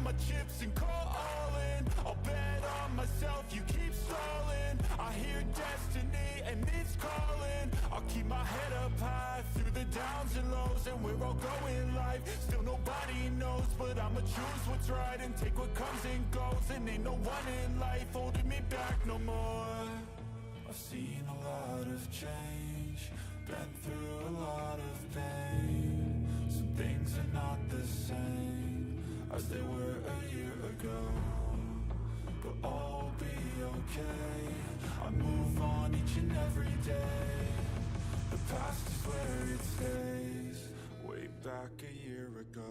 my chips and call all in. I'll bet on myself, you keep stalling. I hear destiny and it's calling. I'll keep my head up high through the downs and lows, and we're all going life. Still nobody knows, but I'ma choose what's right and take what comes and goes. And ain't no one in life holding me back no more. I've seen a lot of change, been through a lot of pain. Some things are not the same as they were a year ago, but all will be okay. I move on each and every day. The past is where it stays, way back a year ago.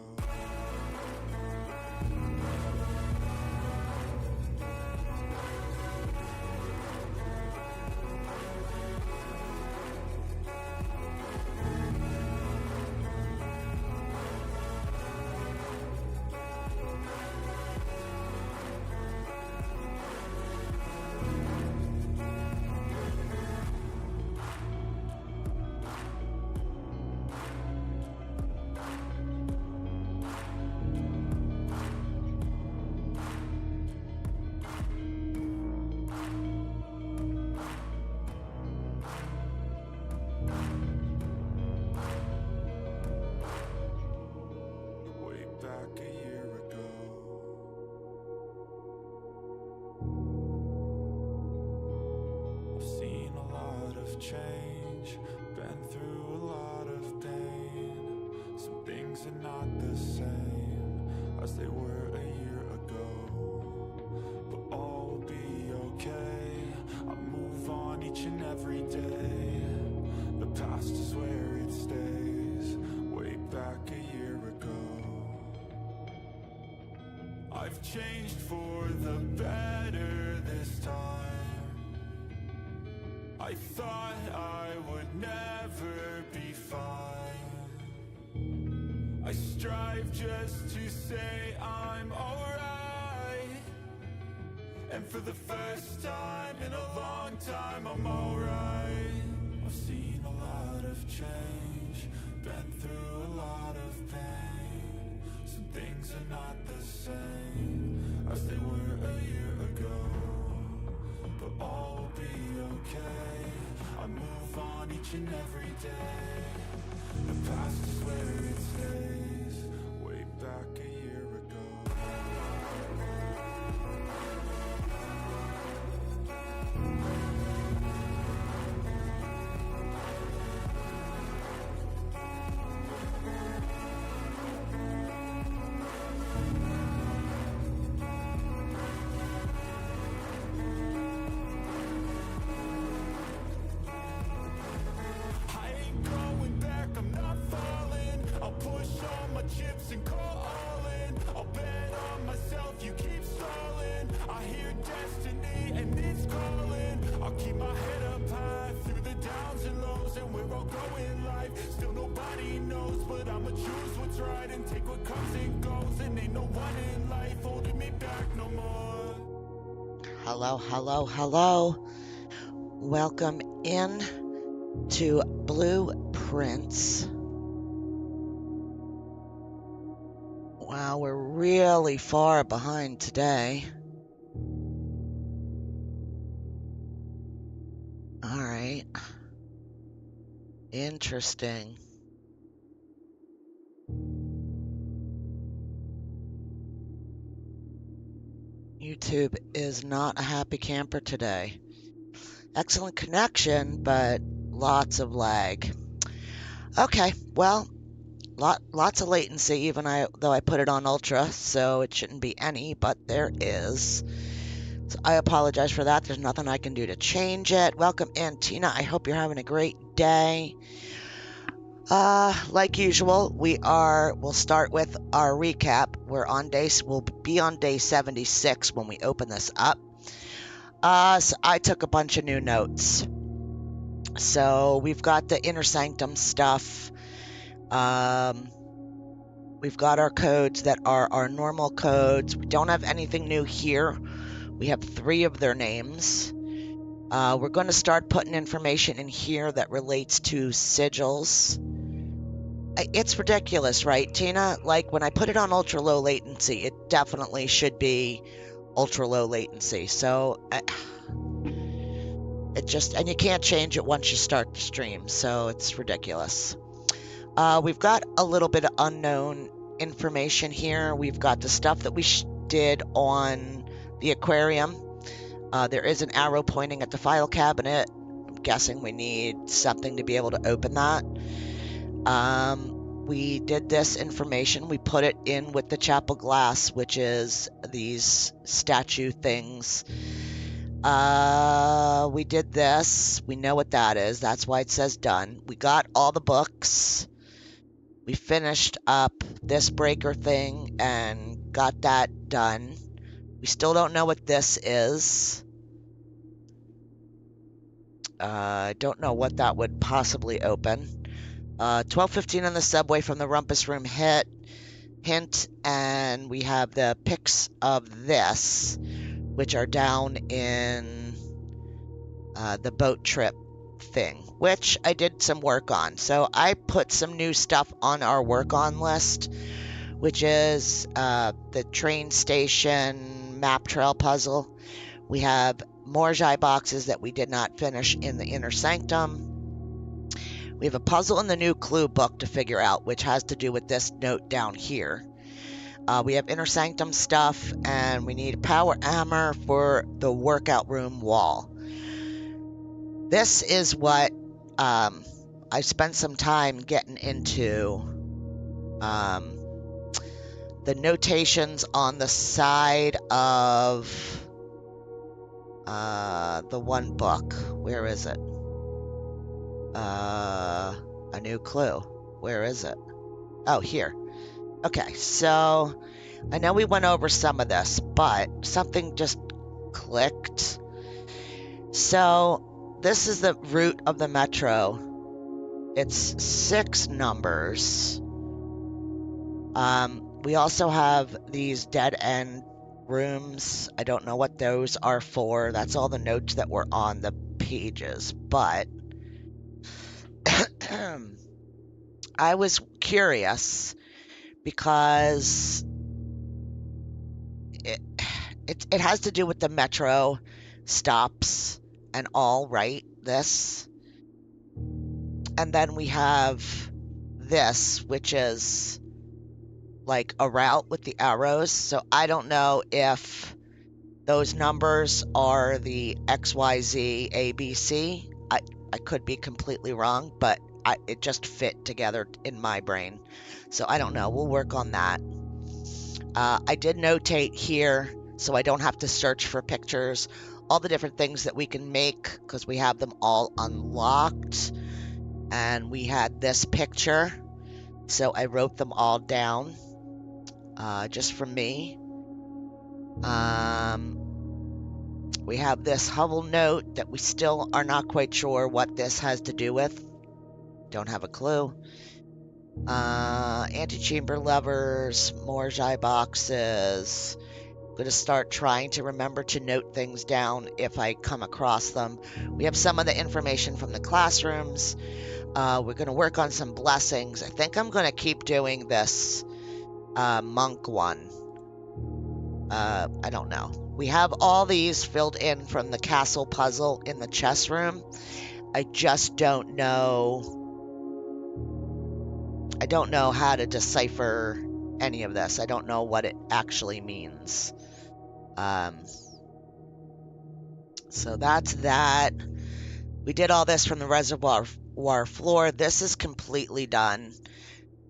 Back a year ago. I've seen a lot of change, been through a lot of pain. Some things are not the same as they were a year ago, but all will be okay. I move on each and every day. The past is where it stays, way back a year ago. I've changed for the better this time. I thought I would never be fine. I strive just to say I'm alright, and for the first time in a long time I'm alright. I've seen a lot of change, been through a lot of pain. Some things are not the same as they were a year ago, but all will be okay. I move on each and every day. The past is where it stays, way back a year ago. Chips and call all in. I'll bet on myself, you keep stalling. I hear destiny and it's calling. I'll keep my head up high through the downs and lows, and we're all going life. Still nobody knows, but I'ma choose what's right and take what comes and goes. And ain't no one in life holding me back no more. Hello, hello, hello. Welcome in to Blueprints. Wow, we're really far behind today. All right. Interesting. YouTube is not a happy camper today. Excellent connection, but lots of lag. Okay, well, lots of latency, even though I put it on ultra, so it shouldn't be any, but there is. So I apologize for that. There's nothing I can do to change it. Welcome in, Tina. I hope you're having a great day. Like usual, we'll start with our recap. We'll be on day 76 when we open this up. So I took a bunch of new notes. So we've got the Inner Sanctum stuff. We've got our codes that are our normal codes. We don't have anything new here. We have 3 of their names. We're going to start putting information in here that relates to sigils. It's ridiculous, right, Tina? Like, when I put it on ultra low latency, it definitely should be ultra low latency. So, it just, and you can't change it once you start the stream, so it's ridiculous. We've got a little bit of unknown information here. We've got the stuff that we did on the aquarium. There is an arrow pointing at the file cabinet. I'm guessing we need something to be able to open that. We did this information. We put it in with the chapel glass, which is these statue things. We did this. We know what that is. That's why it says done. We got all the books. We finished up this breaker thing and got that done. We still don't know what this is. I don't know what that would possibly open. 12:15 on the subway from the rumpus room hint, and we have the pics of this, which are down in the boat trip thing, which I did some work on. So I put some new stuff on our work on list, which is the train station map trail puzzle. We have more Jai boxes that we did not finish in the inner sanctum. We have a puzzle in the new clue book to figure out, which has to do with this note down here. We have inner sanctum stuff, and we need a power hammer for the workout room wall. This is what I spent some time getting into. The notations on the side of the one book. Where is it? A new clue. Where is it? Oh, here. Okay, so I know we went over some of this, but something just clicked. So this is the route of the metro. It's 6 numbers. We also have these dead end rooms. I don't know what those are for. That's all the notes that were on the pages, but I was curious because it has to do with the metro stops and all, right? This. And then we have this, which is like a route with the arrows. So I don't know if those numbers are the XYZ ABC. I could be completely wrong, but it just fit together in my brain. So I don't know. We'll work on that. I did notate here so I don't have to search for pictures, all the different things that we can make because we have them all unlocked. And we had this picture, so I wrote them all down just for me. We have this Hubble note that we still are not quite sure what this has to do with. Don't have a clue. Antechamber levers, more Jai boxes. I'm going to start trying to remember to note things down if I come across them. We have some of the information from the classrooms. We're going to work on some blessings. I think I'm going to keep doing this monk one. I don't know. We have all these filled in from the castle puzzle in the chess room. I just don't know. I don't know how to decipher any of this. I don't know what it actually means. So that's that. We did all this from the reservoir floor. This is completely done.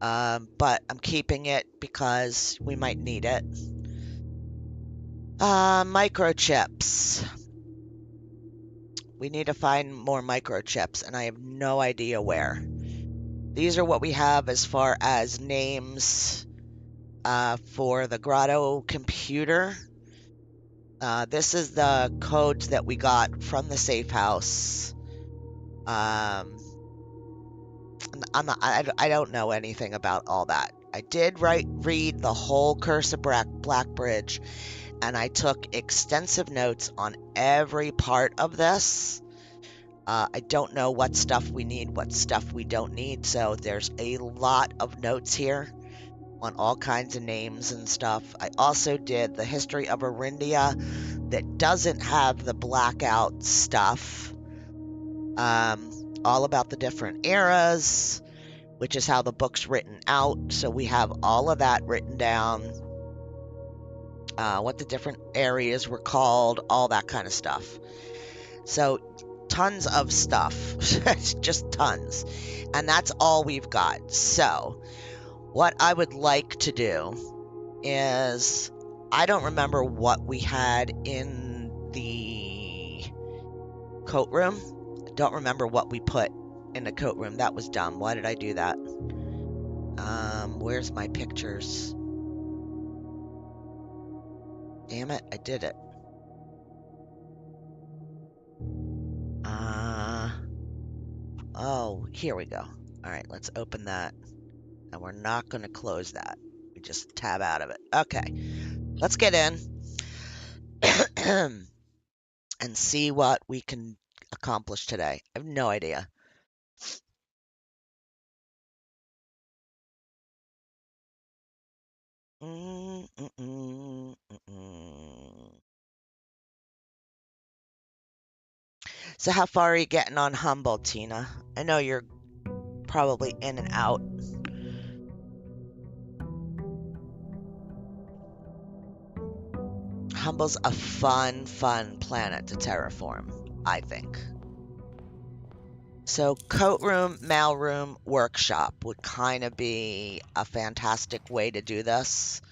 But I'm keeping it because we might need it. Microchips. We need to find more microchips, and I have no idea where. These are what we have as far as names for the Grotto computer. This is the codes that we got from the safe house. I don't know anything about all that. I did read the whole Curse of Blackbridge, and I took extensive notes on every part of this. I don't know what stuff we need, what stuff we don't need, so there's a lot of notes here on all kinds of names and stuff. I also did the history of Arindia that doesn't have the blackout stuff. All about the different eras, which is how the book's written out. So we have all of that written down, what the different areas were called, all that kind of stuff. So tons of stuff, just tons. And that's all we've got. So what I would like to do is, I don't remember what we had in the coat room. I don't remember what we put in the coat room. That was dumb. Why did I do that? Where's my pictures? Damn it, I did it. Oh, here we go. All right, let's open that. And we're not going to close that. We just tab out of it. Okay, let's get in and see what we can accomplish today. I have no idea. So how far are you getting on Humble, Tina? I know you're probably in and out. Humble's a fun planet to terraform, I think. So coat room, mail room, workshop would kind of be a fantastic way to do this.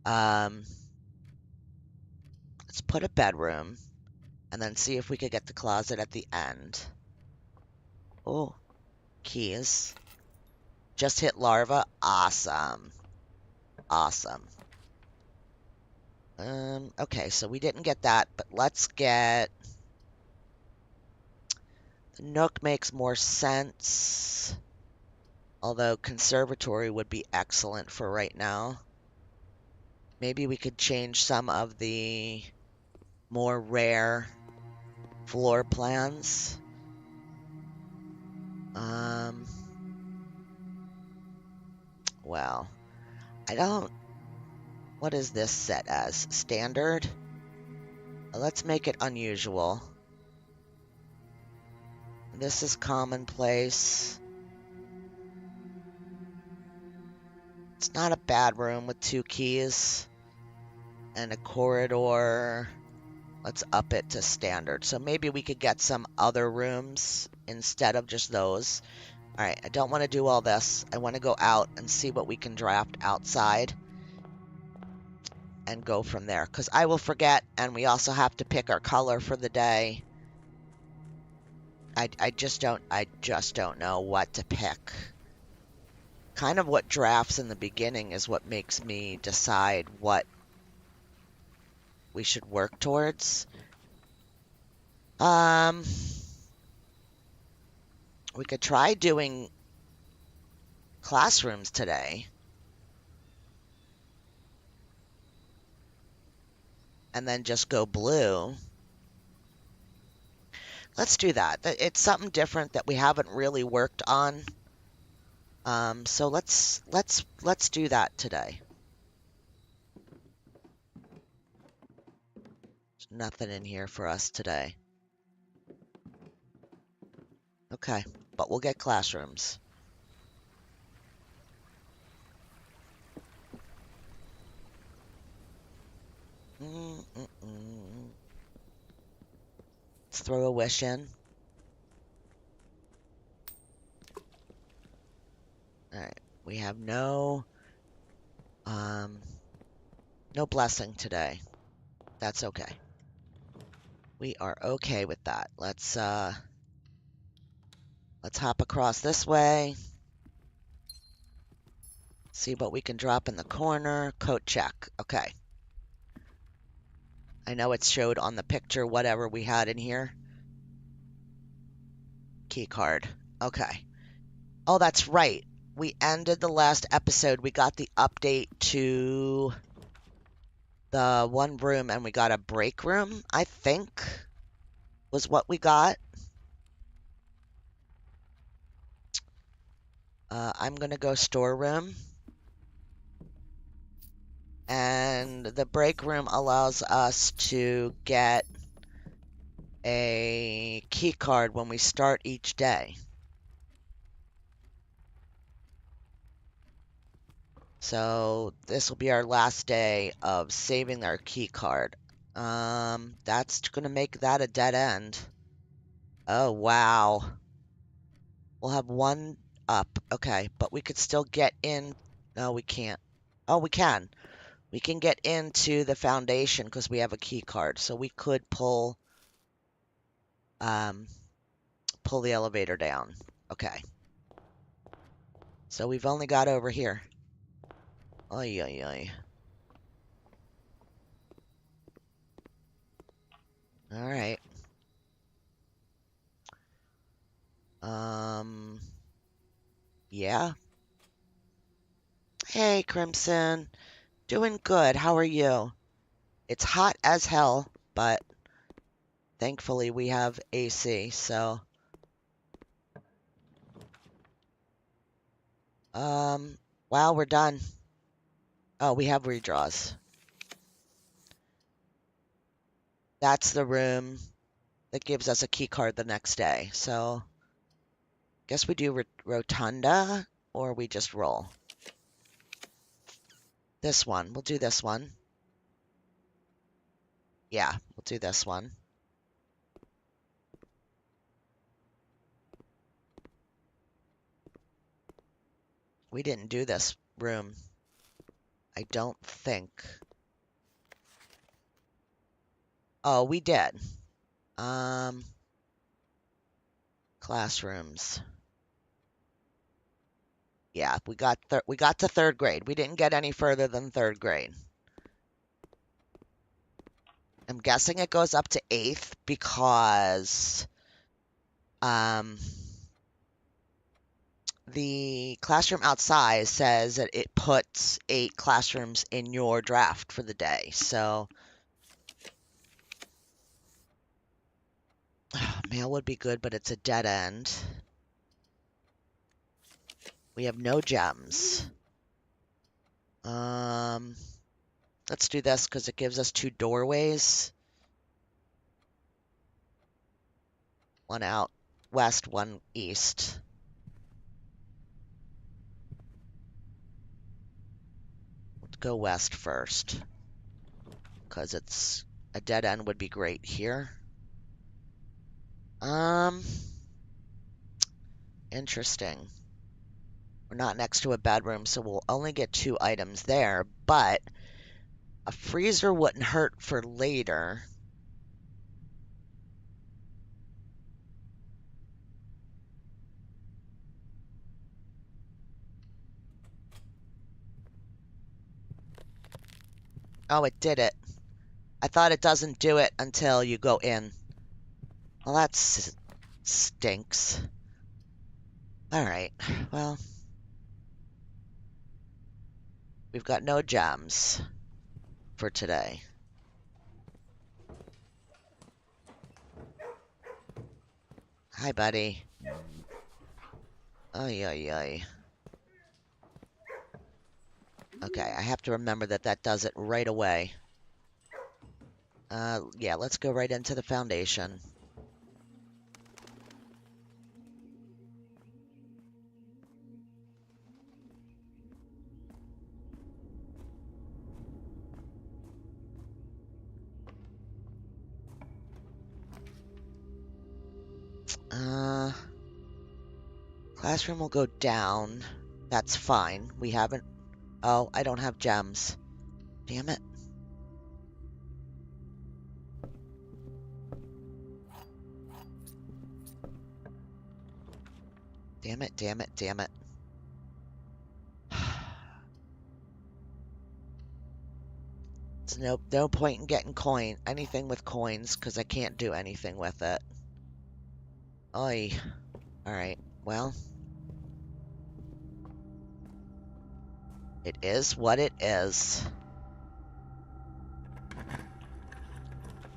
Let's put a bedroom and then see if we could get the closet at the end. Oh, keys. Just hit larva. Awesome. Awesome. Okay, so we didn't get that, but let's get... The Nook makes more sense. Although conservatory would be excellent for right now. Maybe we could change some of the more rare floor plans. Well, I don't... What is this set as? Standard? Let's make it unusual. This is commonplace. It's not a bad room with 2 keys and a corridor. Let's up it to standard. So maybe we could get some other rooms instead of just those. All right, I don't want to do all this. I want to go out and see what we can draft outside and go from there, because I will forget, and we also have to pick our color for the day. I just don't know what to pick. Kind of what drafts in the beginning is what makes me decide what we should work towards. We could try doing classrooms today. And then just go blue. Let's do that. It's something different that we haven't really worked on. So let's do that today. There's nothing in here for us today. Okay, but we'll get classrooms. Let's throw a wish in. Alright, we have no blessing today. That's okay. We are okay with that. Let's hop across this way. See what we can drop in the corner. Coat check. Okay. I know it showed on the picture whatever we had in here. Key card. Okay. Oh, that's right. We ended the last episode. We got the update to the one room, and we got a break room, I think, was what we got. I'm gonna go storeroom. And the break room allows us to get a key card when we start each day. So this will be our last day of saving our key card. That's gonna make that a dead end. Oh, wow. We'll have one up. Okay, but we could still get in. No, we can't. Oh, we can. We can get into the foundation because we have a key card. So we could um, pull the elevator down. Okay. So we've only got over here. Oy, oy, oy. All right. Yeah. Hey, Crimson. Doing good. How are you? It's hot as hell, but thankfully we have AC, so. Wow, we're done. Oh, we have redraws. That's the room that gives us a key card the next day. So, guess we do Rotunda, or we just roll. This one. We'll do this one. Yeah, we'll do this one. We didn't do this room. I don't think. Oh, we did. Classrooms. Yeah, we got to third grade. We didn't get any further than third grade. I'm guessing it goes up to eighth because the classroom outside says that it puts 8 classrooms in your draft for the day. So mail would be good, but it's a dead end. We have no gems. Let's do this because it gives us 2 doorways. One out west, one east. Let's go west first because it's a dead end would be great here. Interesting. We're not next to a bedroom, so we'll only get 2 items there, but a freezer wouldn't hurt for later. Oh, it did it. I thought it doesn't do it until you go in. Well, that stinks. Alright, well. We've got no gems for today. Hi, buddy. Ay, ay, ay. Okay, I have to remember that that does it right away. Yeah, let's go right into the foundation. Classroom will go down. That's fine. We haven't... Oh, I don't have gems. Damn it. Damn it, damn it, damn it. There's no point in getting anything with coins, because I can't do anything with it. Oy. Alright, well. It is what it is.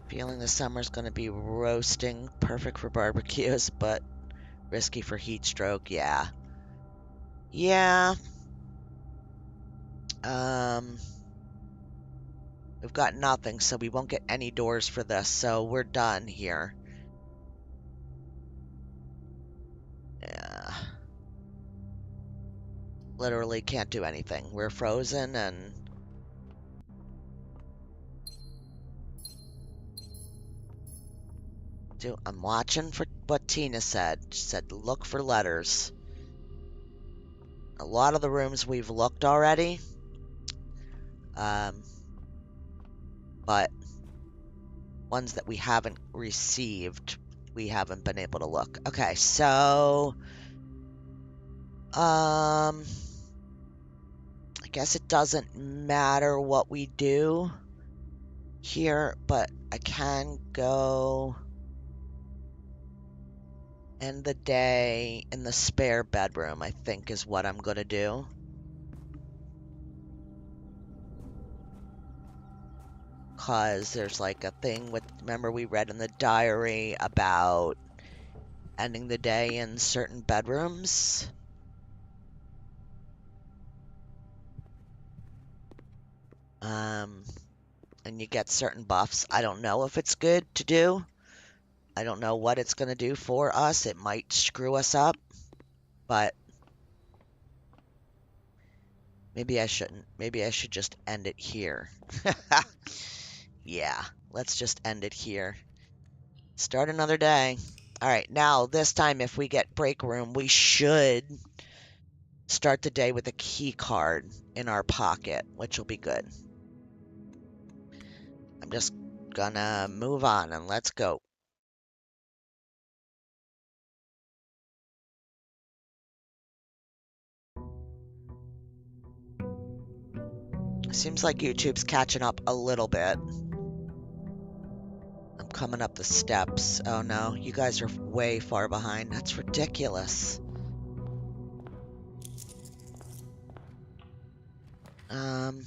Feeling the summer's gonna be roasting, perfect for barbecues, but risky for heat stroke, yeah. Yeah. We've got nothing, so we won't get any doors for this, so we're done here. Yeah. Literally can't do anything. We're frozen and... I'm watching for what Tina said. She said, look for letters. A lot of the rooms we've looked already. But ones that we haven't received, we haven't been able to look. Okay, so... I guess it doesn't matter what we do here, but I can go end the day in the spare bedroom, I think is what I'm gonna do. Because there's like a thing with, remember we read in the diary about ending the day in certain bedrooms? And you get certain buffs. I don't know if it's good to do. I don't know what it's going to do for us. It might screw us up, but maybe I shouldn't. Maybe I should just end it here. Yeah, let's just end it here. Start another day. All right, now this time if we get break room, we should start the day with a key card in our pocket, which will be good. I'm just gonna move on and let's go. Seems like YouTube's catching up a little bit. I'm coming up the steps. Oh no, you guys are way far behind. That's ridiculous. I'm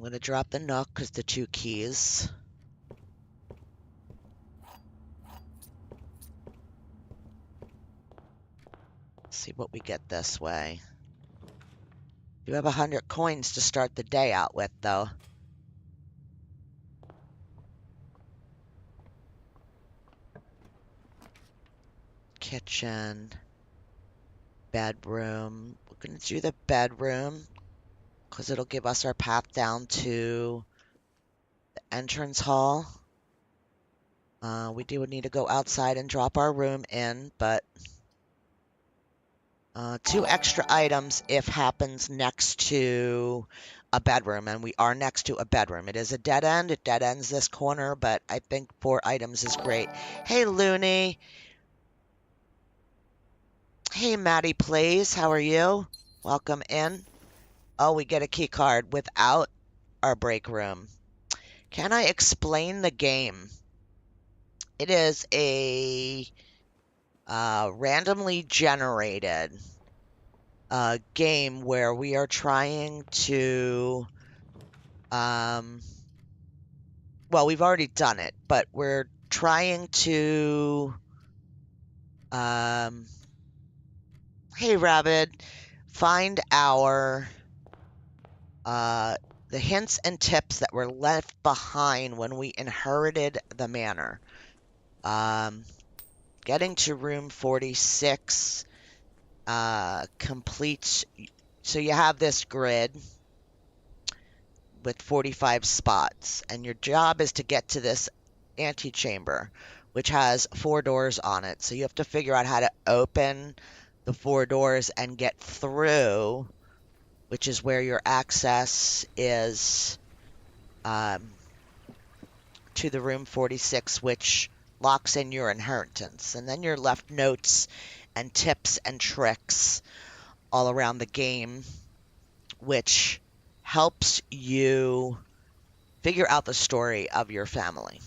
gonna drop the nook because the 2 keys. See what we get this way. You have 100 coins to start the day out with, though. Kitchen. Bedroom. We're gonna do the bedroom because it'll give us our path down to the entrance hall. We do need to go outside and drop our room in, but 2 extra items if happens next to a bedroom, and we are next to a bedroom. It is a dead end. It dead ends this corner, but I think 4 items is great. Hey, Looney. Hey, Maddie Plays. How are you? Welcome in. Oh, we get a key card without our break room. Can I explain the game? It is a randomly generated game where we are trying to, well, we've already done it, but we're trying to, hey, Rabbit, find our, the hints and tips that were left behind when we inherited the manor. Getting to room 46 completes, so you have this grid with 45 spots, and your job is to get to this antechamber, which has 4 doors on it. So you have to figure out how to open the 4 doors and get through, which is where your access is to the room 46, which locks in your inheritance. And then you're left notes and tips and tricks all around the game, which helps you figure out the story of your family.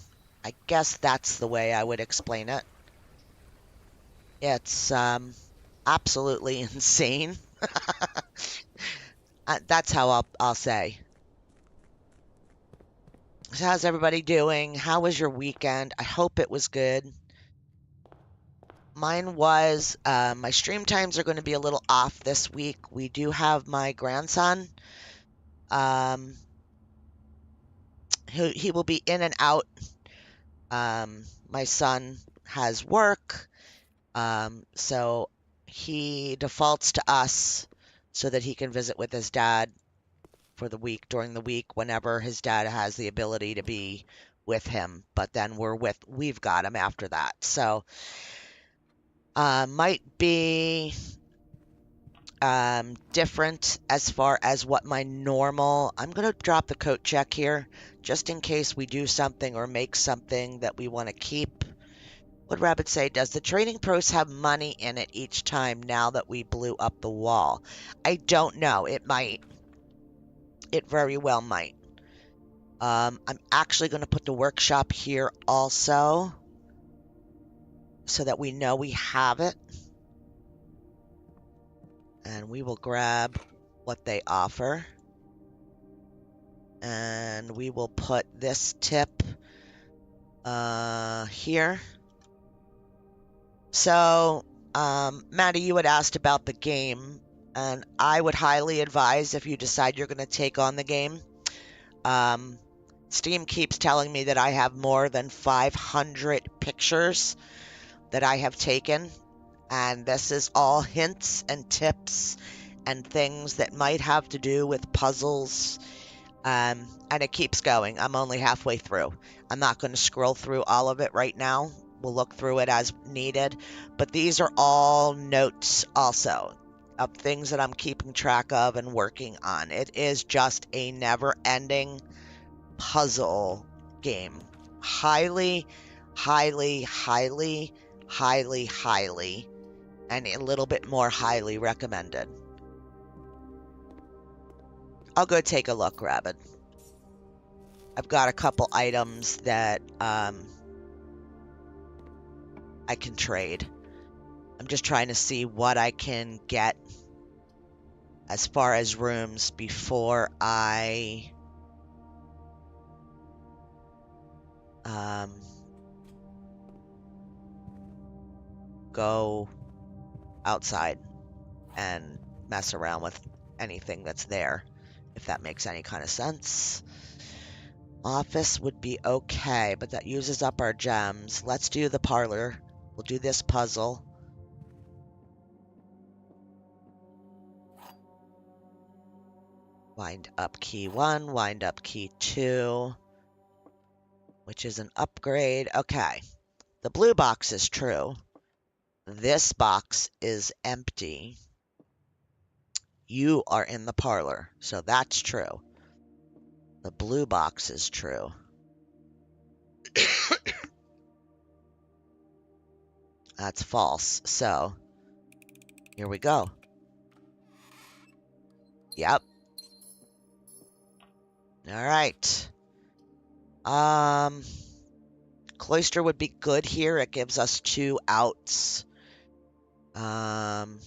I guess that's the way I would explain it. It's absolutely insane. That's how I'll say. So how's everybody doing? How was your weekend? I hope it was good. mine was, my stream times are going to be a little off this week. We do have my grandson. He will be in and out. My son has work, so he defaults to us so that he can visit with his dad for the week, during the week, whenever his dad has the ability to be with him. But then we've got him after that. So, might be different as far as what my normal. I'm going to drop the coat check here just in case we do something or make something that we want to keep. What Rabbit say? Does the trading post have money in it each time now that we blew up the wall? I don't know. It might. It very well might. I'm actually going to put the workshop here also so that we know we have it. And we will grab what they offer. And we will put this tip here. So, Maddie, you had asked about the game, and I would highly advise if you decide you're going to take on the game. Steam keeps telling me that I have more than 500 pictures that I have taken, and this is all hints and tips and things that might have to do with puzzles, and it keeps going. I'm only halfway through. I'm not going to scroll through all of it right now. We'll look through it as needed, but these are all notes also of things that I'm keeping track of and working on. It is just a never-ending puzzle game. Highly, highly, highly, highly, highly, and a little bit more highly recommended. I'll go take a look, Rabbit. I've got a couple items that I can trade. I'm just trying to see what I can get as far as rooms before I go outside and mess around with anything that's there, if that makes any kind of sense. Office would be okay, but that uses up our gems. Let's do the parlor. We'll do this puzzle. Wind up key 1, wind up key 2, which is an upgrade. Okay. The blue box is true. This box is empty. You are in the parlor, so that's true. The blue box is true. That's false. So, here we go. Yep. All right. Cloister would be good here. It gives us 2 outs. Den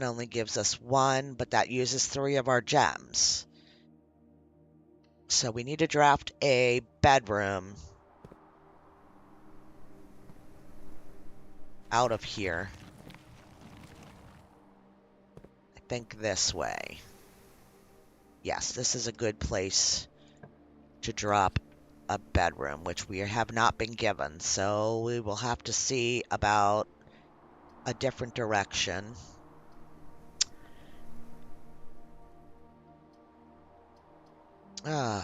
only gives us 1, but that uses 3 of our gems. So we need to draft a bedroom out of here. I think this way. Yes, this is a good place to drop a bedroom, which we have not been given. So we will have to see about a different direction. I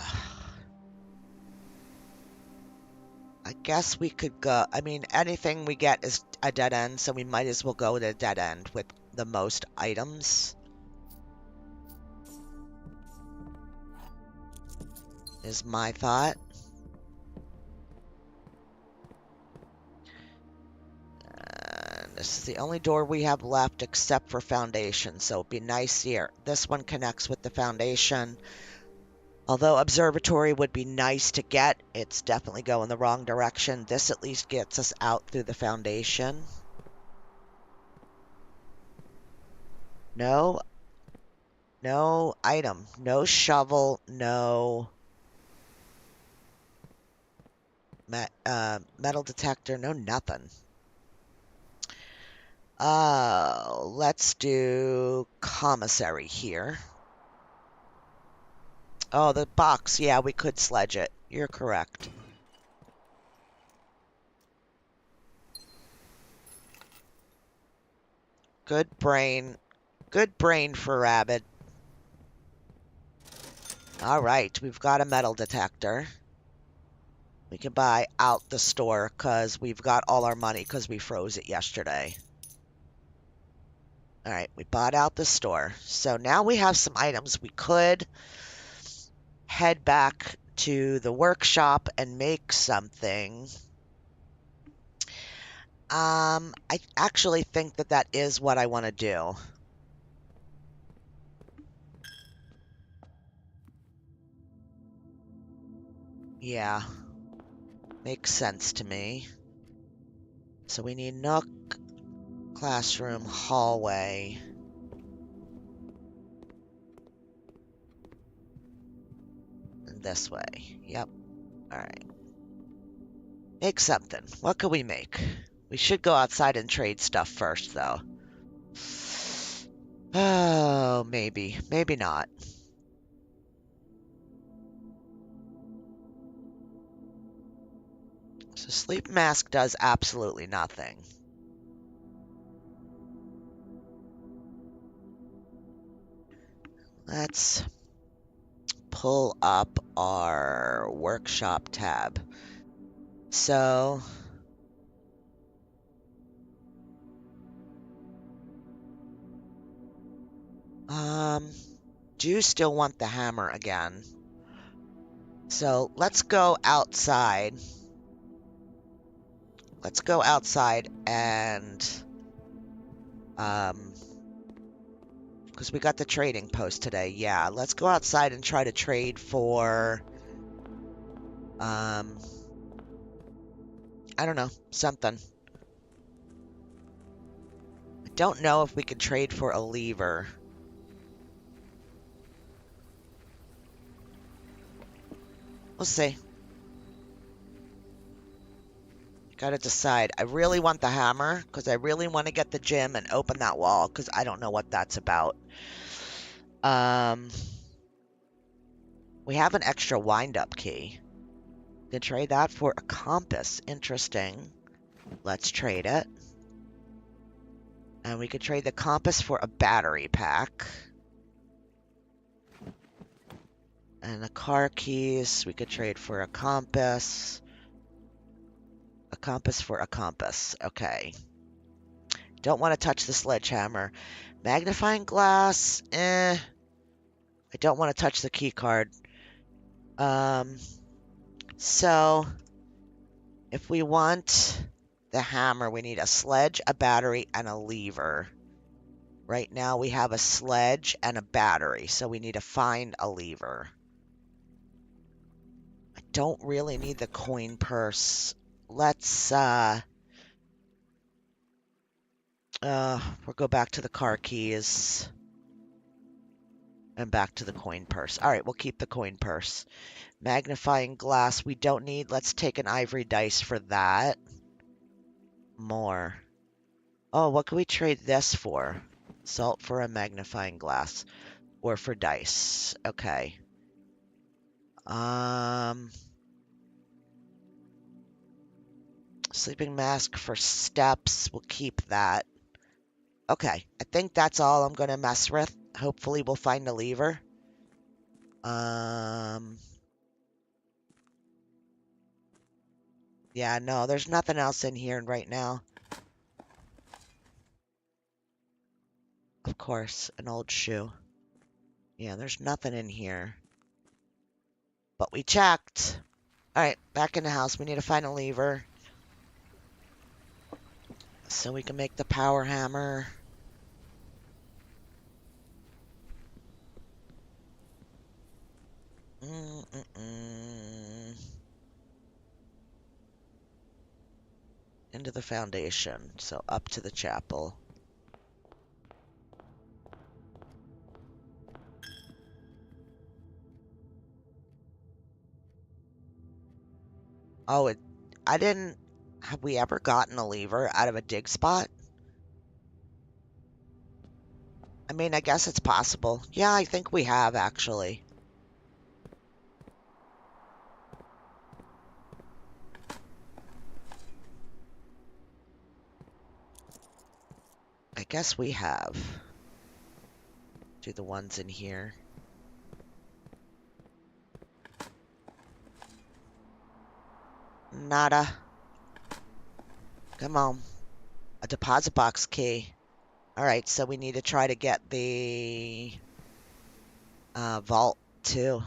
guess we could go. I mean, anything we get is a dead end, so we might as well go to a dead end with the most items. Is my thought. And this is the only door we have left except for foundation, so it'd be nice here. This one connects with the foundation. Although observatory would be nice to get, it's definitely going the wrong direction. This at least gets us out through the foundation. No item, no shovel, no metal detector, no nothing. Let's do commissary here. Oh, the box. Yeah, we could sledge it. You're correct. Good brain. Good brain for Rabbit. All right, we've got a metal detector. We can buy out the store because we've got all our money because we froze it yesterday. All right, we bought out the store. So now we have some items. We could head back to the workshop and make something. I actually think that that is what I want to do. Yeah, makes sense to me. So we need nook, classroom, hallway. And this way. Yep. All right. Make something. What could we make? We should go outside and trade stuff first, though. Oh, maybe. Maybe not. So sleep mask does absolutely nothing. Let's pull up our workshop tab. So do still want the hammer again. So let's go outside. Let's go outside and because we got the trading post today. Yeah, let's go outside and try to trade for I don't know, something. I don't know if we can trade for a lever. We'll see. Gotta decide. I really want the hammer because I really want to get the gym and open that wall because I don't know what that's about. We have an extra wind-up key. We can trade that for a compass. Interesting. Let's trade it. And we could trade the compass for a battery pack. And the car keys, we could trade for a compass. A compass for a compass. Okay. Don't want to touch the sledgehammer. Magnifying glass, I don't want to touch the key card. So if we want the hammer, we need a sledge, a battery, and a lever. Right now we have a sledge and a battery, so we need to find a lever. I don't really need the coin purse. Let's we'll go back to the car keys and back to the coin purse. All right, we'll keep the coin purse. Magnifying glass we don't need. Let's take an ivory dice for that. More. Oh, what can we trade this for? Salt for a magnifying glass. Or for dice. Okay. Sleeping mask for steps. We'll keep that. Okay. I think that's all I'm going to mess with. Hopefully we'll find a lever. Yeah, no, there's nothing else in here right now. Of course, an old shoe. Yeah, there's nothing in here. But we checked. All right, back in the house. We need to find a lever. So we can make the power hammer. Into the foundation. So up to the chapel. Oh, I didn't... Have we ever gotten a lever out of a dig spot? I mean, I guess it's possible. Yeah, I think we have, actually. I guess we have. Do the ones in here. Nada. Come on. A deposit box key. Alright, so we need to try to get the vault, too.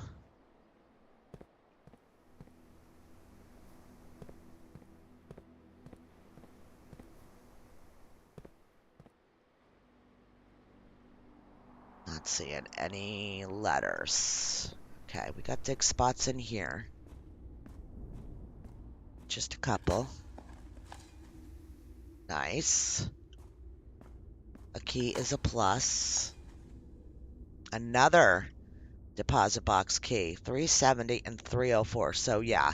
Not seeing any letters. Okay, we got dig spots in here. Just a couple. Nice. A key is a plus. Another deposit box key. 370 and 304. So yeah,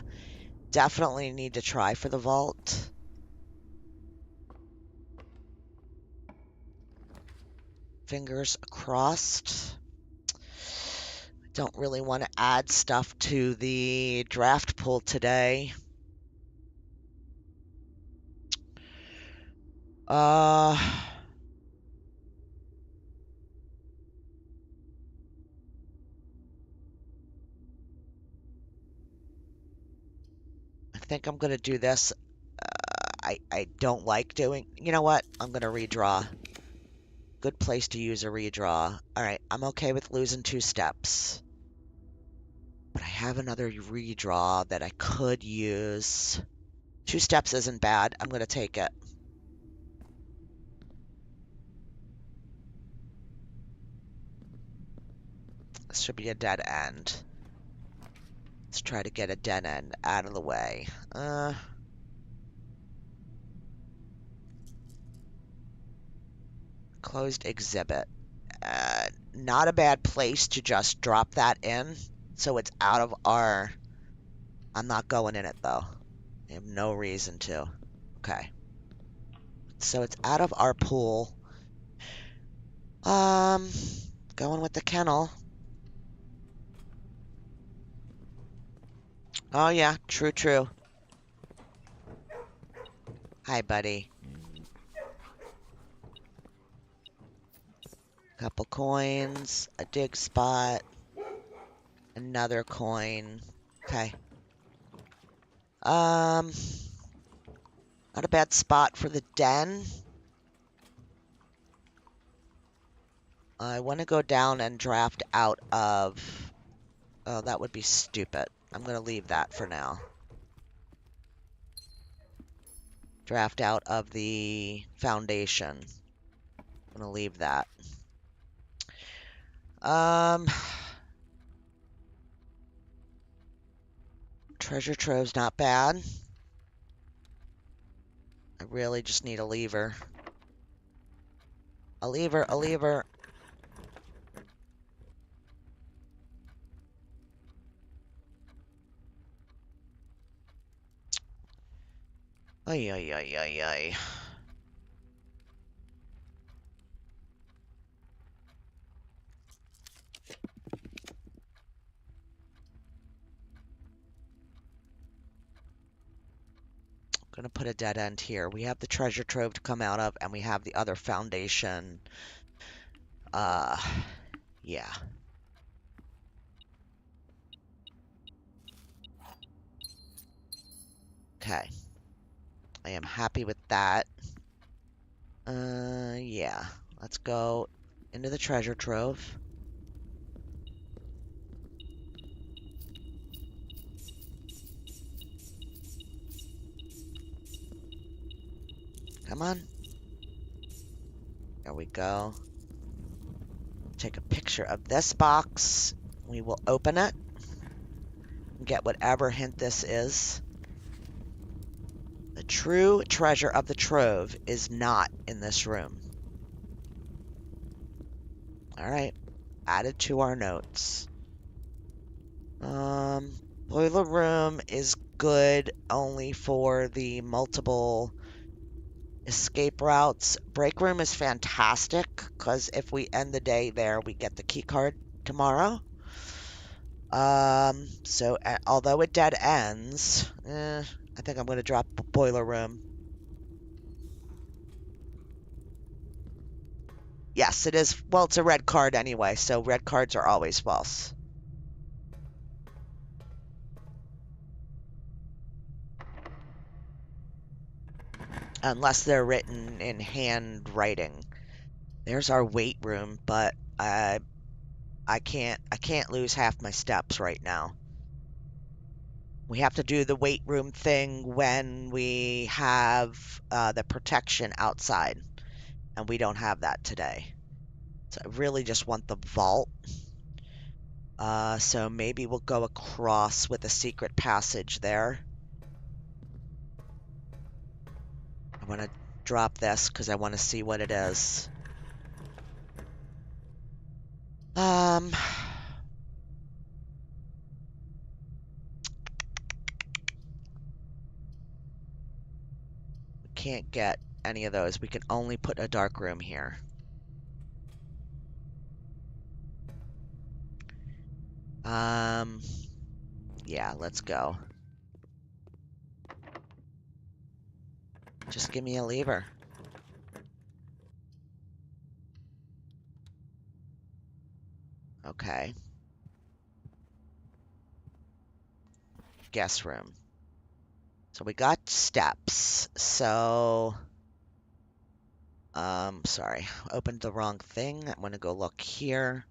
definitely need to try for the vault. Fingers crossed. Don't really want to add stuff to the draft pool today. I think I'm going to do this. I don't like doing... You know what? I'm going to redraw. Good place to use a redraw. Alright, I'm okay with losing 2 steps. But I have another redraw that I could use. 2 steps isn't bad. I'm going to take it. This should be a dead end. Let's try to get a dead end out of the way. Closed exhibit. Not a bad place to just drop that in. So it's out of our... I'm not going in it, though. I have no reason to. Okay. So it's out of our pool. Going with the kennel. Oh, yeah. True, true. Hi, buddy. Couple coins. A dig spot. Another coin. Okay. Not a bad spot for the den. I want to go down and draft out of... Oh, that would be stupid. I'm going to leave that for now. Draft out of the foundation. I'm going to leave that. Treasure trove's not bad. I really just need a lever. A lever, a lever. Ay, ay, ay, ay, ay. Gonna put a dead end here. We have the treasure trove to come out of, and we have the other foundation. Yeah. Okay. I am happy with that. Yeah. Let's go into the treasure trove. Come on. There we go. Take a picture of this box. We will open it. And get whatever hint this is. The true treasure of the trove is not in this room. Alright. Added to our notes. Boiler room is good only for the multiple... escape routes. Break room is fantastic because if we end the day there, we get the key card tomorrow. So although it dead ends, I think I'm going to drop boiler room. Yes, it is. Well, it's a red card anyway, so red cards are always false. Unless they're written in handwriting. There's our weight room, but I can't lose half my steps right now. We have to do the weight room thing when we have the protection outside, and we don't have that today. So I really just want the vault. So maybe we'll go across with a secret passage there. I want to drop this because I want to see what it is. We can't get any of those. We can only put a dark room here. Yeah, let's go. Just give me a lever. Okay. Guest room. So we got steps. So, sorry, opened the wrong thing. I'm gonna go look here.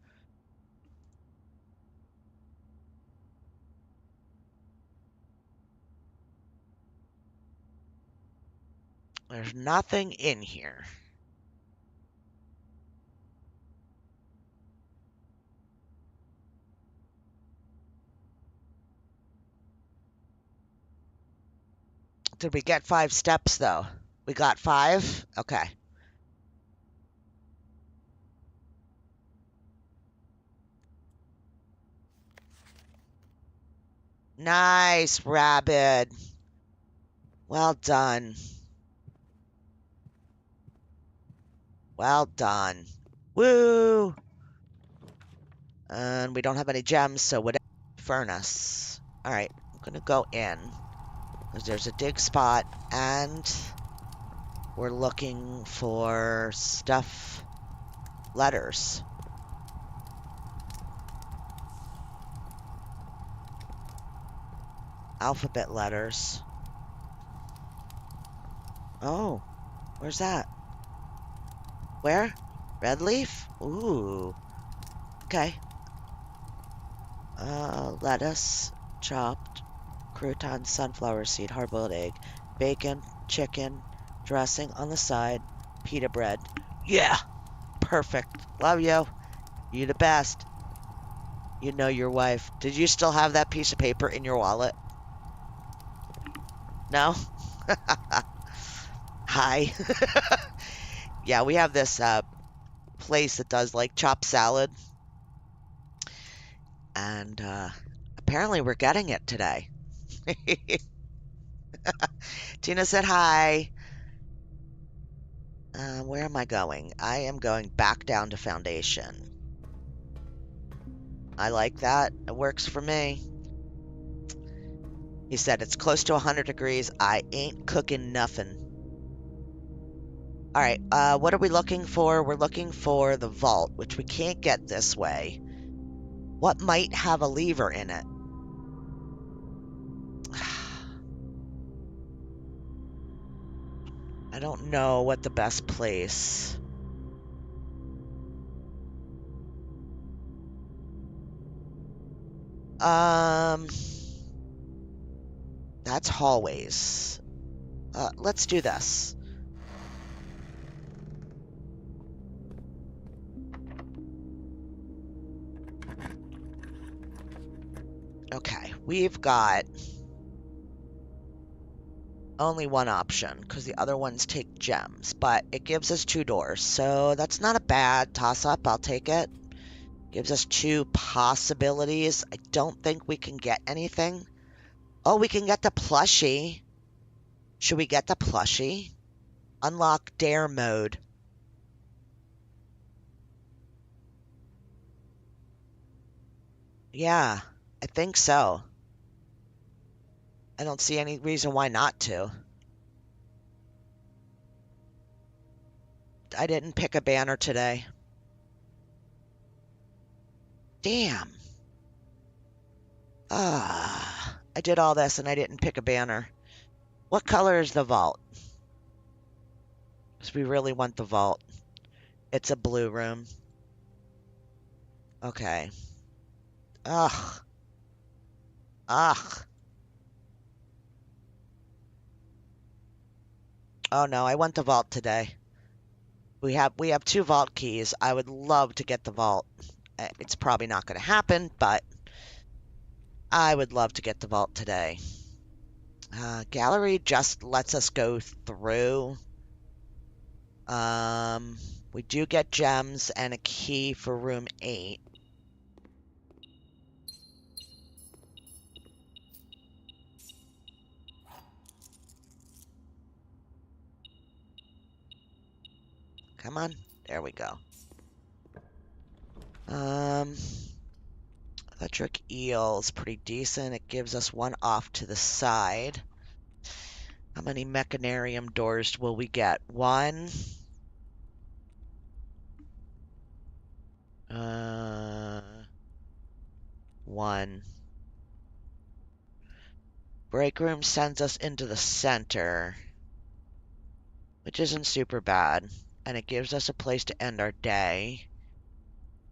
There's nothing in here. Did we get 5 steps, though? We got 5? Okay. Nice, rabbit. Well done. Well done. Woo! And we don't have any gems, so whatever. Furnace. Alright, I'm gonna go in. Because there's a dig spot, and we're looking for stuff. Letters. Alphabet letters. Oh, where's that? Where? Red leaf? Ooh. Okay. Lettuce, chopped, crouton, sunflower seed, hard-boiled egg, bacon, chicken, dressing on the side, pita bread. Yeah! Perfect. Love you. You the best. You know your wife. Did you still have that piece of paper in your wallet? No? Hi. Yeah, we have this place that does like chopped salad. And apparently we're getting it today. Tina said hi. Where am I going? I am going back down to foundation. I like that. It works for me. He said it's close to 100 degrees. I ain't cooking nothing. All right, what are we looking for? We're looking for the vault, which we can't get this way. What might have a lever in it? I don't know what the best place. That's hallways. Let's do this. Okay, we've got only one option because the other ones take gems, but it gives us 2 doors, so that's not a bad toss-up. I'll take it. Gives us 2 possibilities. I don't think we can get anything. Oh, we can get the plushie. Should we get the plushie? Unlock dare mode. Yeah, I think so. I don't see any reason why not to. I didn't pick a banner today. Damn. I did all this and I didn't pick a banner. What color is the vault? Because we really want the vault. It's a blue room. Okay. Ugh. Ugh. Oh no, I want the vault today. We have 2 vault keys. I would love to get the vault. It's probably not going to happen, but I would love to get the vault today. Gallery just lets us go through. We do get gems and a key for room 8. Come on. There we go. Electric eel is pretty decent. It gives us 1 off to the side. How many mechanarium doors will we get? 1. 1. Break room sends us into the center, which isn't super bad. And it gives us a place to end our day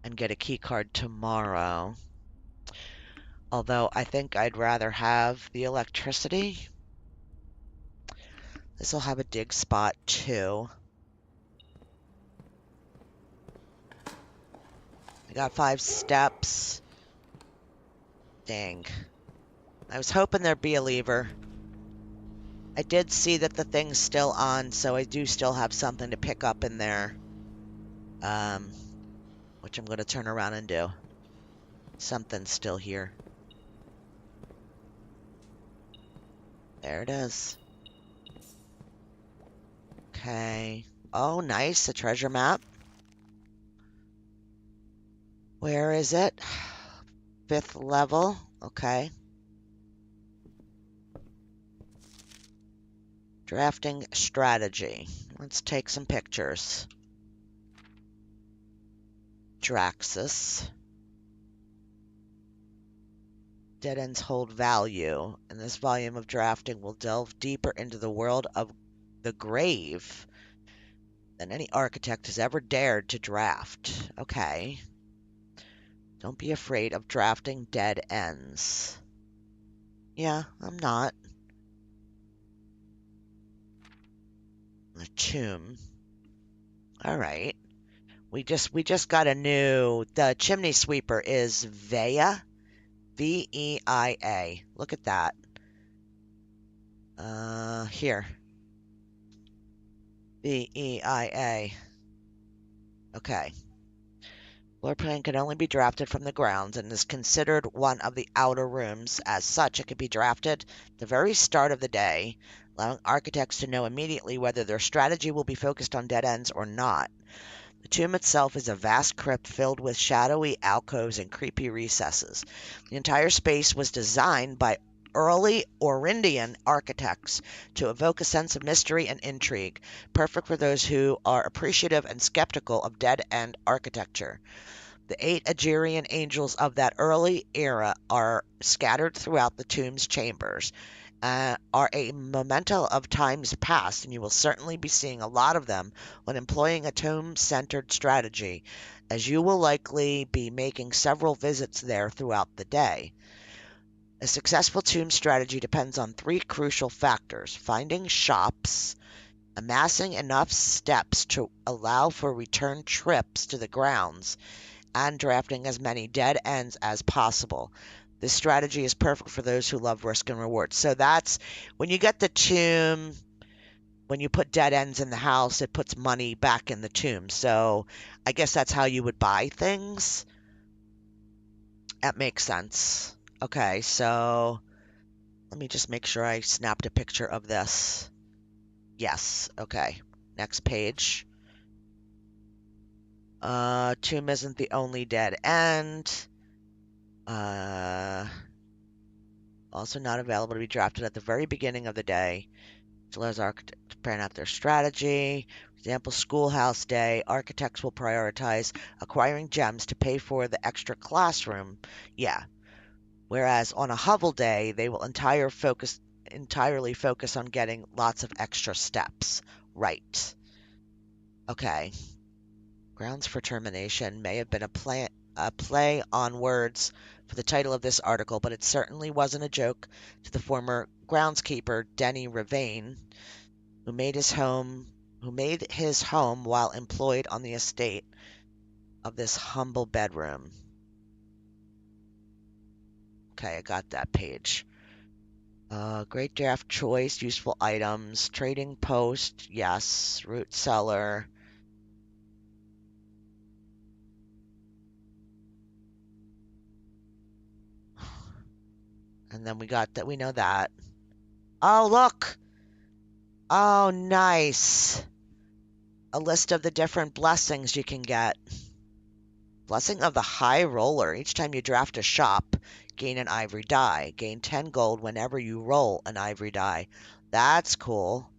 and get a key card tomorrow. Although I think I'd rather have the electricity. This will have a dig spot too. I got 5 steps. Dang. I was hoping there'd be a lever. I did see that the thing's still on, so I do still have something to pick up in there. Which I'm going to turn around and do. Something's still here. There it is. Okay. Oh, nice. A treasure map. Where is it? 5th level. Okay. Drafting strategy. Let's take some pictures. Draxus. Dead ends hold value, and this volume of drafting will delve deeper into the world of the grave than any architect has ever dared to draft. Okay. Don't be afraid of drafting dead ends. Yeah, I'm not. A tomb. Alright. We just got a new... The chimney sweeper is Veia. V-E-I-A. Look at that. Here. V-E-I-A. Okay. Floor plan can only be drafted from the grounds and is considered one of the outer rooms. As such, it can be drafted at the very start of the day, allowing architects to know immediately whether their strategy will be focused on dead ends or not. The tomb itself is a vast crypt filled with shadowy alcoves and creepy recesses. The entire space was designed by early Orindian architects to evoke a sense of mystery and intrigue, perfect for those who are appreciative and skeptical of dead-end architecture. The 8 Agerian angels of that early era are scattered throughout the tomb's chambers, are a memento of times past, and you will certainly be seeing a lot of them when employing a tomb-centered strategy, as you will likely be making several visits there throughout the day. A successful tomb strategy depends on 3 crucial factors: finding shops, amassing enough steps to allow for return trips to the grounds, and drafting as many dead ends as possible. This strategy is perfect for those who love risk and reward. So that's when you get the tomb, when you put dead ends in the house, it puts money back in the tomb. So I guess that's how you would buy things. That makes sense. Okay, so let me just make sure I snapped a picture of this. Yes, okay. Next page. Tomb isn't the only dead end. Also not available to be drafted at the very beginning of the day. Which allows architects to plan out their strategy. For example, Schoolhouse Day. Architects will prioritize acquiring gems to pay for the extra classroom. Yeah. Whereas on a Hovel Day, they will entirely focus on getting lots of extra steps. Right. Okay. Grounds for termination may have been a play on words for the title of this article, but it certainly wasn't a joke to the former groundskeeper, Denny Ravain, who made his home while employed on the estate of this humble bedroom. Okay, I got that page. Great draft choice, useful items, trading post, yes, root cellar. And then we got that, we know that. Oh, look! Oh, nice. A list of the different blessings you can get. Blessing of the High Roller. Each time you draft a shop, gain an ivory die. Gain 10 gold whenever you roll an ivory die. That's cool.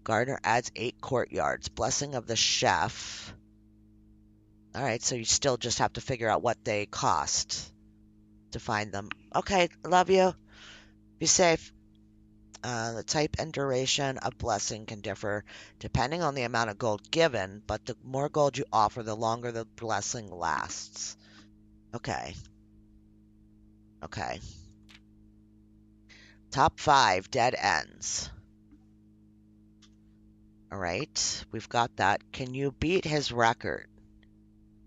Gardener adds 8 courtyards. Blessing of the Chef. Alright, so you still just have to figure out what they cost to find them. Okay, love you. Be safe. The type and duration of blessing can differ depending on the amount of gold given, but the more gold you offer, the longer the blessing lasts. Okay. Okay. Top 5 dead ends. Alright, we've got that. Can you beat his record?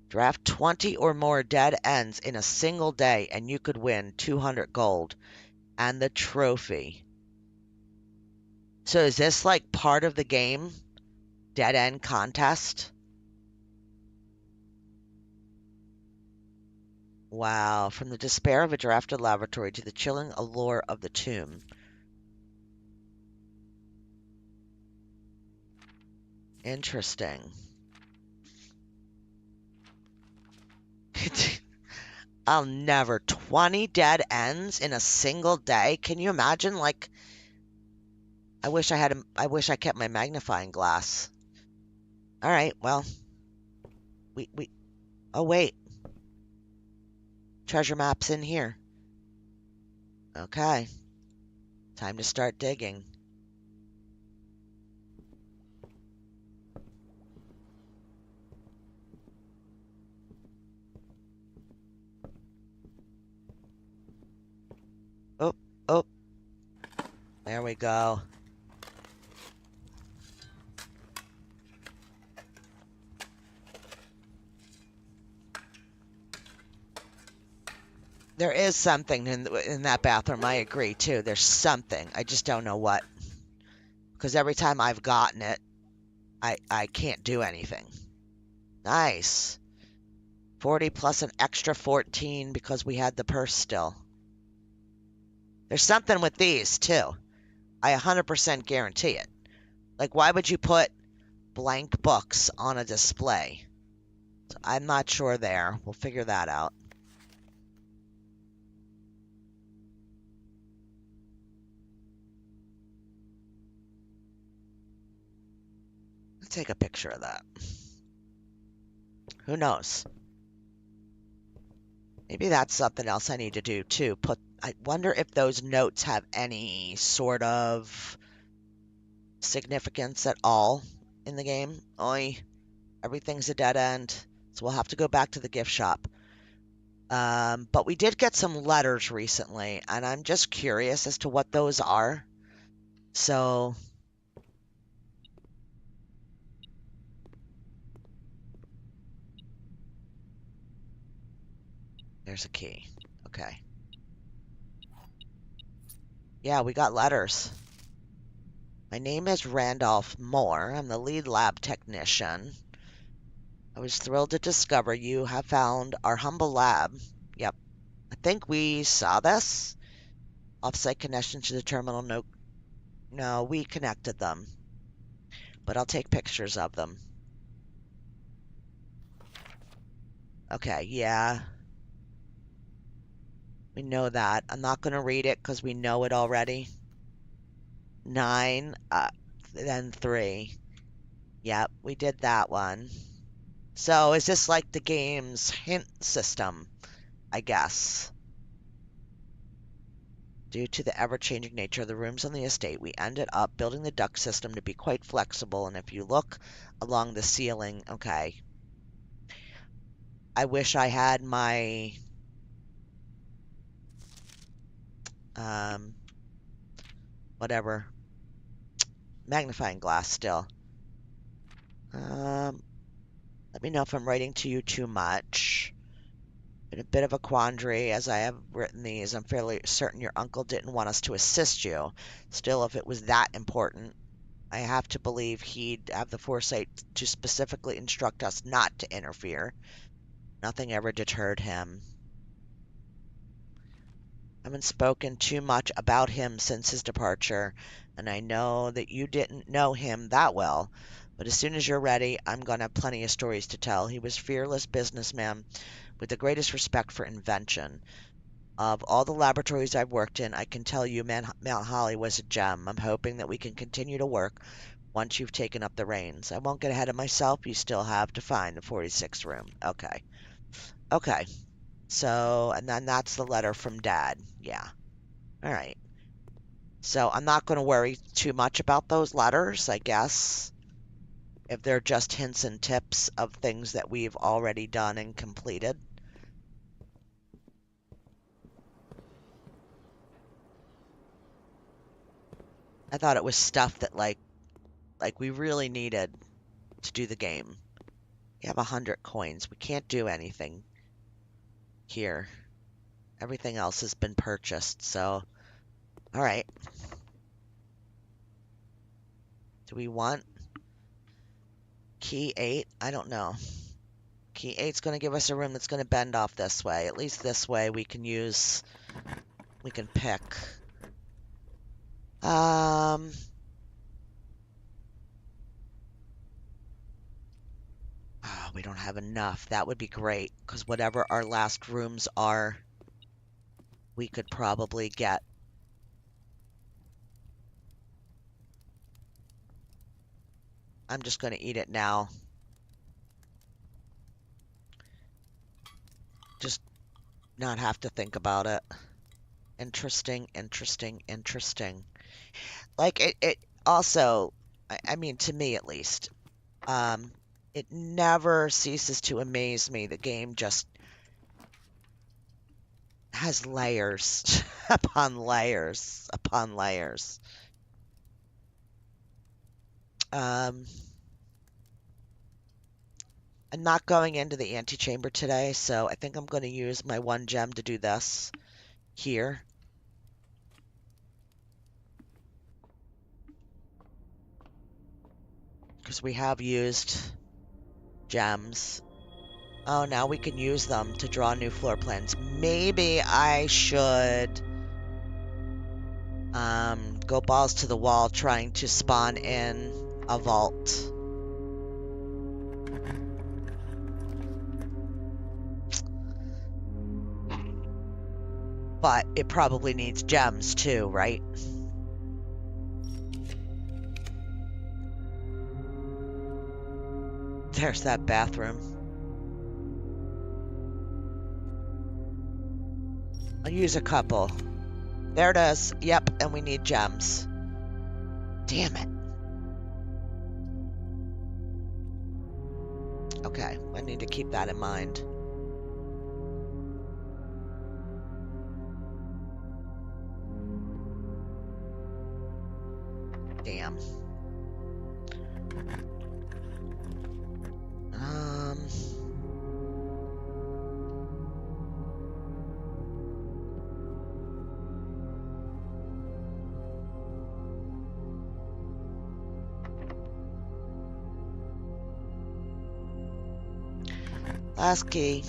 Draft 20 or more dead ends in a single day and you could win 200 gold and the trophy. So is this like part of the game? Dead end contest? Wow, from the despair of a drafted laboratory to the chilling allure of the tomb. Interesting. I'll never. 20 dead ends in a single day? Can you imagine? Like, I wish I kept my magnifying glass. All right, well, oh wait. Treasure map's in here. Okay. Time to start digging. Oh, oh. There we go. There is something in that bathroom. I agree, too. There's something. I just don't know what. Because every time I've gotten it, I can't do anything. Nice. 40 plus an extra 14 because we had the purse still. There's something with these, too. I 100% guarantee it. Like, why would you put blank books on a display? So I'm not sure there. We'll figure that out. Let's take a picture of that. Who knows? Maybe that's something else I need to do too. I wonder if those notes have any sort of significance at all in the game. Oi, everything's a dead end. So we'll have to go back to the gift shop. But we did get some letters recently, and I'm just curious as to what those are. So there's a key. Okay. Yeah, we got letters. My name is Randolph Moore. I'm the lead lab technician. I was thrilled to discover you have found our humble lab. Yep. I think we saw this. Offsite connection to the terminal. No, we connected them. but I'll take pictures of them. Okay, yeah. We know that. I'm not going to read it because we know it already. 9, then 3. Yep, we did that one. So is this like the game's hint system, I guess? Due to the ever-changing nature of the rooms on the estate, we ended up building the duct system to be quite flexible, and if you look along the ceiling, okay. I wish I had my whatever, magnifying glass still. Let me know if I'm writing to you too much. Been a bit of a quandary as I have written these. I'm fairly certain your uncle didn't want us to assist you. Still, if it was that important, I have to believe he'd have the foresight to specifically instruct us not to interfere. Nothing ever deterred him. I haven't spoken too much about him since his departure, and I know that you didn't know him that well. But as soon as you're ready, I'm going to have plenty of stories to tell. He was a fearless businessman with the greatest respect for invention. Of all the laboratories I've worked in, I can tell you Mount Holly was a gem. I'm hoping that we can continue to work once you've taken up the reins. I won't get ahead of myself. You still have to find the 46th room. Okay. Okay. So, and then that's the letter from Dad. Yeah. All right. So I'm not going to worry too much about those letters, I guess. If they're just hints and tips of things that we've already done and completed. I thought it was stuff that like we really needed to do the game. We have 100 coins. We can't do anything here. Everything else has been purchased, so all right. Do we want key 8? I don't know. Key 8's going to give us a room that's going to bend off this way. At least this way we can pick. Oh, we don't have enough. That would be great, because whatever our last rooms are, we could probably get. I'm just going to eat it now. Just not have to think about it. Interesting, interesting, interesting. Like, it also, I mean, to me at least, it never ceases to amaze me. The game just has layers upon layers upon layers. I'm not going into the antechamber today, so I think I'm going to use my 1 gem to do this here. Because we have used gems. Oh, now we can use them to draw new floor plans. Maybe I should go balls to the wall trying to spawn in a vault. But it probably needs gems too, right? There's that bathroom. I'll use a couple. There it is. Yep, and we need gems. Damn it. Okay, I need to keep that in mind. Damn. Last key.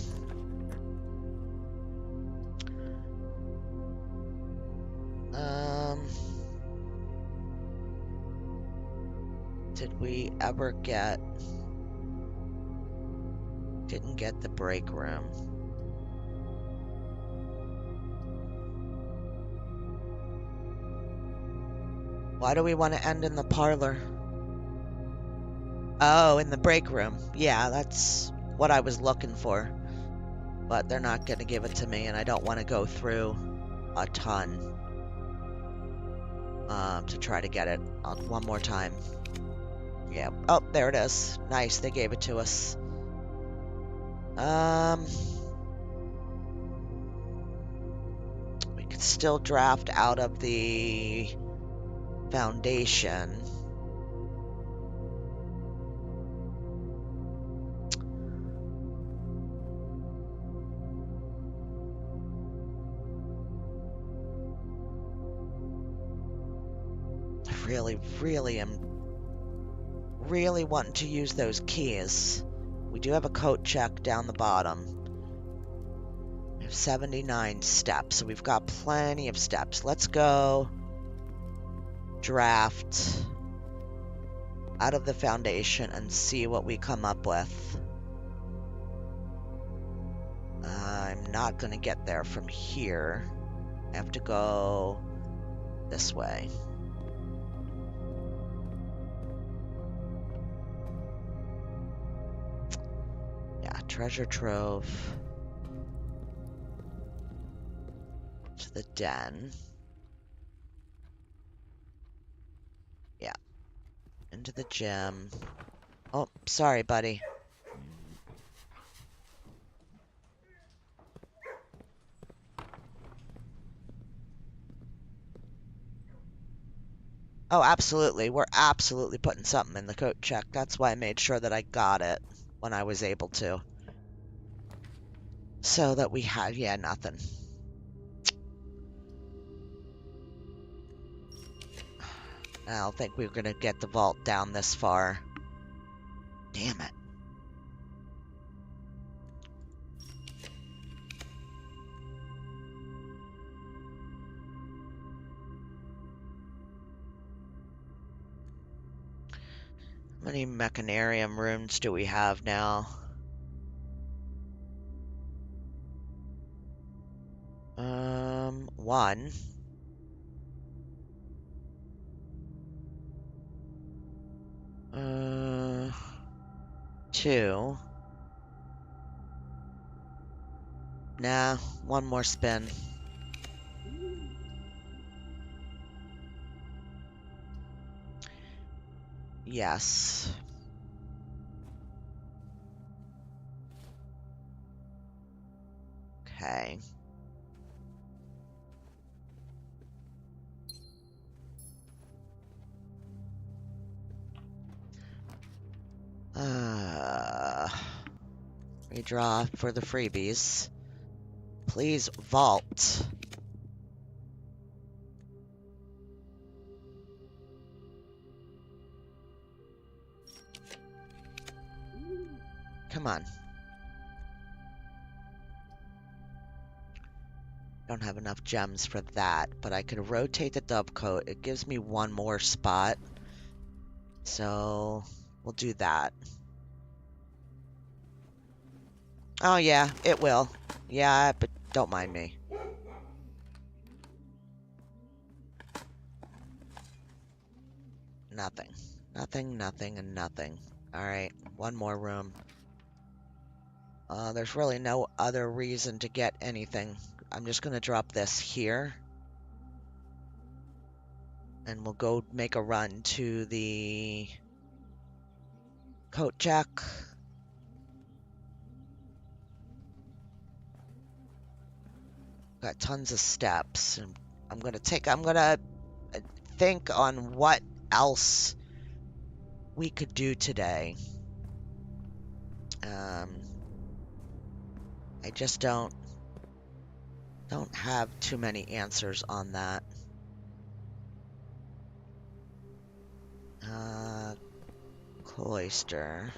Did we ever get... Didn't get the break room. Why do we want to end in the parlor? Oh, in the break room. Yeah, that's what I was looking for. But they're not going to give it to me, and I don't want to go through a ton to try to get it one more time. Yeah. Oh, there it is. Nice, they gave it to us. We could still draft out of the foundation. Really wanting to use those keys. We do have a coat check down the bottom. We have 79 steps, so we've got plenty of steps. Let's go draft out of the foundation and see what we come up with. I'm not going to get there from here. I have to go this way. Yeah, treasure trove. To the den. Yeah. Into the gym. Oh, sorry, buddy. Oh, absolutely. We're absolutely putting something in the coat check. That's why I made sure that I got it when I was able to. So that we had, yeah, nothing. I don't think we were going to get the vault down this far. Damn it. How many mechanarium runes do we have now? One. Two. Nah, one more spin. Yes. Okay. Redraw for the freebies. Please vault. Come on. Don't have enough gems for that, but I could rotate the dovecoat. It gives me one more spot. So we'll do that. Oh yeah, it will. Yeah, but don't mind me. Nothing. Nothing, nothing, and nothing. Alright, one more room. There's really no other reason to get anything. I'm just going to drop this here. And we'll go make a run to the coat check. Got tons of steps. And I'm going to think on what else we could do today. I just don't have too many answers on that. Cloister.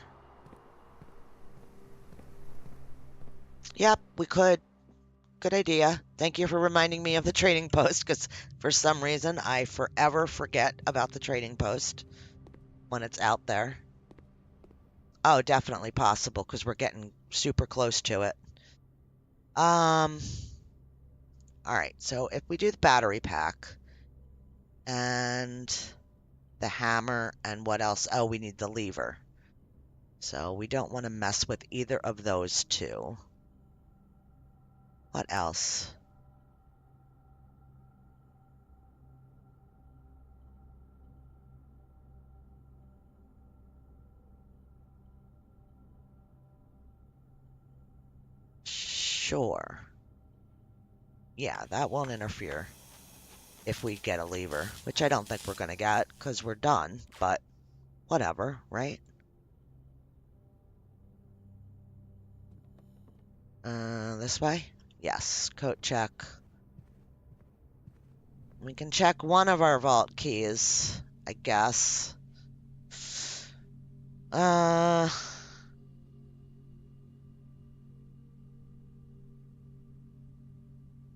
Yep, we could. Good idea. Thank you for reminding me of the trading post, because for some reason I forever forget about the trading post when it's out there. Oh, definitely possible because we're getting super close to it. All right, so if we do the battery pack and the hammer and what else? Oh, we need the lever. So we don't want to mess with either of those two. What else? Sure. Yeah, that won't interfere if we get a lever, which I don't think we're going to get because we're done, but whatever, right? This way? Yes, coat check. We can check one of our vault keys, I guess. Uh,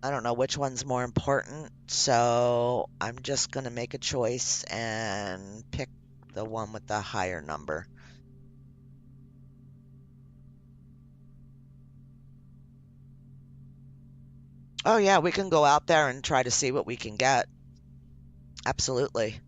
I don't know which one's more important, so I'm just going to make a choice and pick the one with the higher number. Oh yeah, we can go out there and try to see what we can get. Absolutely.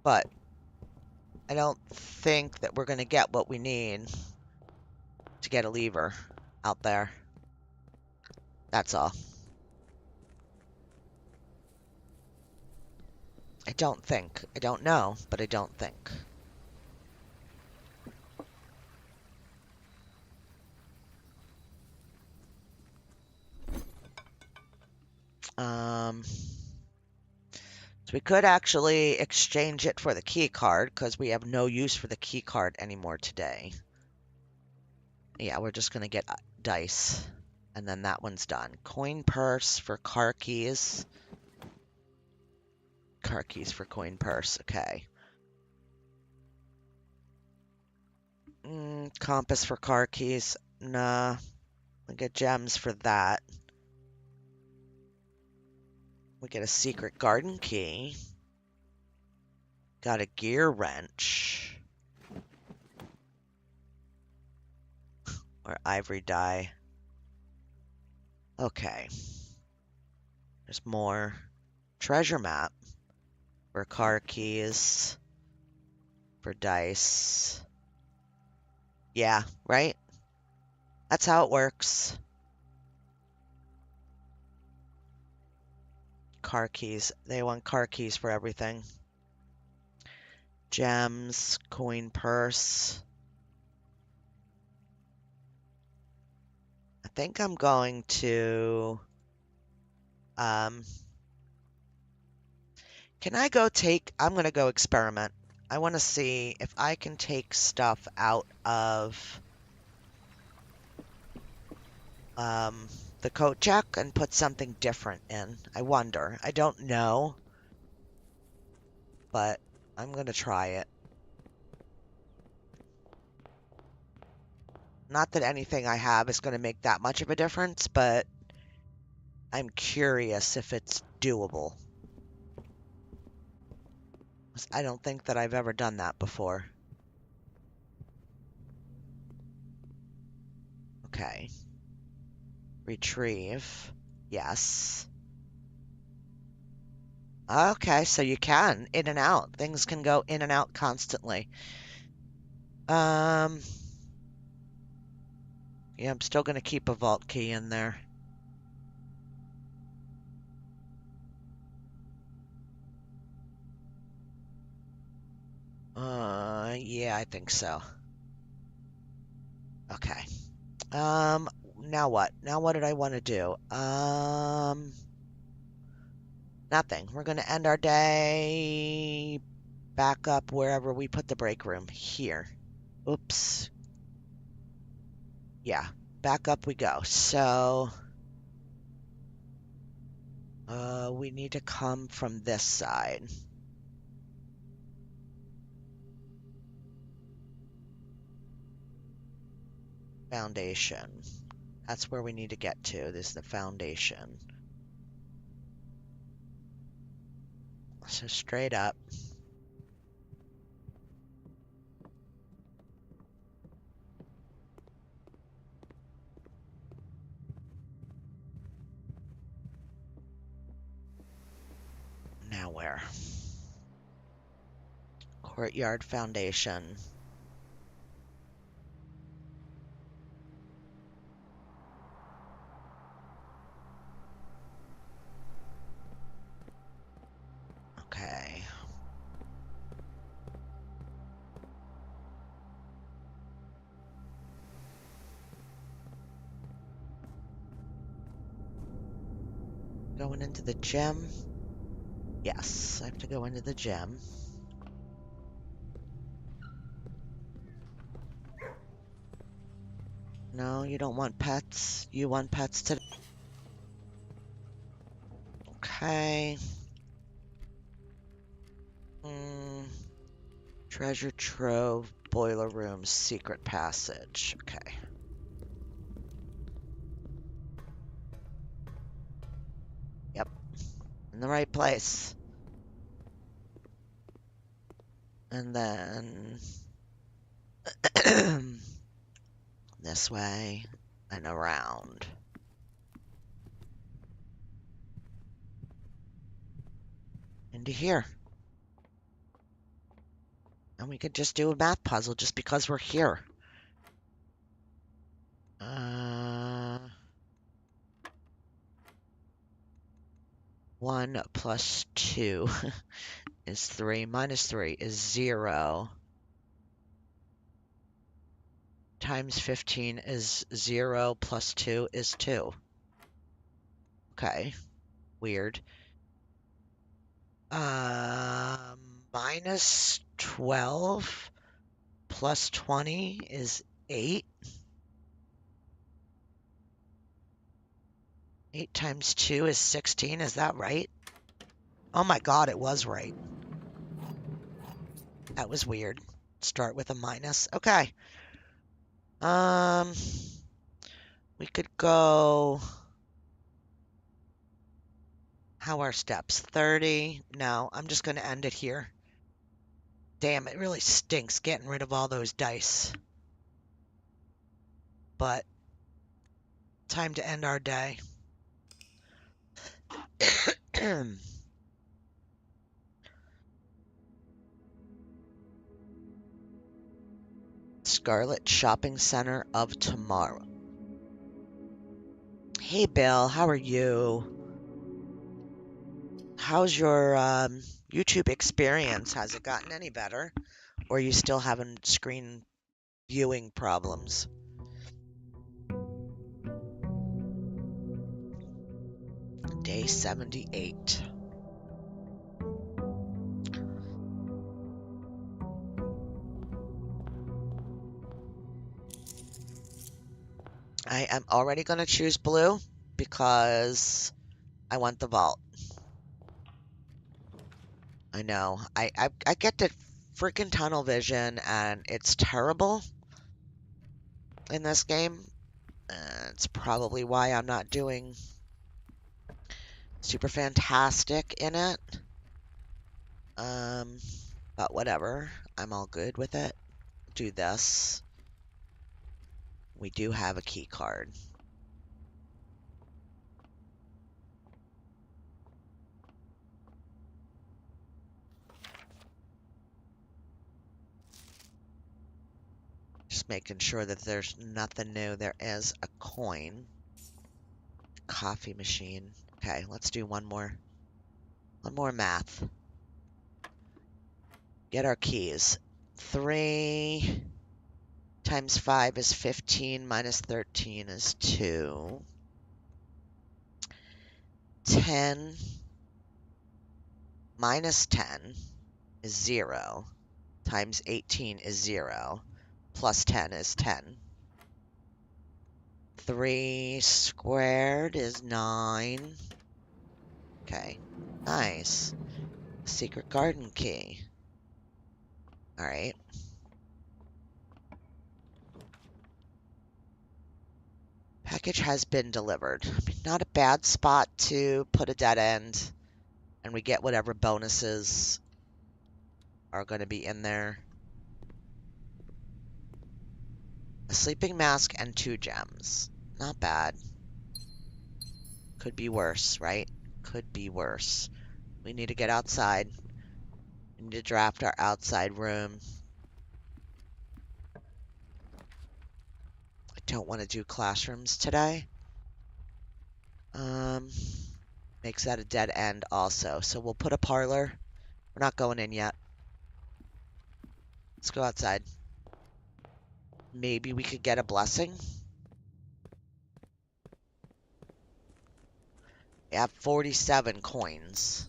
But I don't think that we're going to get what we need to get a lever out there. That's all. I don't think. I don't know, but I don't think. So we could actually exchange it for the key card because we have no use for the key card anymore today. Yeah, we're just going to get dice. And then that one's done. Coin purse for car keys. Car keys for coin purse. Okay. Compass for car keys. Nah. We get gems for that. We get a secret garden key. Got a gear wrench. Or ivory dye. Okay. There's more. Treasure map. For car keys. For dice. Yeah, right? That's how it works. Car keys. They want car keys for everything. Gems, coin purse. I think I'm going to... Can I go take... I'm going to go experiment. I want to see if I can take stuff out of the coat check and put something different in. I wonder. I don't know. But I'm going to try it. Not that anything I have is going to make that much of a difference, but I'm curious if it's doable. I don't think that I've ever done that before. Okay. Retrieve. Yes. Okay, so you can. In and out. Things can go in and out constantly. Yeah, I'm still going to keep a vault key in there. Yeah, I think so. Okay. Now what? Now what did I want to do? Nothing. We're going to end our day back up wherever we put the break room. Here. Oops. Yeah, back up we go. So, we need to come from this side. Foundation. That's where we need to get to. This is the foundation. So straight up. Now where? Courtyard foundation. Okay. Going into the gym. Yes, I have to go into the gym. No, you don't want pets. You want pets today. Okay. Treasure trove, boiler room, secret passage. Okay. Yep. In the right place. And then this way and around. Into here. And we could just do a math puzzle just because we're here. 1 plus 2 is 3. Minus 3 is 0. Times 15 is 0 plus 2 is 2. Okay. Weird. Minus 12 plus 20 is 8. 8 times 2 is 16. Is that right? Oh my God, it was right. That was weird. Start with a minus. Okay. We could go... How are steps? 30? No, I'm just going to end it here. Damn, it really stinks getting rid of all those dice. But time to end our day. Scarlet Shopping Center of Tomorrow. Hey, Bill, how are you? How's your YouTube experience? Has it gotten any better? Or are you still having screen viewing problems? Day 78. I am already going to choose blue because I want the vault. I know. I get the freaking tunnel vision and it's terrible in this game. It's probably why I'm not doing super fantastic in it. But whatever. I'm all good with it. Do this. We do have a key card. Just making sure that there's nothing new. There is a coin. Coffee machine. Okay, let's do one more math. Get our keys. 3 times 5 is 15, minus 13 is 2. 10 minus 10 is 0. Times 18 is 0. Plus 10 is 10. 3 squared is 9. Okay, nice. Secret garden key. Alright. Package has been delivered. I mean, not a bad spot to put a dead end, and we get whatever bonuses are going to be in there. A sleeping mask and 2 gems. Not bad. Could be worse, right? Could be worse. We need to get outside. We need to draft our outside room. I don't want to do classrooms today. Makes that a dead end also. So we'll put a parlor. We're not going in yet. Let's go outside. Maybe we could get a blessing. We have 47 coins.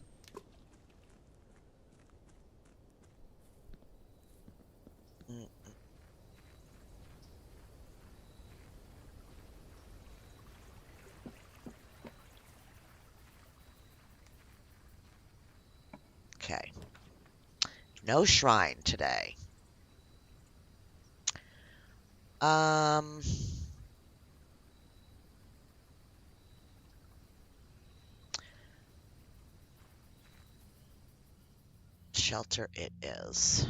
Okay. No shrine today. Shelter it is.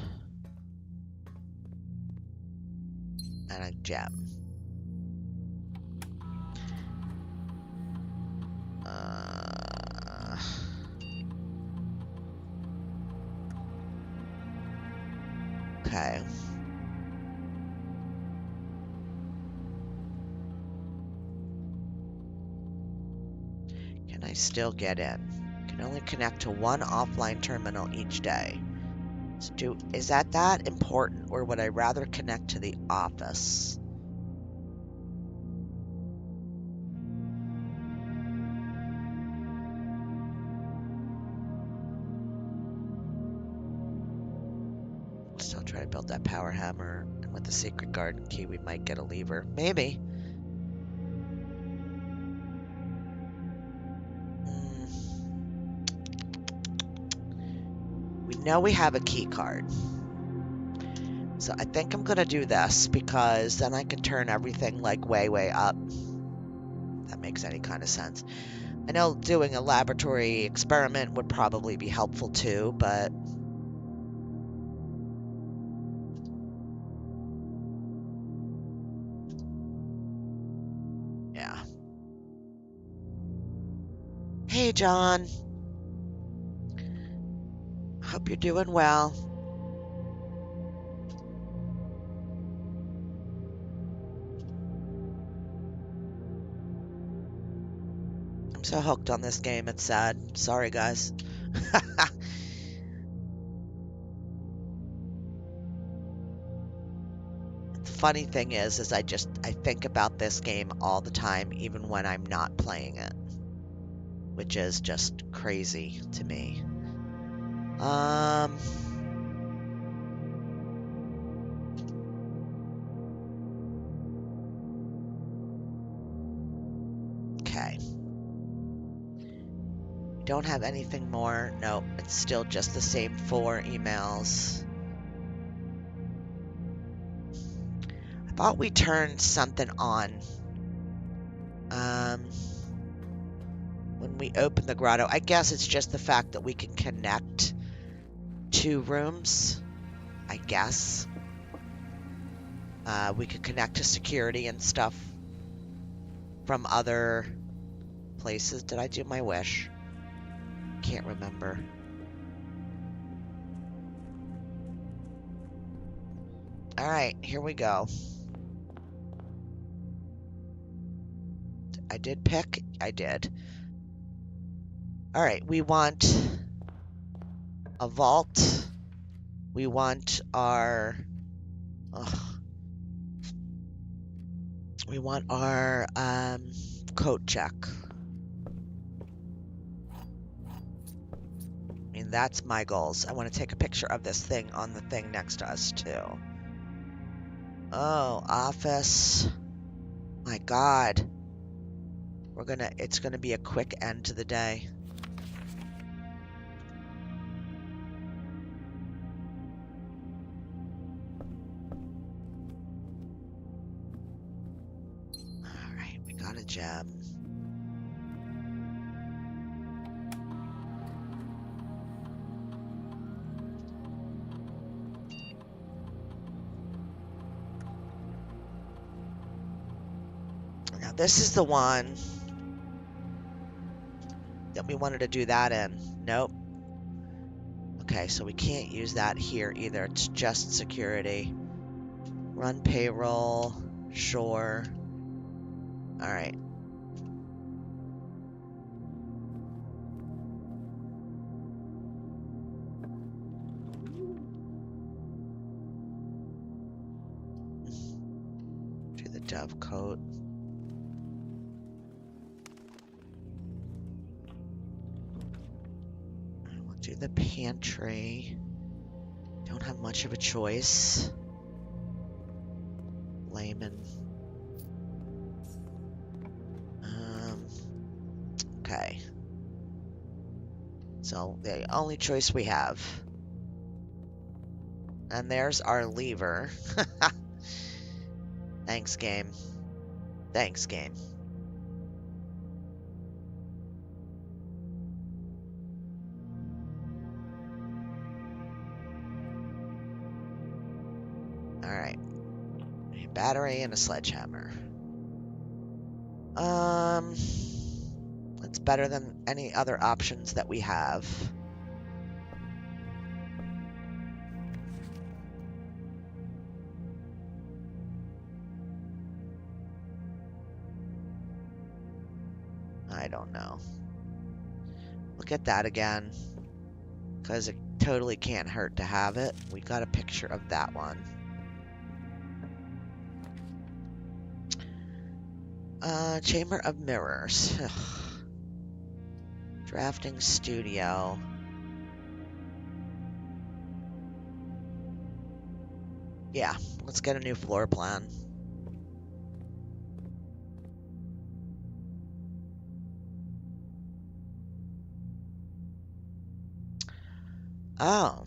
And a gem. Okay. Can I still get in? Can only connect to one offline terminal each day. So is that important, or would I rather connect to the office? Still try to build that power hammer, and with the secret garden key we might get a lever. Maybe. We know we have a key card. So I think I'm gonna do this, because then I can turn everything like way up. If that makes any kind of sense. I know doing a laboratory experiment would probably be helpful too, but yeah. Hey, John. Hope you're doing well. I'm so hooked on this game, it's sad. Sorry, guys. The funny thing is I think about this game all the time, even when I'm not playing it, which is just crazy to me. Okay. We don't have anything more. Nope, it's still just the same 4 emails. I thought we turned something on. When we open the grotto, I guess it's just the fact that we can connect 2 rooms. I guess. We could connect to security and stuff from other places. Did I do my wish? Can't remember. Alright, here we go. I did pick. I did. Alright, we want a vault. We want our... we want our coat check. I mean, that's my goals. I want to take a picture of this thing on the thing next to us, too. Oh, office. My God. It's gonna be a quick end to the day. gem. Now this is the one that we wanted to do that in. Nope. Okay, so we can't use that here either. It's just security. Run payroll. Sure. Alright. Do the dove coat. We'll do the pantry. Don't have much of a choice. Layman. Okay. So the only choice we have. And there's our lever. Thanks, game. Thanks, game. Alright. A battery and a sledgehammer. It's better than any other options that we have. I don't know. Look at that again. Because it totally can't hurt to have it. We got a picture of that one. Chamber of Mirrors. Drafting studio. Yeah, let's get a new floor plan. Oh.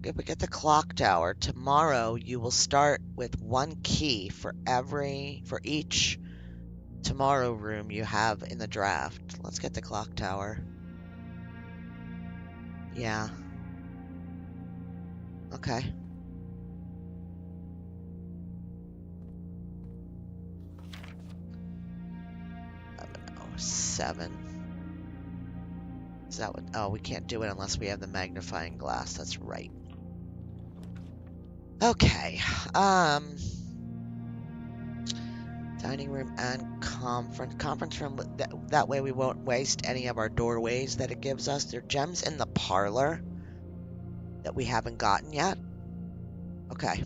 If we get the clock tower, tomorrow you will start with 1 key for each tomorrow room you have in the draft. Let's get the clock tower. Yeah. Okay. Oh, 7. Is that what? Oh, we can't do it unless we have the magnifying glass. That's right. Okay. Dining room and conference room. That way we won't waste any of our doorways that it gives us. There are gems in the parlor that we haven't gotten yet. Okay.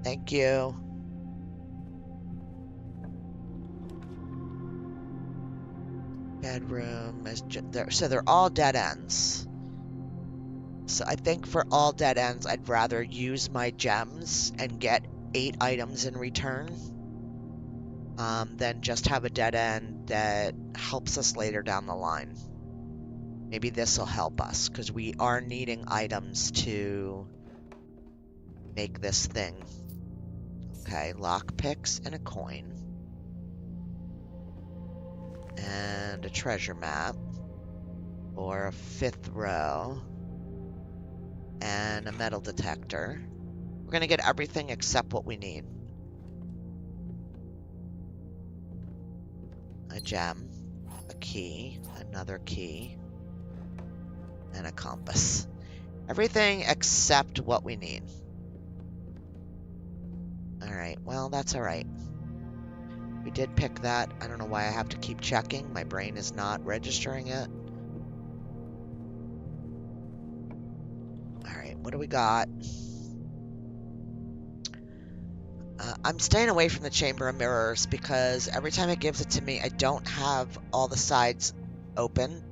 Thank you. Bedroom is so they're all dead ends. So I think for all dead ends, I'd rather use my gems and get 8 items in return than just have a dead end that helps us later down the line. Maybe this will help us because we are needing items to make this thing. Okay, lock picks and a coin. And a treasure map. Or a 5th row. And a metal detector. We're going to get everything except what we need. A gem. A key. Another key. And a compass. Everything except what we need. Alright, well, that's alright. We did pick that. I don't know why I have to keep checking. My brain is not registering it. Alright, what do we got? I'm staying away from the Chamber of Mirrors because every time it gives it to me, I don't have all the sides open.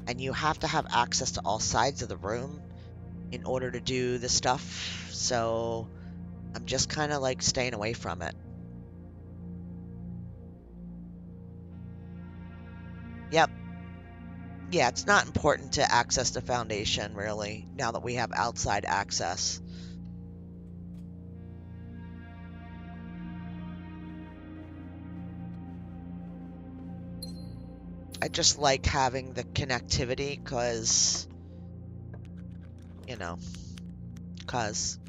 And you have to have access to all sides of the room in order to do the stuff. So I'm just kind of like staying away from it. Yep. Yeah, it's not important to access the foundation, really, now that we have outside access. I just like having the connectivity because, you know, because,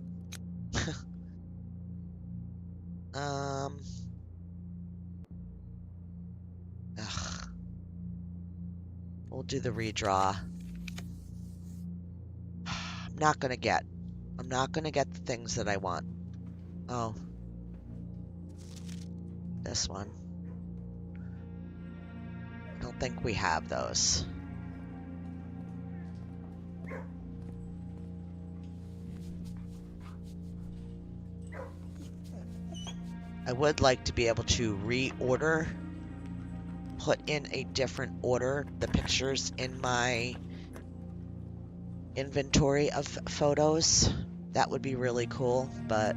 ugh. We'll do the redraw. I'm not gonna get the things that I want. Oh, this one. I don't think we have those. I would like to be able to reorder, put in a different order the pictures in my inventory of photos. That would be really cool, but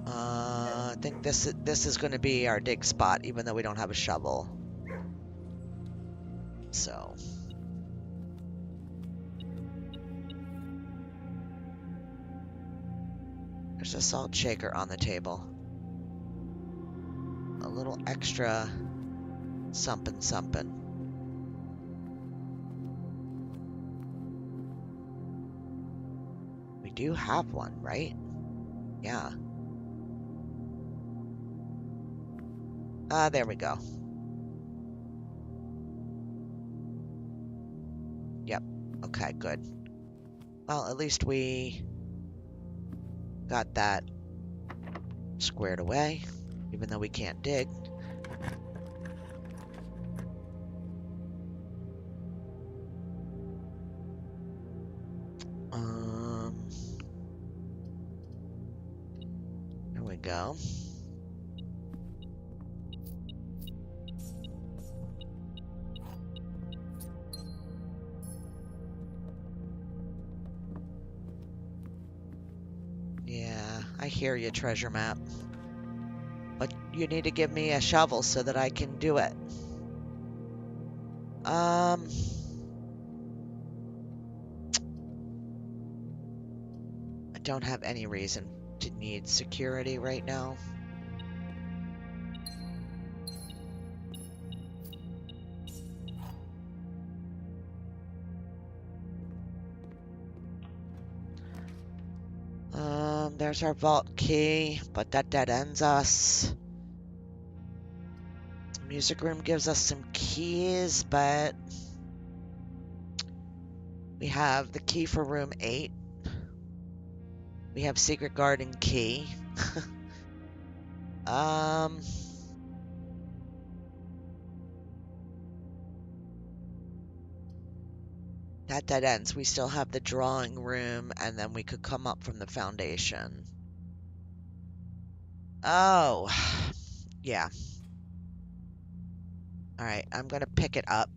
I think this is going to be our dig spot, even though we don't have a shovel. So there's a salt shaker on the table. A little extra something something. We do have one, right? Yeah. There we go. Yep. Okay, good. Well, at least we got that squared away, even though we can't dig. There we go. Yeah, I hear you, treasure map. But you need to give me a shovel so that I can do it. I don't have any reason to need security right now. There's our vault key, but that dead ends us. Music room gives us some keys, but we have the key for room 8. We have secret garden key. That dead ends. We still have the drawing room, and then we could come up from the foundation. Oh, yeah. All right, I'm gonna pick it up.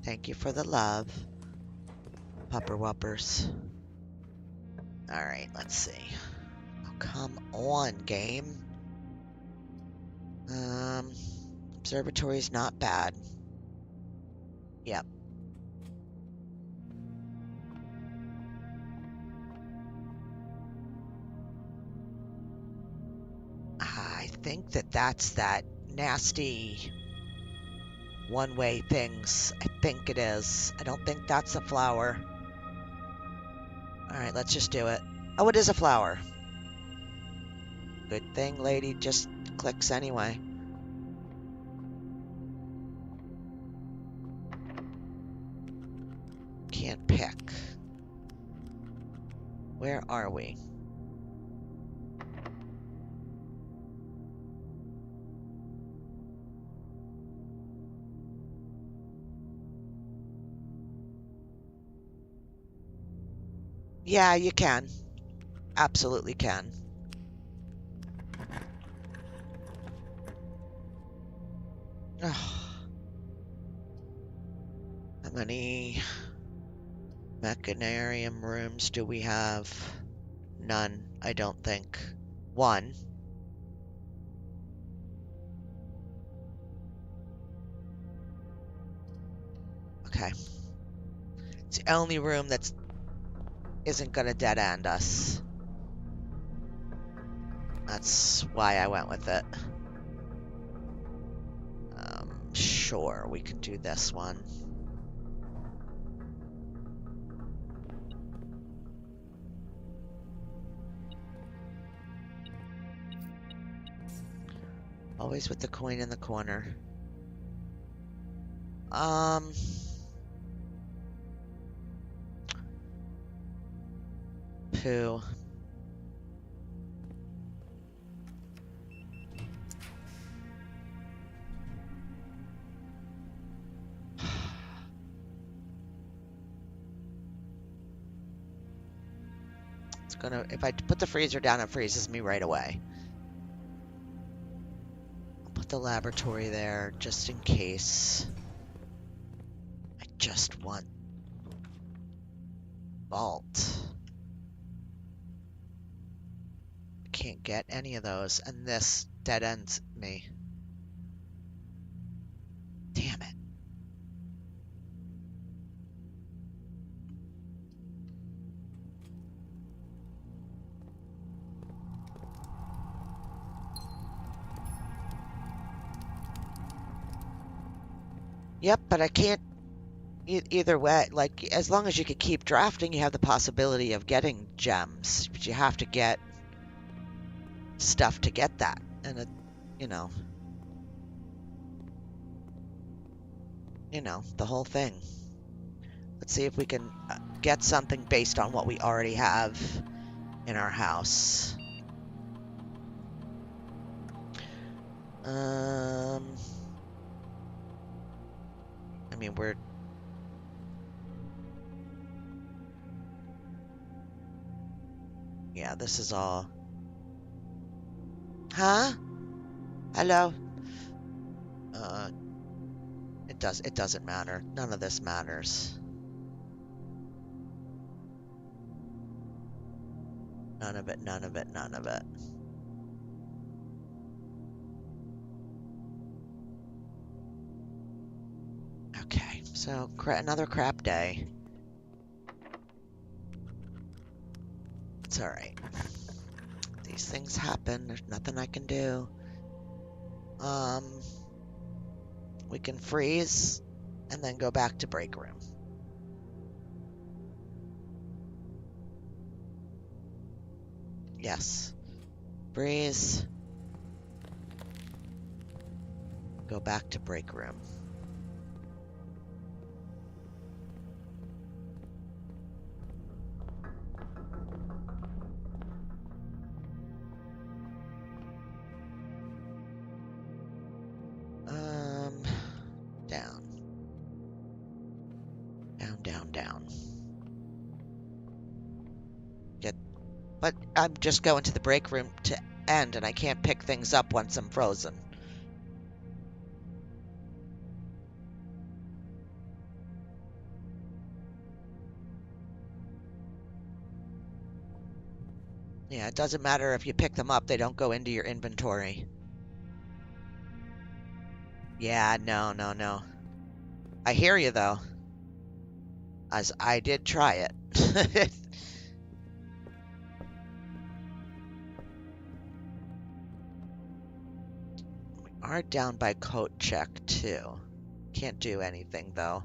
Thank you for the love, Pupper Wuppers. All right, let's see. Oh, come on, game. Observatory's not bad. Yep. I think that's that nasty one-way things. I think it is. I don't think that's a flower. All right, let's just do it. Oh, it is a flower. Good thing, lady just clicks anyway. Can't pick. Where are we? Yeah, you can. Absolutely can. How many mechanarium rooms do we have? None, I don't think. One. Okay. It's the only room that isn't gonna dead end us. That's why I went with it. Sure, we can do this one. Always with the coin in the corner. Poo. It's gonna, if I put the freezer down, it freezes me right away. I'll put the laboratory there just in case. I just want vault. I can't get any of those, and this dead ends me. Damn it. Yep, but I can't either way. Like, as long as you can keep drafting, you have the possibility of getting gems, but you have to get stuff to get that, and it, you know, the whole thing. Let's see if we can get something based on what we already have in our house. I mean, yeah, this is all. Huh? Hello? It doesn't matter. None of this matters. None of it, none of it, none of it. Okay, so another crap day. It's alright. These things happen. There's nothing I can do. We can freeze and then go back to break room. Yes. Freeze. Go back to break room. Down. Down, down, down. But I'm just going to the break room to end, and I can't pick things up once I'm frozen. Yeah, it doesn't matter if you pick them up, they don't go into your inventory. Yeah, no, no, no. I hear you, though. As I did try it. We are down by coat check, too. Can't do anything, though.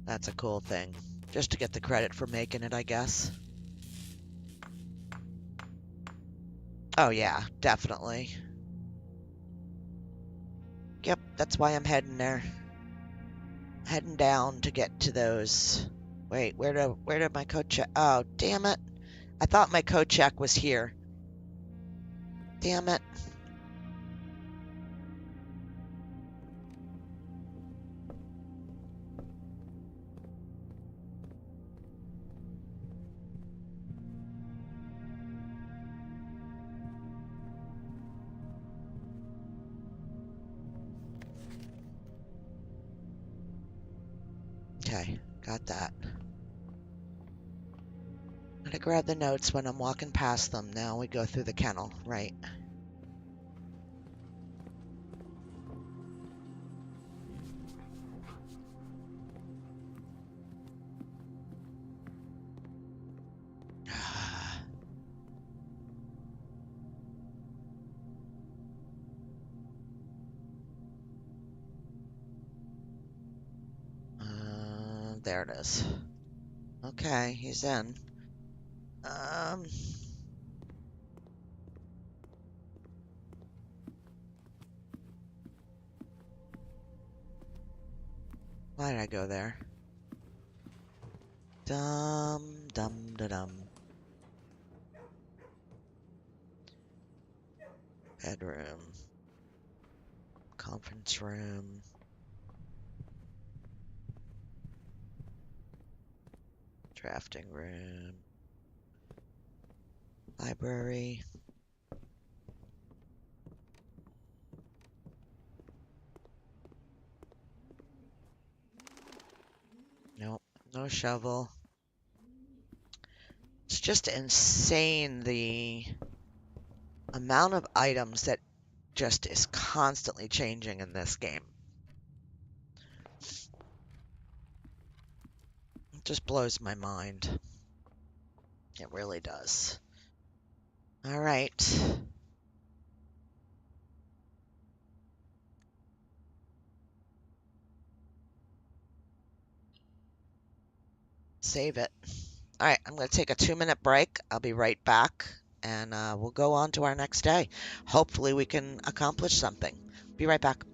That's a cool thing. Just to get the credit for making it, I guess. Oh, yeah, definitely. Yep, that's why I'm heading there. Heading down to get to those. Wait, where did my code check? Oh, damn it. I thought my code check was here. Damn it. Okay, got that. Gotta grab the notes when I'm walking past them. Now we go through the kennel, right? There it is. Okay, he's in. Why did I go there? Dum dum da dum. Bedroom. Conference room. Drafting room. Library. Nope, no shovel. It's just insane the amount of items that just is constantly changing in this game. It just blows my mind. It really does. All right. Save it. All right, I'm going to take a 2-minute break. I'll be right back, and we'll go on to our next day. Hopefully, we can accomplish something. Be right back.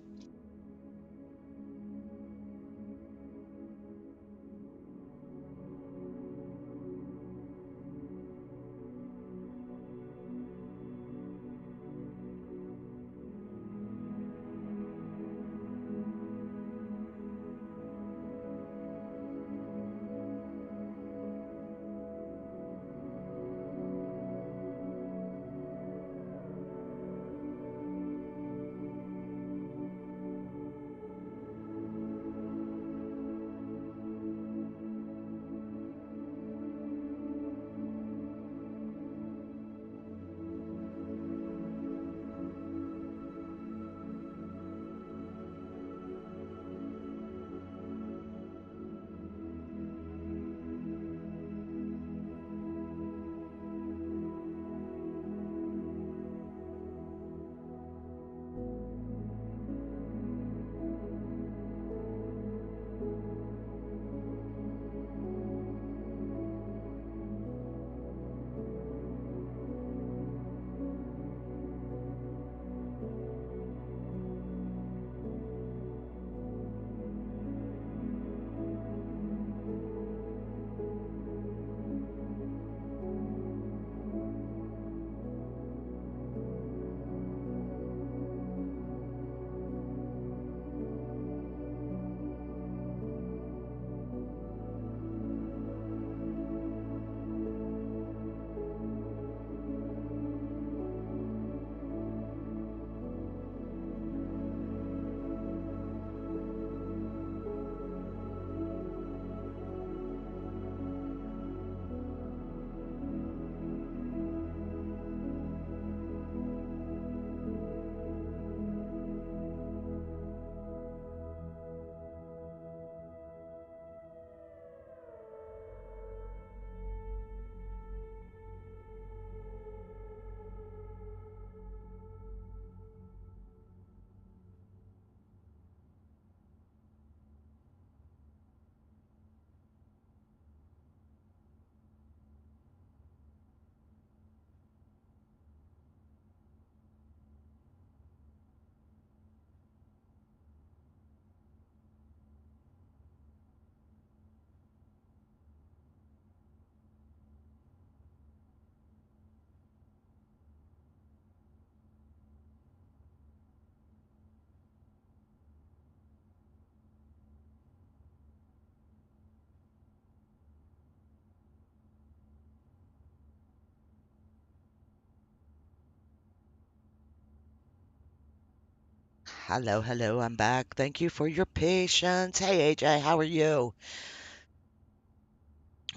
Hello, hello, I'm back. Thank you for your patience. Hey, AJ, how are you?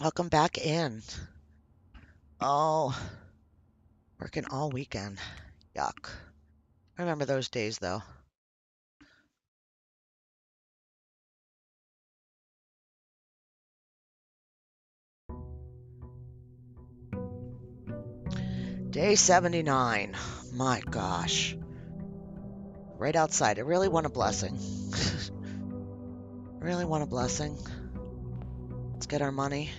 Welcome back in. Oh, working all weekend. Yuck. I remember those days, though. Day 79. My gosh. Right outside. I really want a blessing. Really want a blessing. Let's get our money.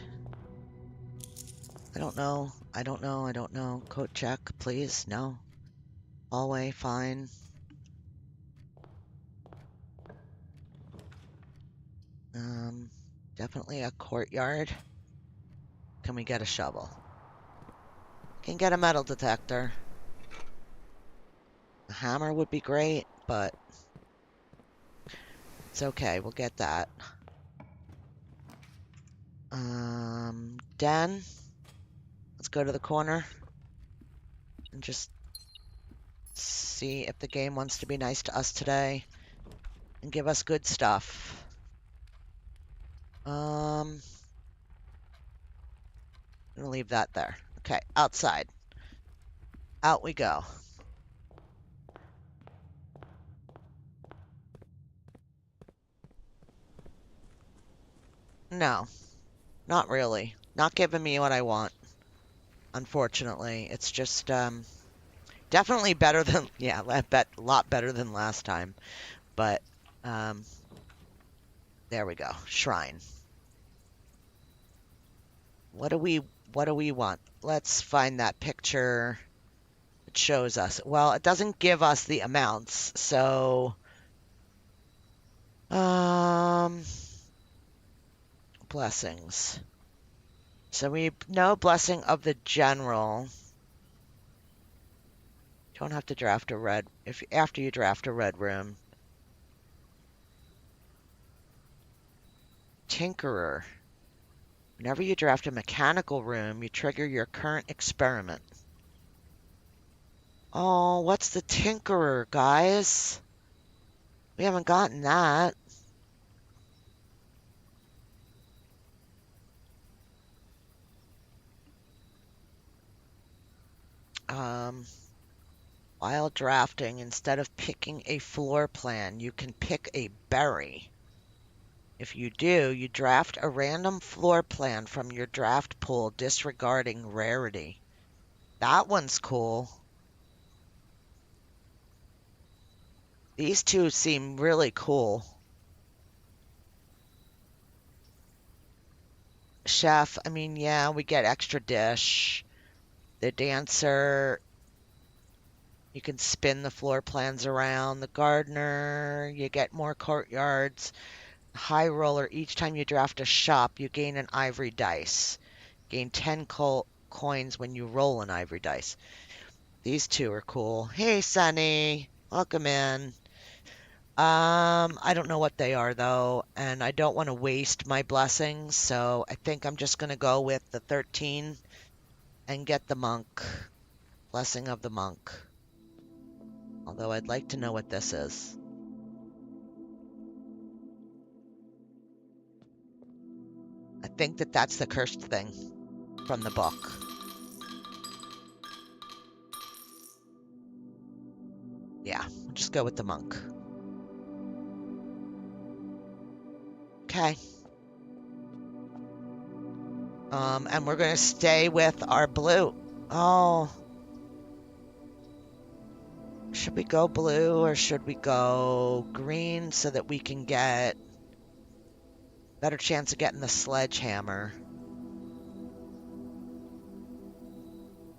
I don't know. I don't know. I don't know. Code check, please. No. Hallway, fine. Definitely a courtyard. Can we get a shovel? Can get a metal detector. A hammer would be great, but it's okay. We'll get that. Den. Let's go to the corner and just see if the game wants to be nice to us today and give us good stuff. I'm gonna leave that there. Okay, outside. Out we go. No, not really. Not giving me what I want, unfortunately. It's just definitely better than yeah, a lot better than last time. But um there we go. Shrine. What do we want? Let's find that picture. It shows us. Well, it doesn't give us the amounts, so blessings. So we know blessing of the general. Don't have to draft a red if after you draft a red room. Tinkerer. Whenever you draft a mechanical room, you trigger your current experiment. Oh, what's the Tinkerer, guys? We haven't gotten that. While drafting, instead of picking a floor plan, you can pick a berry. If you do, you draft a random floor plan from your draft pool, disregarding rarity. That one's cool. These two seem really cool. Chef, I mean, yeah, we get extra dish. The dancer, you can spin the floor plans around. The gardener, you get more courtyards. High roller, each time you draft a shop, you gain an ivory dice. Gain 10 coins when you roll an ivory dice. These two are cool. Hey, Sunny. Welcome in. I don't know what they are, though, and I don't want to waste my blessings, so I think I'm just going to go with the 13 and get the monk. Blessing of the monk. Although I'd like to know what this is. I think that that's the cursed thing from the book. Yeah, we'll just go with the monk. Okay. And we're going to stay with our blue. Oh. Should we go blue or should we go green so that we can get better chance of getting the sledgehammer?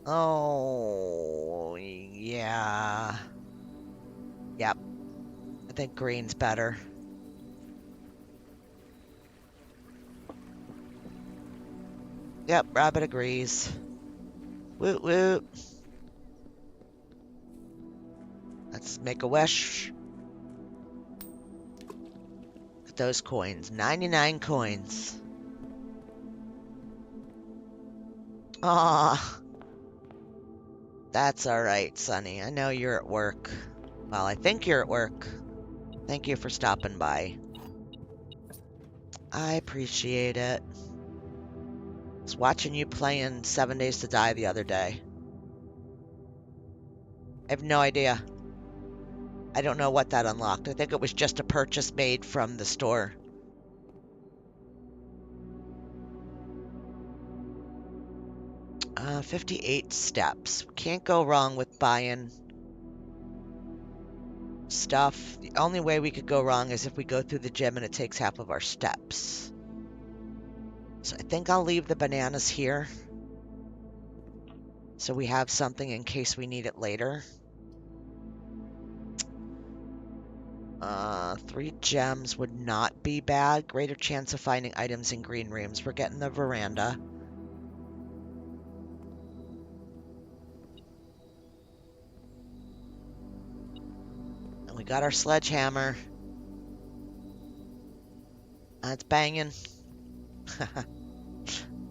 Oh, yeah. Yep. I think green's better. Yep, Rabbit agrees. Woot woot. Let's make a wish. Look at those coins. 99 coins. Aw. That's all right, Sonny. I know you're at work. Well, I think you're at work. Thank you for stopping by. I appreciate it. I was watching you playing 7 Days to Die the other day. I have no idea. I don't know what that unlocked. I think it was just a purchase made from the store. Uh, 58 steps. Can't go wrong with buying stuff. The only way we could go wrong is if we go through the gym and it takes half of our steps. So I think I'll leave the bananas here, so we have something in case we need it later. 3 gems would not be bad. Greater chance of finding items in green rooms. We're getting the veranda. And we got our sledgehammer. It's banging.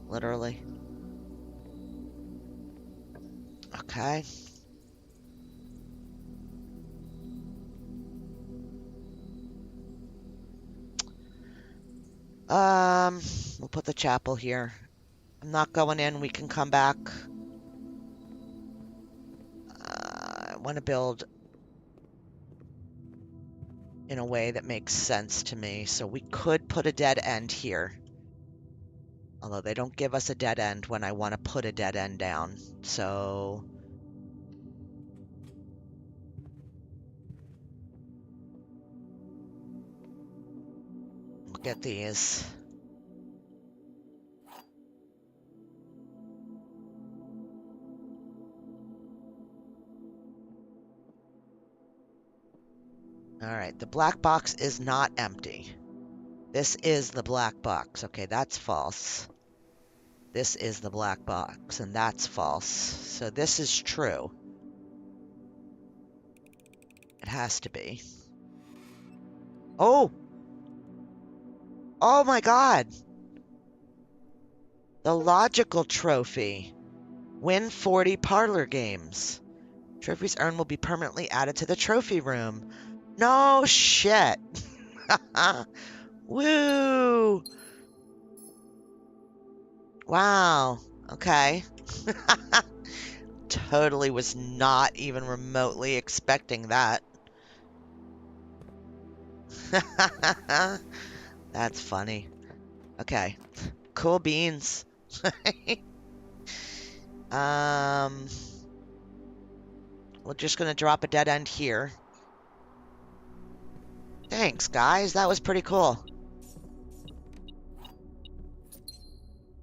Literally. Okay. We'll put the chapel here. I'm not going in. We can come back. I want to build in a way that makes sense to me. So we could put a dead end here. Although they don't give us a dead end when I want to put a dead end down. So we'll get these. All right, the black box is not empty. This is the black box. Okay, that's false. This is the black box, and that's false. So this is true. It has to be. Oh! Oh my god! The logical trophy. Win 40 parlor games. Trophies earned will be permanently added to the trophy room. No shit. Woo! Wow. Okay. Totally was not even remotely expecting that. That's funny. Okay. Cool beans. We're just gonna drop a dead end here. Thanks, guys. That was pretty cool.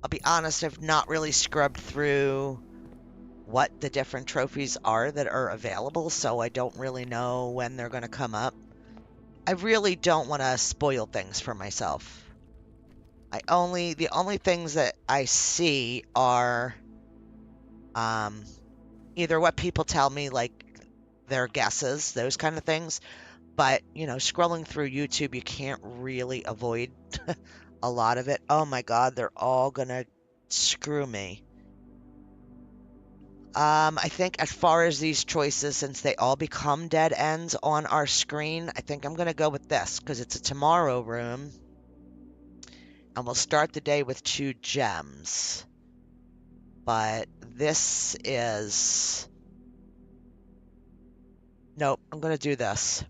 I'll be honest, I've not really scrubbed through what the different trophies are that are available, so I don't really know when they're going to come up. I really don't want to spoil things for myself. The only things that I see are either what people tell me, like their guesses, those kind of things. But, you know, scrolling through YouTube, you can't really avoid a lot of it. Oh my god, they're all gonna screw me. I think as far as these choices, since they all become dead ends on our screen, I think I'm gonna go with this, because it's a tomorrow room. And we'll start the day with 2 gems. But this is... Nope, I'm gonna do this.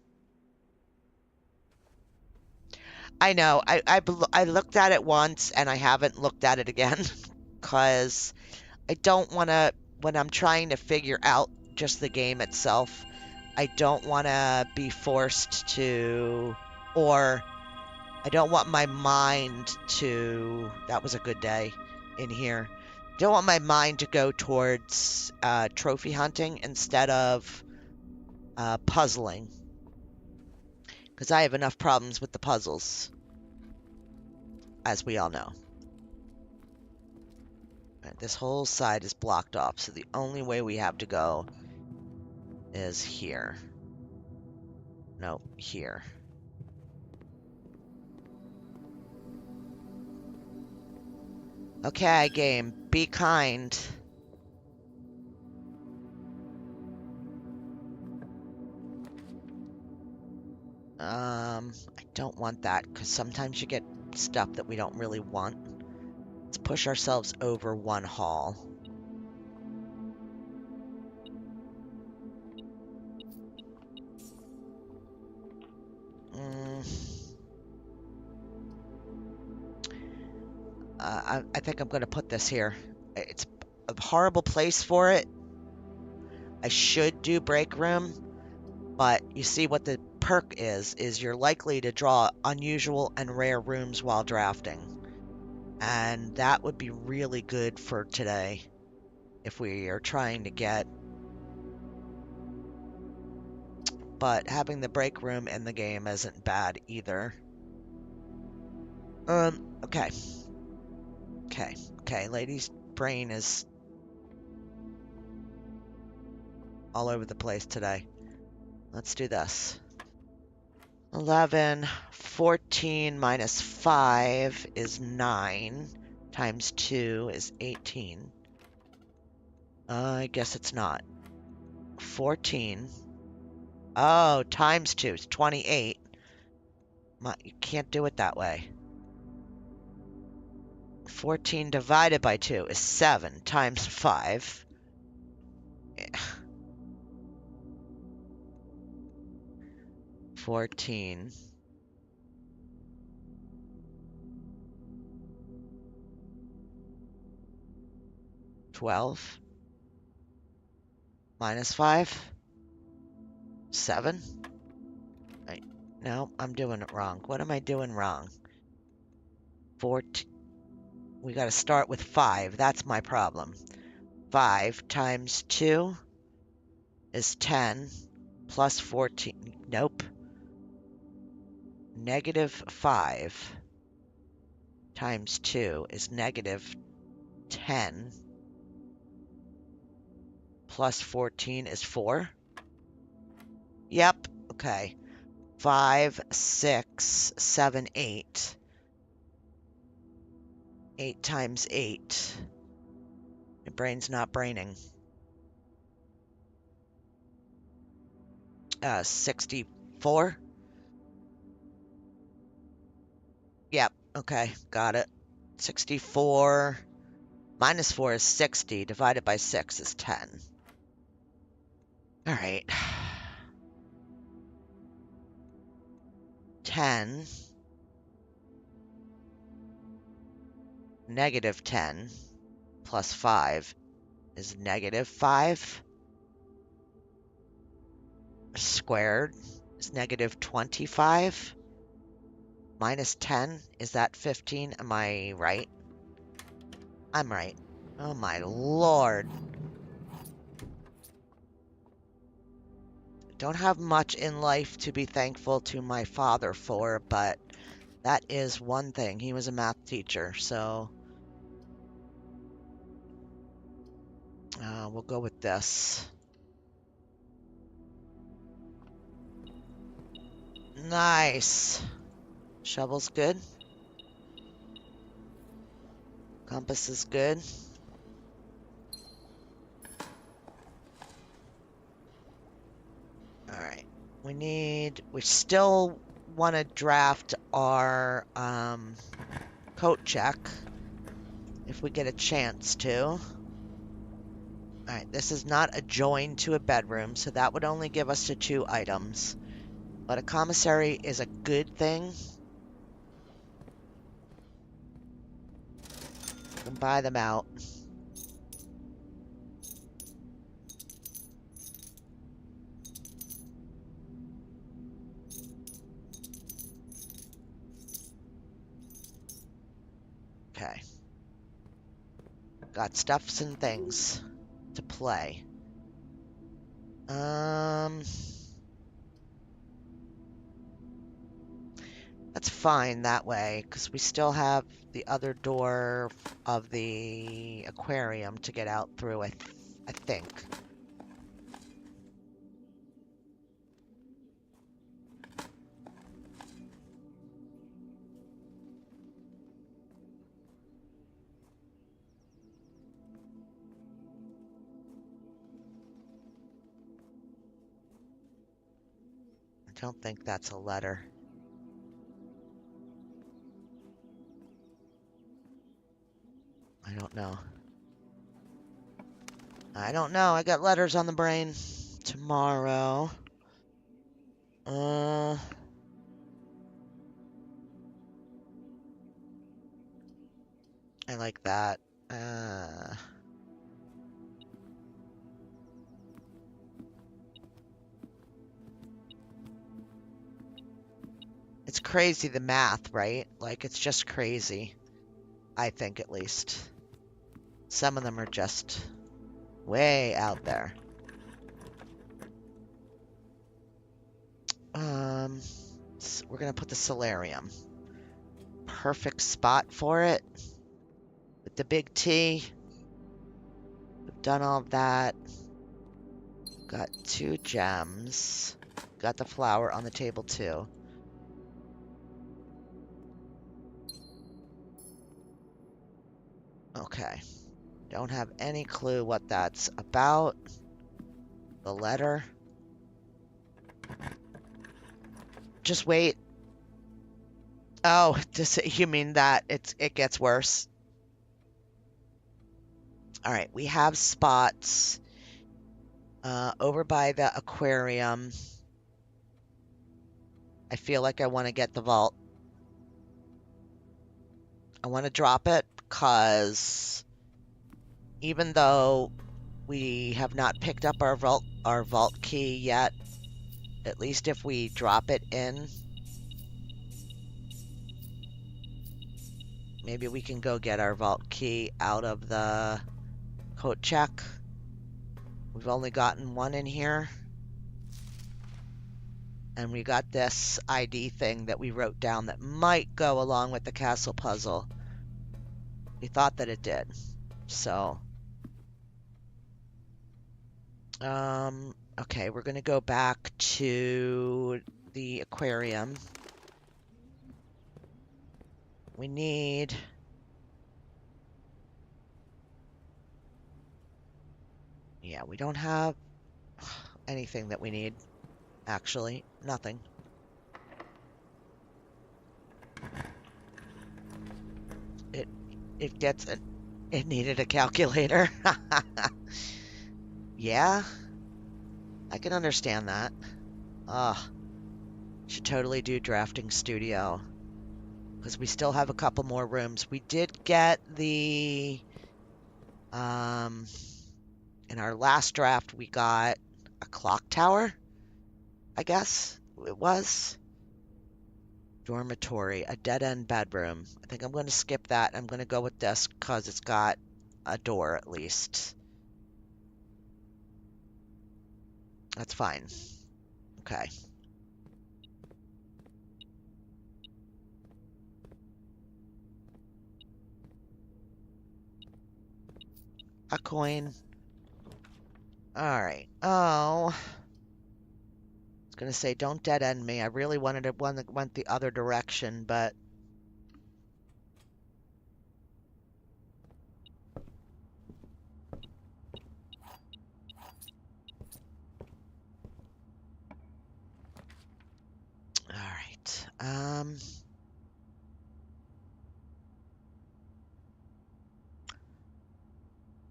I know, I looked at it once, and I haven't looked at it again, because I don't want to, when I'm trying to figure out just the game itself, I don't want to be forced to, or I don't want my mind to, that was a good day in here, I don't want my mind to go towards trophy hunting instead of puzzling. Because I have enough problems with the puzzles, as we all know. Right, this whole side is blocked off, so the only way we have to go is here. No, here. Okay, game, be kind. I don't want that because sometimes you get stuff that we don't really want. Let's push ourselves over one hall. I think I'm going to put this here. It's a horrible place for it. I should do break room, but you see what the perk is you're likely to draw unusual and rare rooms while drafting. And that would be really good for today if we are trying to get. But having the break room in the game isn't bad either. Okay. Okay, lady's brain is all over the place today. Let's do this. 11, 14 minus 5 is 9, times 2 is 18. I guess it's not. 14. Oh, times 2 is 28. You can't do it that way. 14 divided by 2 is 7, times 5. 14. 12. Minus 5. 7. No, I'm doing it wrong. What am I doing wrong? 14. We got to start with 5. That's my problem. 5 times 2 is 10 plus 14. Nope. Negative 5 times 2 is negative 10 plus 14 is 4. Yep. Okay. 5, 6, 7, 8. 8 times 8. My brain's not braining. 64. Yep. Okay. Got it. 64 minus 4 is 60. Divided by 6 is 10. All right. 10. Negative 10 plus 5 is negative 5. Squared is negative 25. Minus 10, is that 15? Am I right? I'm right. Oh my lord. Don't have much in life to be thankful to my father for, but that is one thing. He was a math teacher, so we'll go with this. Nice. Shovel's good. Compass is good. All right. We still want to draft our coat check if we get a chance to. All right, this is not a join to a bedroom, so that would only give us the 2 items. But a commissary is a good thing. You can buy them out. Okay. Got stuffs and things to play. That's fine that way, because we still have the other door of the aquarium to get out through, I think. I don't think that's a letter. I don't know. I don't know. I got letters on the brain. Tomorrow. I like that. It's crazy, the math, right? Like, it's just crazy. I think, at least. Some of them are just way out there. We're gonna put the solarium. Perfect spot for it. With the big T. We've done all of that. Got 2 gems. Got the flower on the table too. Okay. Don't have any clue what that's about. The letter. Just wait. Oh, you mean that it gets worse? All right, we have spots over by the aquarium. I feel like I want to get the vault. I want to drop it because even though we have not picked up our vault key yet, at least if we drop it in, maybe we can go get our vault key out of the coat check. We've only gotten 1 in here. And we got this ID thing that we wrote down that might go along with the castle puzzle. We thought that it did. So, okay, we're going to go back to the aquarium. We need... Yeah, we don't have anything that we need. Actually, nothing. It gets it. It needed a calculator. Yeah, I can understand that. Should totally do drafting studio because we still have a couple more rooms. We did get the in our last draft we got a clock tower. I guess it was. Dormitory, a dead-end bedroom. I think I'm going to skip that. I'm going to go with this because it's got a door at least. That's fine. Okay. A coin. All right. Oh. I was going to say, don't dead end me. I really wanted one that went the other direction, but... All right.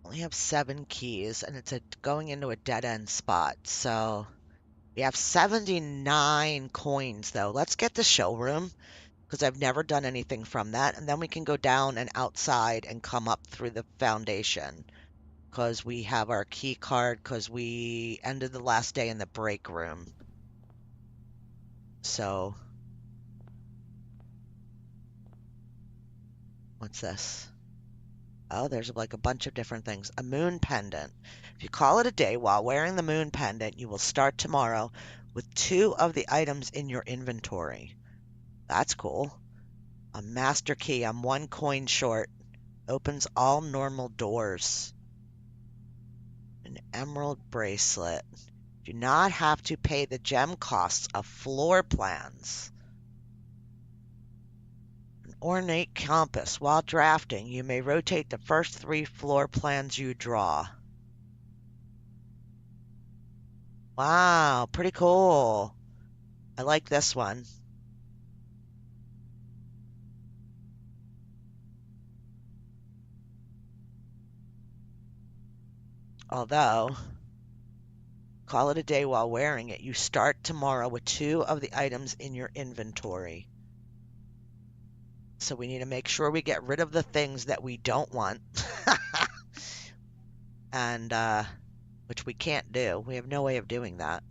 Only have 7 keys, and it's going into a dead-end spot, so... We have 79 coins, though. Let's get the showroom, because I've never done anything from that, and then we can go down and outside and come up through the foundation, because we have our key card, because we ended the last day in the break room. So... What's this? Oh, there's like a bunch of different things. A moon pendant. If you call it a day while wearing the moon pendant, you will start tomorrow with 2 of the items in your inventory. That's cool. A master key. I'm 1 coin short. Opens all normal doors. An emerald bracelet. Do not have to pay the gem costs of floor plans. Ornate compass. While drafting, you may rotate the first 3 floor plans you draw. Wow, pretty cool. I like this one. Although, call it a day while wearing it. You start tomorrow with 2 of the items in your inventory. So we need to make sure we get rid of the things that we don't want. And, which we can't do. We have no way of doing that.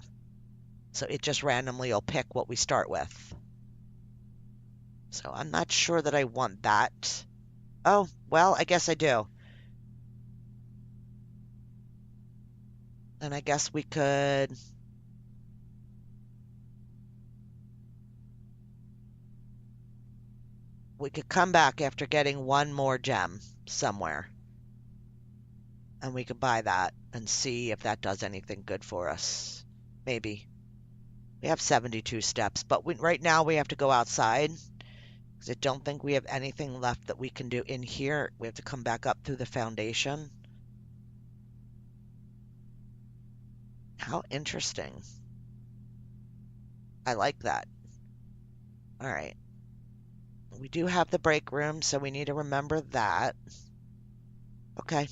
So it just randomly will pick what we start with. So I'm not sure that I want that. Oh, well, I guess I do. And I guess we could come back after getting 1 more gem somewhere. And we could buy that and see if that does anything good for us. Maybe. We have 72 steps, but right now we have to go outside because I don't think we have anything left that we can do in here. We have to come back up through the foundation. How interesting. I like that. All right. We do have the break room, so we need to remember that. Okay.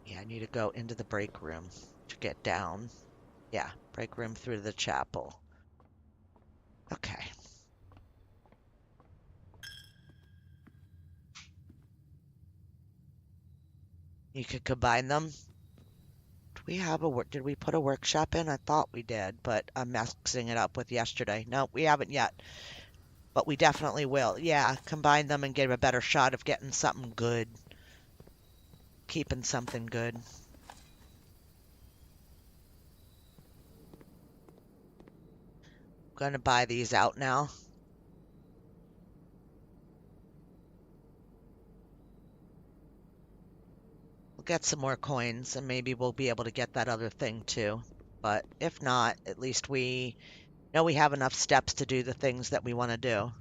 Yeah, I need to go into the break room to get down. Yeah, break room through the chapel. Okay. You could combine them. Did we put a workshop in? I thought we did, but I'm mixing it up with yesterday. No, we haven't yet. But we definitely will. Yeah, combine them and get a better shot of getting something good. Keeping something good. I'm gonna buy these out now. We'll get some more coins and maybe we'll be able to get that other thing too. But if not, at least we know we have enough steps to do the things that we want to do.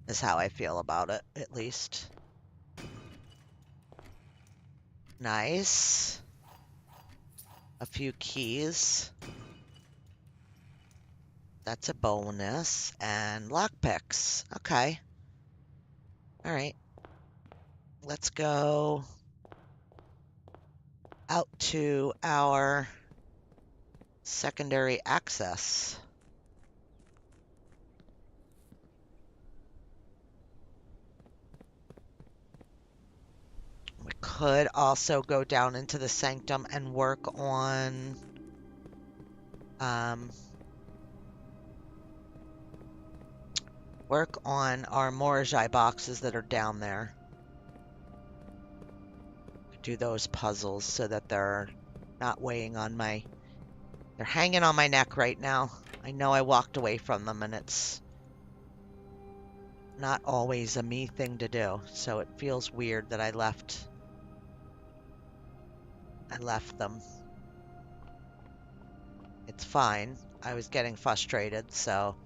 Is how I feel about it, at least. Nice. A few keys. That's a bonus. And lockpicks. Okay. All right. Let's go out to our secondary access. We could also go down into the sanctum and work on our Morajai boxes that are down there. Do those puzzles so that they're not weighing on my... They're hanging on my neck right now. I know I walked away from them and it's not always a me thing to do. So it feels weird that I left them. It's fine. I was getting frustrated, so...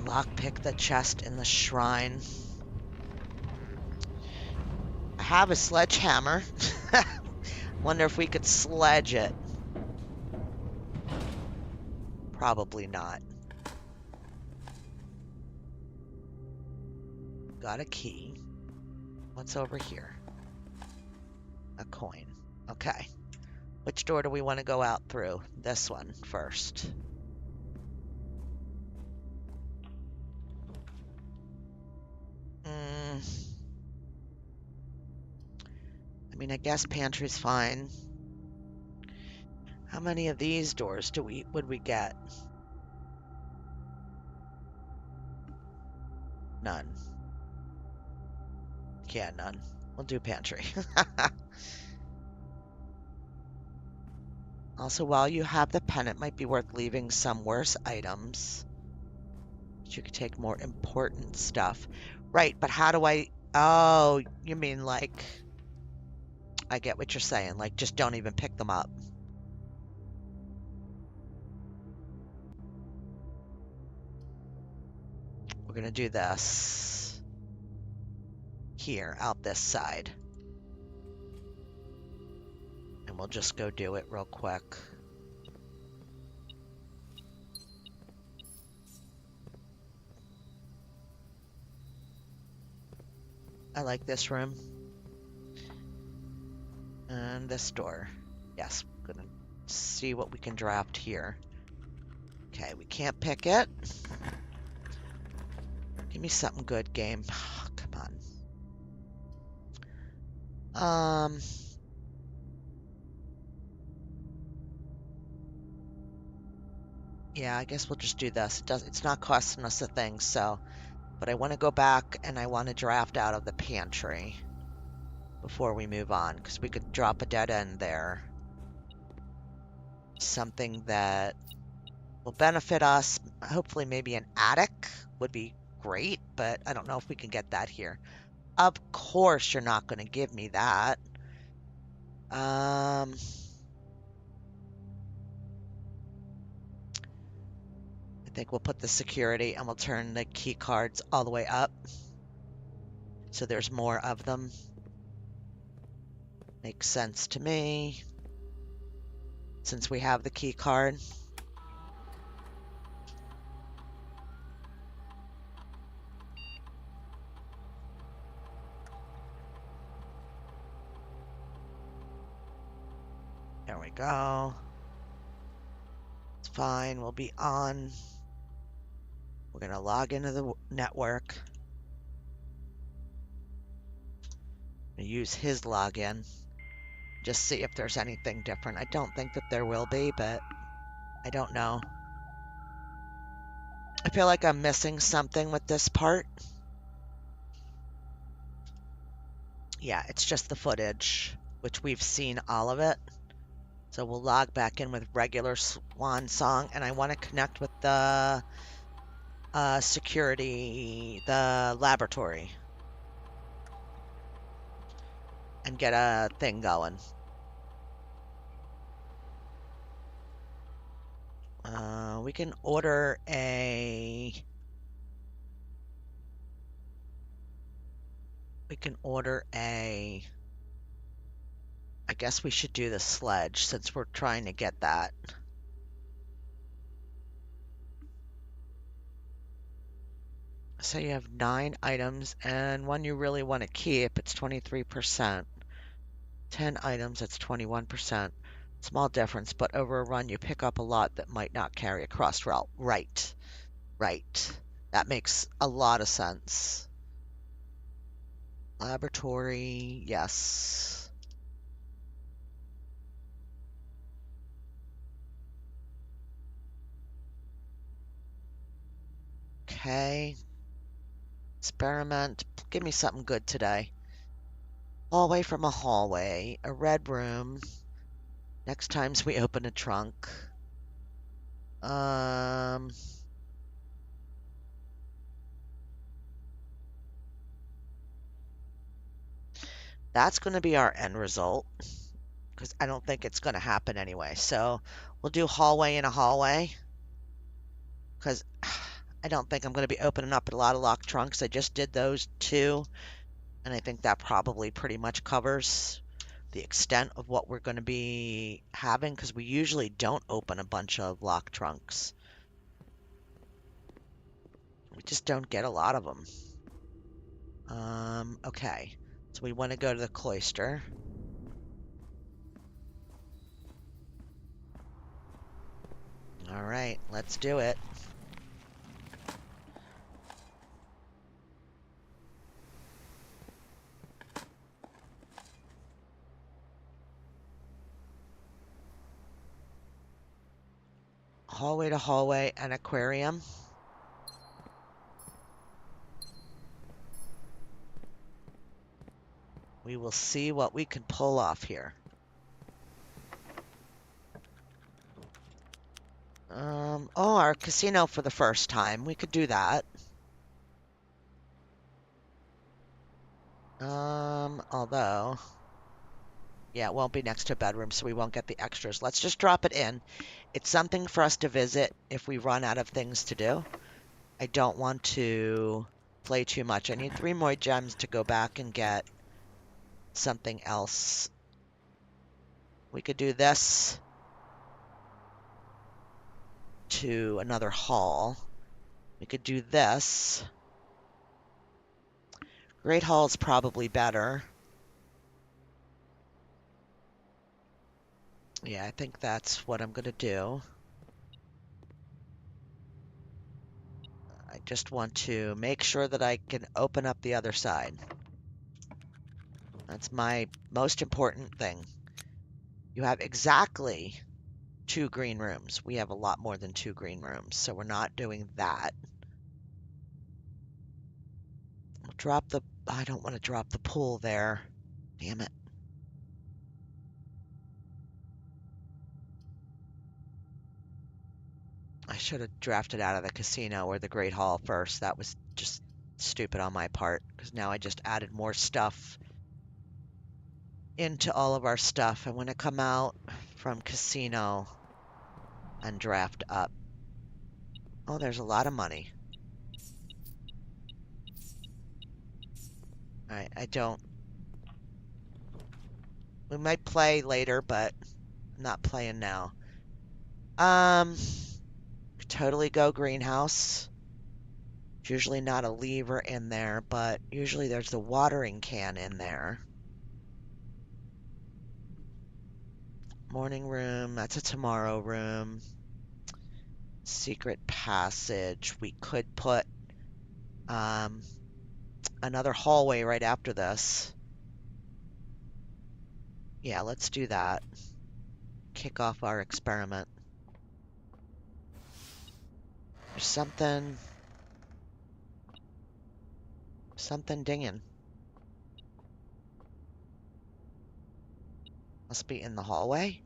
Lockpick the chest in the shrine. I have a sledgehammer. Wonder if we could sledge it. Probably not. Got a key. What's over here? A coin. Okay. Which door do we want to go out through? This one first. I mean, I guess pantry's fine. How many of these doors would we get? None. Yeah, none. We'll do pantry. Also, while you have the pen, it might be worth leaving some worse items. But you could take more important stuff. Right, but how do I... Oh, you mean like... I get what you're saying. Like, just don't even pick them up. We're going to do this here, out this side. And we'll just go do it real quick. I like this room. And this door. Yes, I'm gonna see what we can draft here. Okay, we can't pick it. Give me something good, game. Oh, come on. Yeah, I guess we'll just do this. It's not costing us a thing, so. But I want to go back and I want to draft out of the pantry before we move on, because we could drop a dead end there. Something that will benefit us. Hopefully maybe an attic would be great, but I don't know if we can get that here. Of course you're not going to give me that. I think we'll put the security and we'll turn the key cards all the way up so there's more of them. Makes sense to me since we have the key card. There we go. It's fine. We'll be on. We're going to log into the network. Use his login. Just see if there's anything different. I don't think that there will be, but I don't know. I feel like I'm missing something with this part. Yeah, it's just the footage, which we've seen all of it. So we'll log back in with regular Swan Song, and I want to connect with the security, the laboratory, and get a thing going. We can order a... I guess we should do the sledge since we're trying to get that. So you have 9 items and one you really want to keep. It's 23%. 10 items, that's 21%. Small difference, but over a run you pick up a lot that might not carry across route. Right. Right. That makes a lot of sense. Laboratory, yes. Okay. Experiment. Give me something good today. Hallway from a hallway. A red room. Next times we open a trunk. That's going to be our end result, because I don't think it's going to happen anyway. So we'll do hallway in a hallway, because I don't think I'm going to be opening up a lot of locked trunks. I just did those 2, and I think that probably pretty much covers the extent of what we're going to be having, because we usually don't open a bunch of locked trunks. We just don't get a lot of them. Okay. So we want to go to the cloister. All right, let's do it. Hallway to hallway and aquarium. We will see what we can pull off here. Oh, our casino for the first time. We could do that. Although Yeah, it won't be next to a bedroom, so we won't get the extras. Let's just drop it in. It's something for us to visit if we run out of things to do. I don't want to play too much. I need 3 more gems to go back and get something else. We could do this to another hall. We could do this. Great Hall is probably better. Yeah, I think that's what I'm going to do. I just want to make sure that I can open up the other side. That's my most important thing. You have exactly 2 green rooms. We have a lot more than 2 green rooms, so we're not doing that. I'll drop the... I don't want to drop the pool there. Damn it. I should have drafted out of the casino or the Great Hall first. That was just stupid on my part, because now I just added more stuff into all of our stuff. I want to come out from casino and draft up. Oh, there's a lot of money. I don't... We might play later, but I'm not playing now. Totally go greenhouse. There's usually not a lever in there, but usually there's the watering can in there. Morning room, that's a tomorrow room. Secret passage. We could put another hallway right after this. Yeah, let's do that. Kick off our experiment. There's something dinging. Must be in the hallway.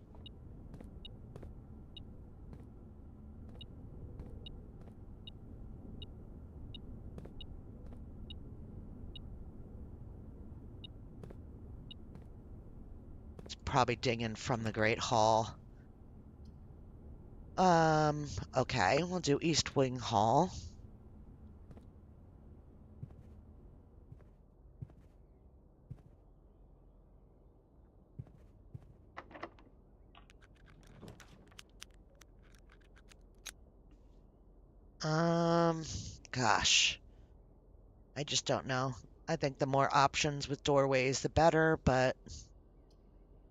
It's probably dinging from the Great Hall. Okay, we'll do East Wing Hall. Gosh. I just don't know. I think the more options with doorways, the better, but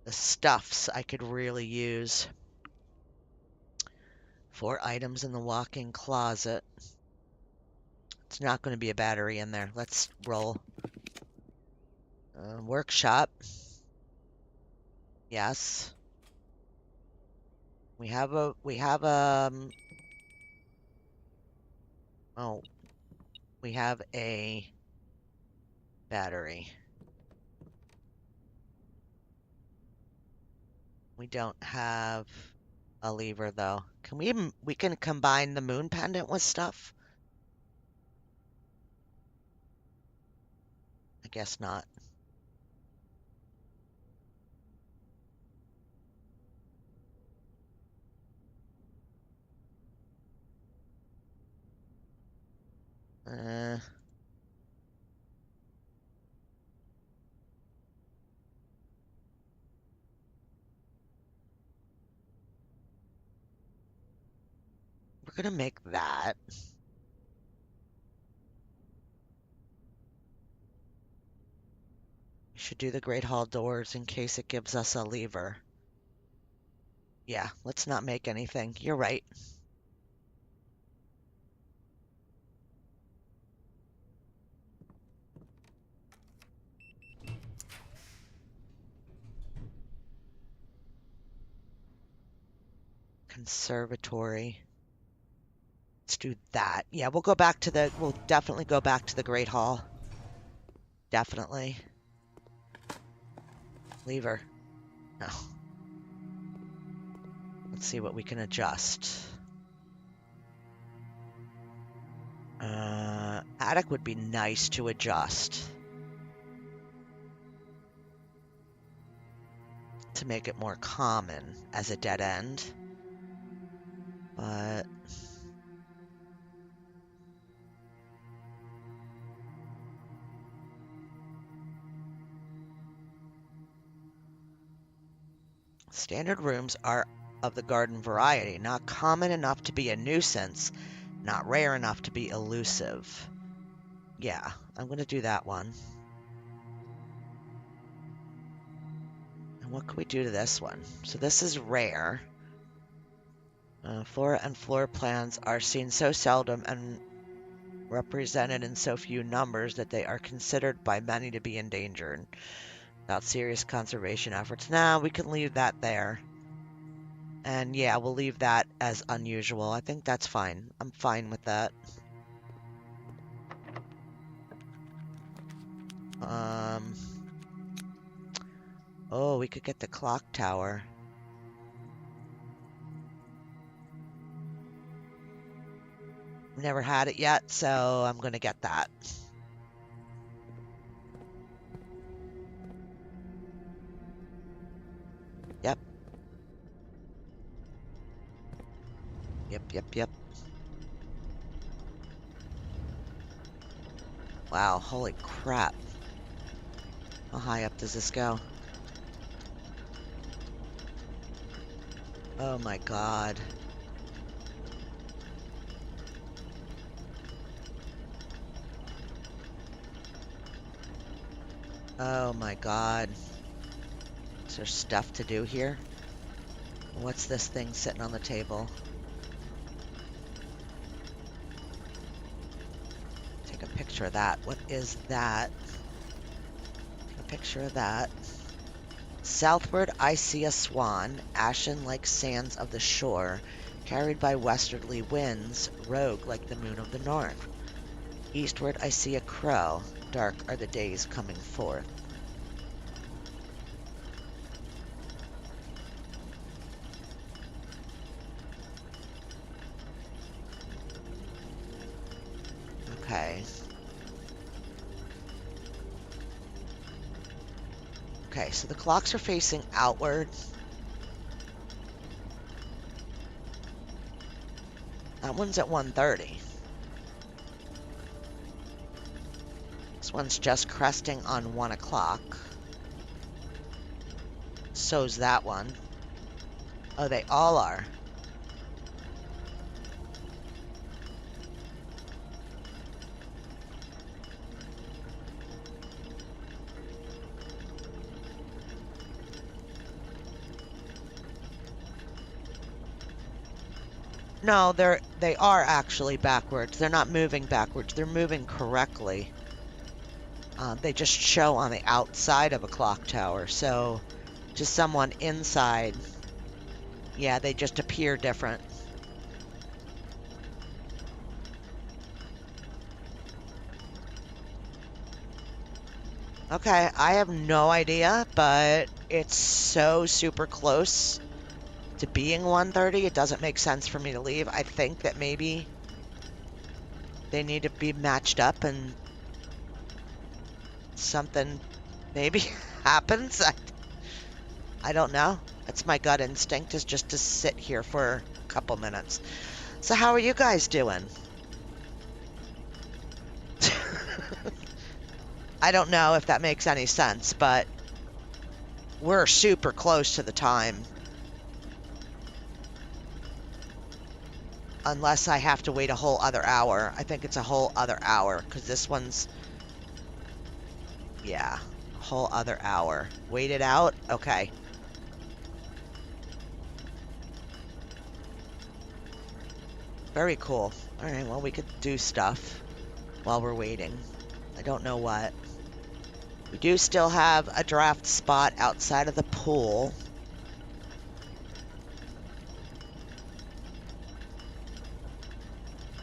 the stuffs I could really use for items in the walk-in closet. It's not going to be a battery in there. Let's roll. Workshop. Yes. We have a, oh, we have a battery. We don't have a lever though. Can we can combine the moon pendant with stuff? I guess not. Uh, we're gonna make that. We should do the Great Hall doors in case it gives us a lever. Yeah, let's not make anything. You're right. Conservatory. Let's do that. Yeah, we'll definitely go back to the Great Hall. Definitely. Lever. No. Let's see what we can adjust. Attic would be nice to adjust. to make it more common as a dead end. But standard rooms are of the garden variety, not common enough to be a nuisance, not rare enough to be elusive. Yeah, I'm going to do that one. And what can we do to this one? So this is rare. Flora and floor plans are seen so seldom and represented in so few numbers that they are considered by many to be endangered. Without serious conservation efforts. Now we can leave that there. And yeah, we'll leave that as unusual. I think that's fine. I'm fine with that. Oh, we could get the clock tower. Never had it yet, so I'm going to get that. Yep. Yep. Wow, holy crap. How high up does this go? Oh my god. Oh my god. Is there stuff to do here? What's this thing sitting on the table? Take a picture of that. What is that? Take a picture of that. Southward I see a swan, ashen like sands of the shore, carried by westerly winds, rogue like the moon of the north. Eastward I see a crow, dark are the days coming forth. Okay. Okay, so the clocks are facing outward. That one's at 1:30. This one's just cresting on 1 o'clock. So's that one. Oh, they all are. No, they are actually backwards. They're not moving backwards. They're moving correctly. They just show on the outside of a clock tower. So, to someone inside, yeah, they just appear different. Okay, I have no idea, but it's so super close to being 1:30, it doesn't make sense for me to leave. I think that maybe they need to be matched up and something maybe happens. I don't know. That's my gut instinct, is just to sit here for a couple minutes. So how are you guys doing? I don't know if that makes any sense, but we're super close to the time. Unless I have to wait a whole other hour. I think it's a whole other hour, because this one's... Yeah, a whole other hour. Wait it out? Okay. Very cool. Alright, well, we could do stuff while we're waiting. I don't know what. We do still have a draft spot outside of the pool.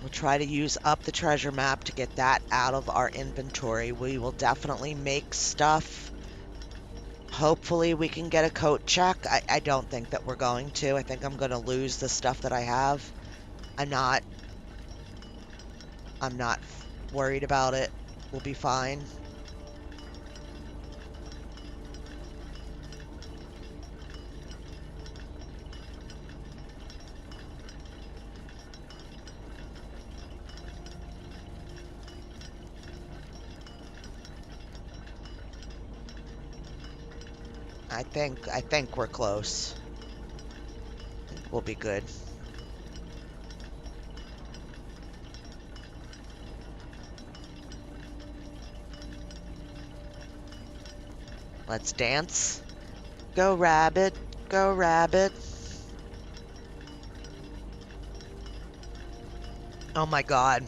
We'll try to use up the treasure map to get that out of our inventory. We will definitely make stuff. Hopefully we can get a coat check. I don't think that we're going to. I think I'm going to lose the stuff that I have. I'm not worried about it. We'll be fine. I think we're close. I think we'll be good. Let's dance. Go rabbit, go rabbit. Oh my God.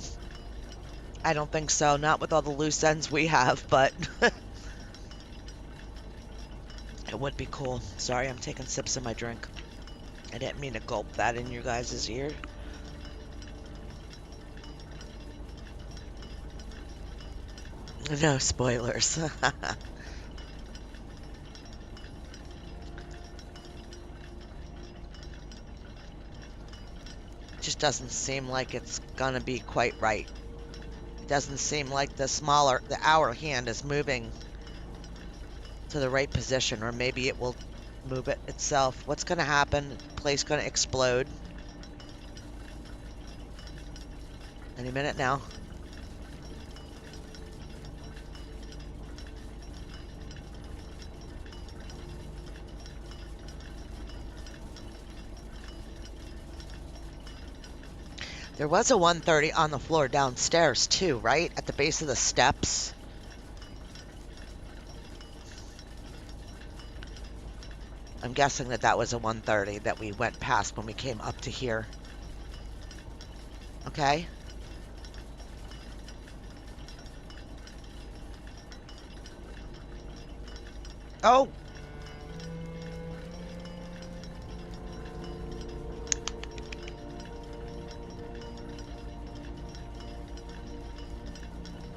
I don't think so. Not with all the loose ends we have, but it would be cool. Sorry, I'm taking sips of my drink. I didn't mean to gulp that in your guys' ear. No spoilers. Just doesn't seem like it's gonna be quite right. It doesn't seem like the hour hand is moving to the right position, or maybe it will move it itself. What's gonna happen? The place gonna explode any minute now. There was a 1:30 on the floor downstairs too, right? At the base of the steps. I'm guessing that was a 1:30 that we went past when we came up to here. Okay. Oh!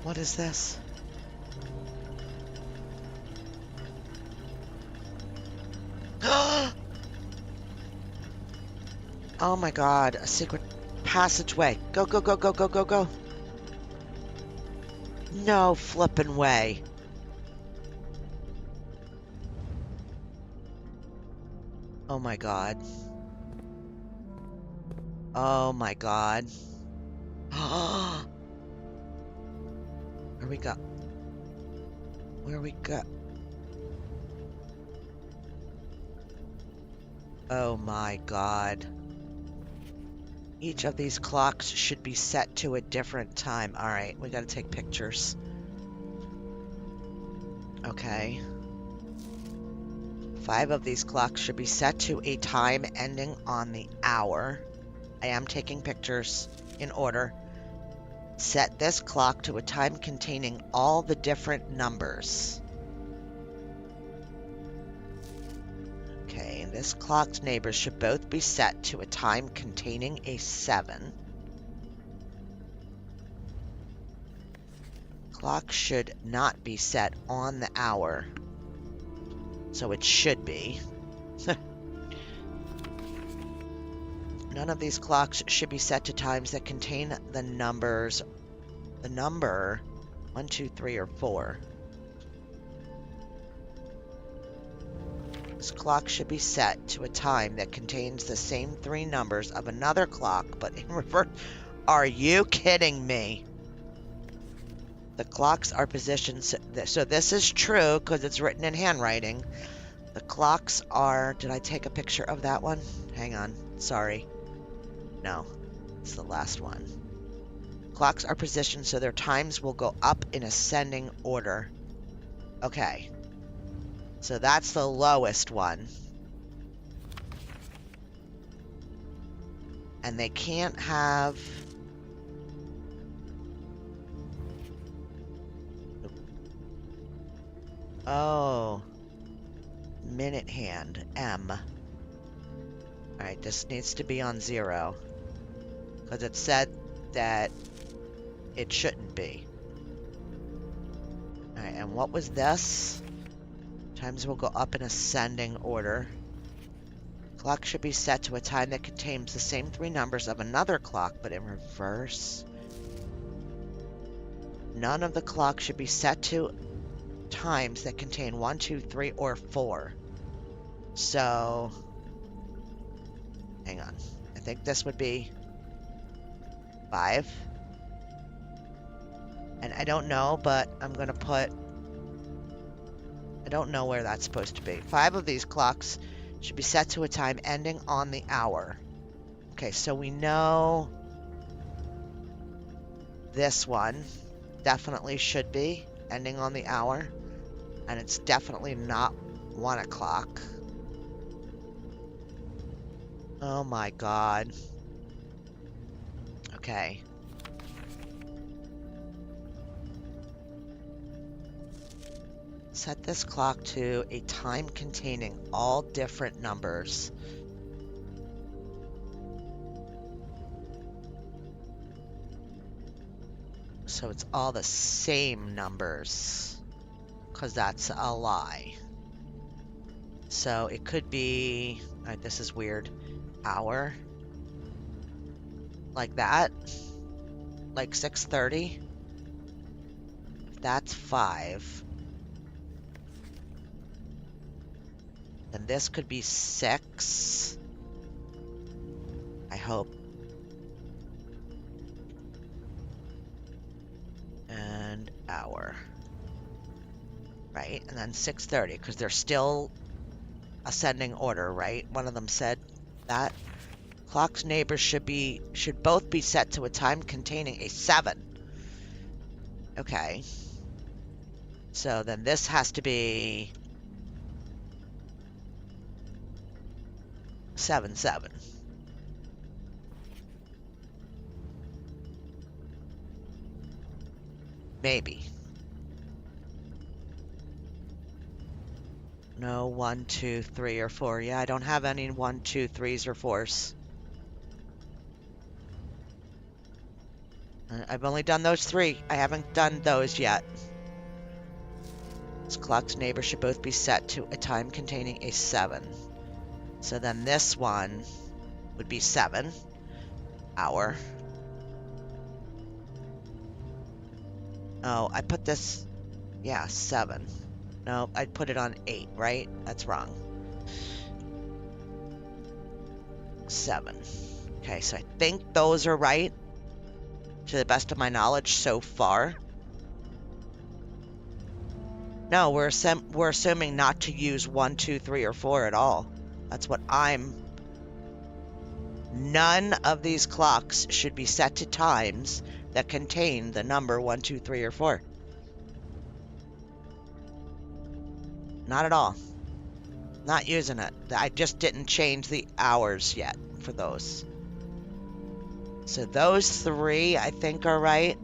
What is this? Oh my God, a secret passageway. Go, go, go, go, go, go, go. No flippin' way. Oh my God. Oh my God. Where we go? Where we go? Oh my God. Each of these clocks should be set to a different time. All right, we gotta take pictures. Okay. 5 of these clocks should be set to a time ending on the hour. I am taking pictures in order. Set this clock to a time containing all the different numbers. Okay, this clock's neighbors should both be set to a time containing a 7. Clock should not be set on the hour. So it should be. None of these clocks should be set to times that contain the number 1, 2, 3, or 4. This clock should be set to a time that contains the same 3 numbers of another clock, but in reverse. Are you kidding me? The clocks are positioned so this is true because it's written in handwriting. The clocks are... Did I take a picture of that one? Hang on. Sorry. No. It's the last one. Clocks are positioned so their times will go up in ascending order. Okay. So that's the lowest one. And they can't have... Oh. Minute hand. M. Alright, this needs to be on 0. Because it said that it shouldn't be. Alright, and what was this? Times will go up in ascending order. Clock should be set to a time that contains the same 3 numbers of another clock, but in reverse. None of the clocks should be set to times that contain 1, 2, 3, or 4. So, hang on. I think this would be 5. And I don't know, but I'm going to put I don't know where that's supposed to be. 5 of these clocks should be set to a time ending on the hour. Okay, so we know this one definitely should be ending on the hour, and it's definitely not 1 o'clock. Oh my God. Okay. Set this clock to a time containing all different numbers. So it's all the same numbers, because that's a lie. So it could be, all right, this is weird, hour, like that, like 6:30. If that's 5, then this could be 6. I hope. And hour. Right? And then 6:30, because they're still ascending order, right? One of them said that. Clock's neighbors should both be set to a time containing a 7. Okay. So then this has to be 7/7. Maybe. No 1, 2, 3, or 4. Yeah, I don't have any 1, 2, 3s, or 4s. I've only done those 3. I haven't done those yet. This clock's neighbors should both be set to a time containing a 7. So then this one would be 7 hour. Oh, I put this, yeah, 7. No, I put it on 8, right? That's wrong. 7. Okay, so I think those are right, to the best of my knowledge so far. No, we're assuming not to use 1, 2, 3, or 4 at all. That's what None of these clocks should be set to times that contain the number 1, 2, 3, or 4. Not at all. Not using it. I just didn't change the hours yet for those. So those 3, I think, are right.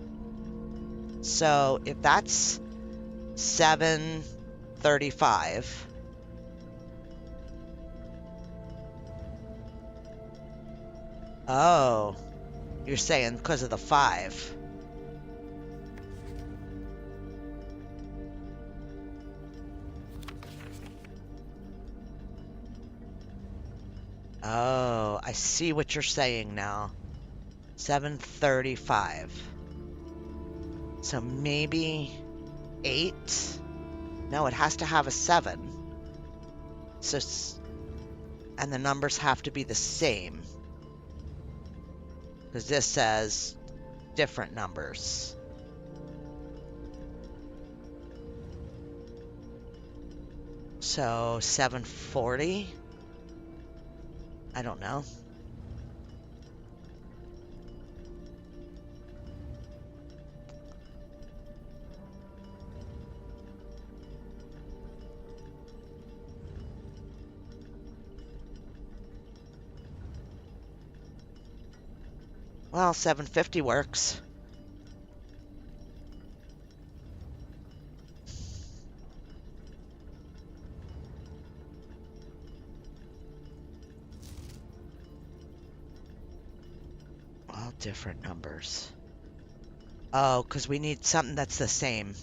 So if that's 7:35, oh, you're saying because of the 5. Oh, I see what you're saying now. 7:35. So maybe 8? No, it has to have a 7. So, and the numbers have to be the same, because this says different numbers. So 7:40? I don't know. Well, 7:50 works. All different numbers. Oh, because we need something that's the same,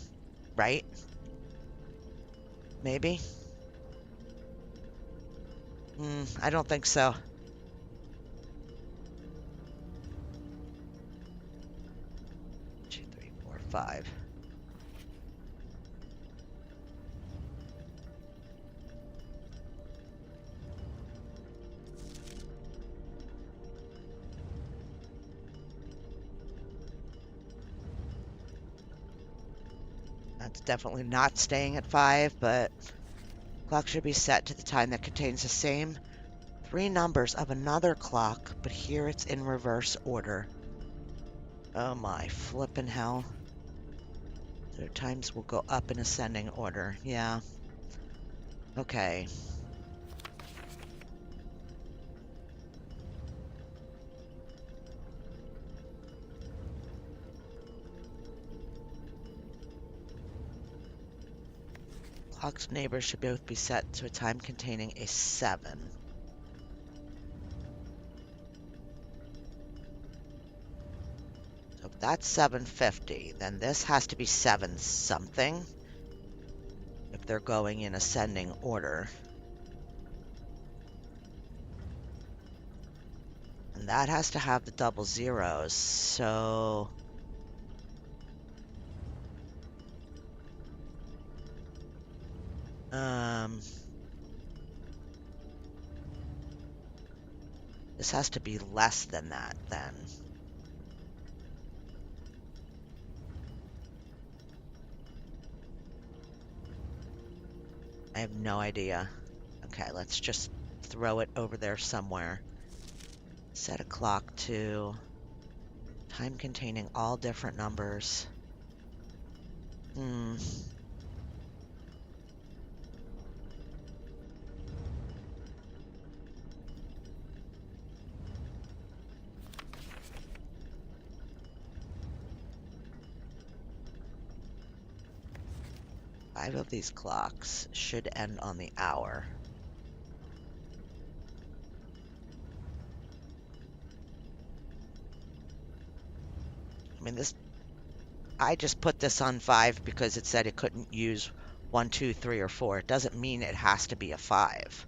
right? Maybe? I don't think so. Two, 3, 4, 5. That's definitely not staying at 5, but clock should be set to the time that contains the same 3 numbers of another clock, but here it's in reverse order. Oh my flippin' hell. Their times will go up in ascending order. Yeah. Okay. Clock's neighbors should both be set to a time containing a 7. So if that's 750, then this has to be 7 something if they're going in ascending order. And that has to have the double zeros, so... This has to be less than that, then. I have no idea. Okay, let's just throw it over there somewhere. Set a clock to time containing all different numbers. 5 of these clocks should end on the hour. I mean, I just put this on 5 because it said it couldn't use 1, 2, 3, or 4. It doesn't mean it has to be a 5.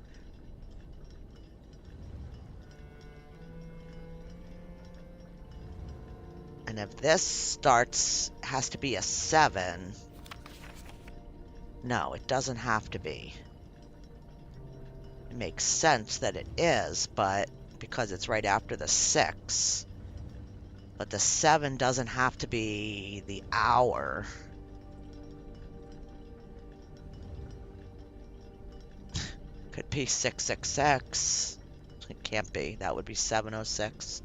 And if this has to be a 7, no, it doesn't have to be. It makes sense that it is, but because it's right after the 6. But the 7 doesn't have to be the hour. Could be 666. It can't be. That would be 706.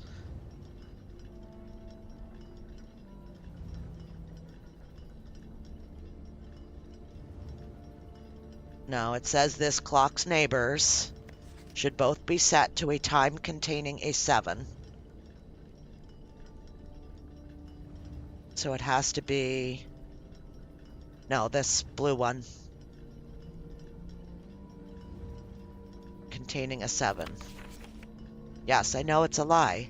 No, it says this clock's neighbors should both be set to a time containing a 7. So it has to be... No, this blue one. Containing a 7. Yes, I know it's a lie.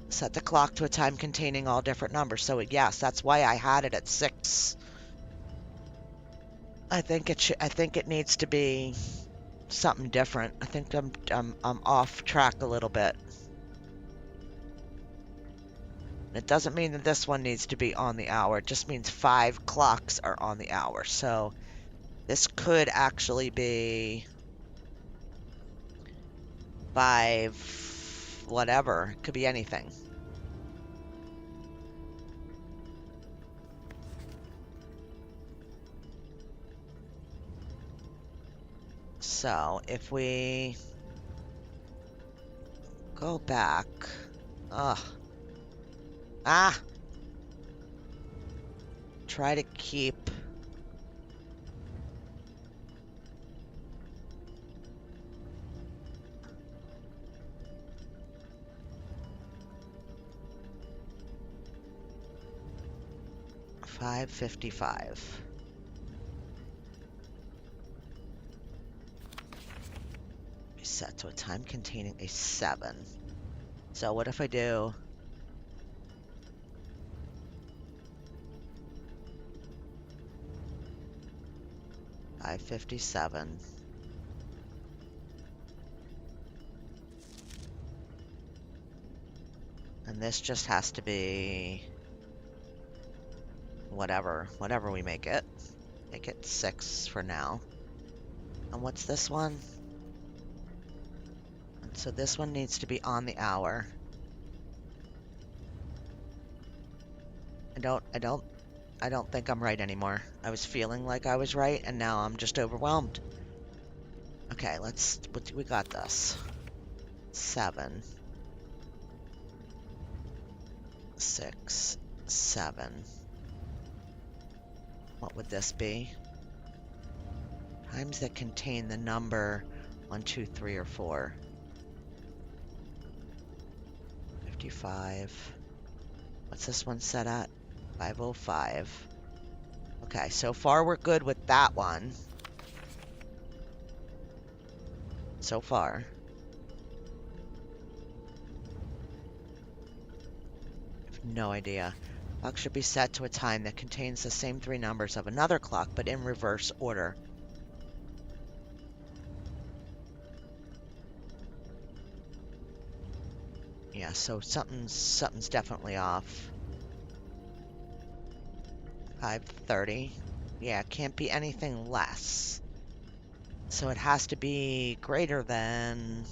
Set the clock to a time containing all different numbers. So yes, that's why I had it at 6. I think it needs to be something different. I think I'm off track a little bit. It doesn't mean that this one needs to be on the hour. It just means 5 clocks are on the hour. So this could actually be 5 whatever. It could be anything. So if we go back, try to keep $5.55. Be set to a time containing a 7. So what if I do $5.57? And this just has to be whatever we make it. Make it 6 for now. And what's this one? And so this one needs to be on the hour. I don't think I'm right anymore. I was feeling like I was right, and now I'm just overwhelmed. Okay, we got this. 7, 6, 7. What would this be? Times that contain the number 1, 2, 3, or 4. 55. What's this one set at? 505. Okay, so far we're good with that one. So far. I have no idea. Clock should be set to a time that contains the same 3 numbers of another clock, but in reverse order. Yeah, so something's definitely off. 5:30. Yeah, it can't be anything less. So it has to be greater than...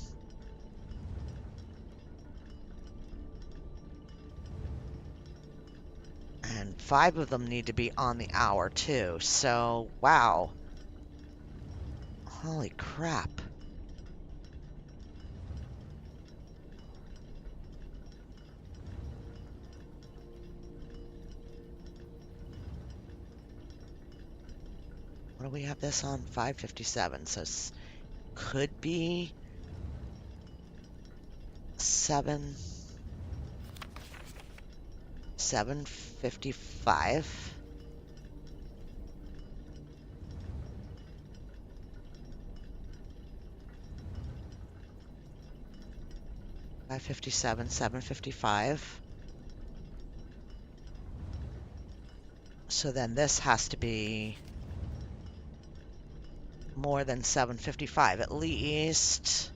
And 5 of them need to be on the hour, too. So, wow. Holy crap. What do we have this on? 5:57. So could be 7:55. 5:57, 7:55. So then this has to be more than 7:55 at least.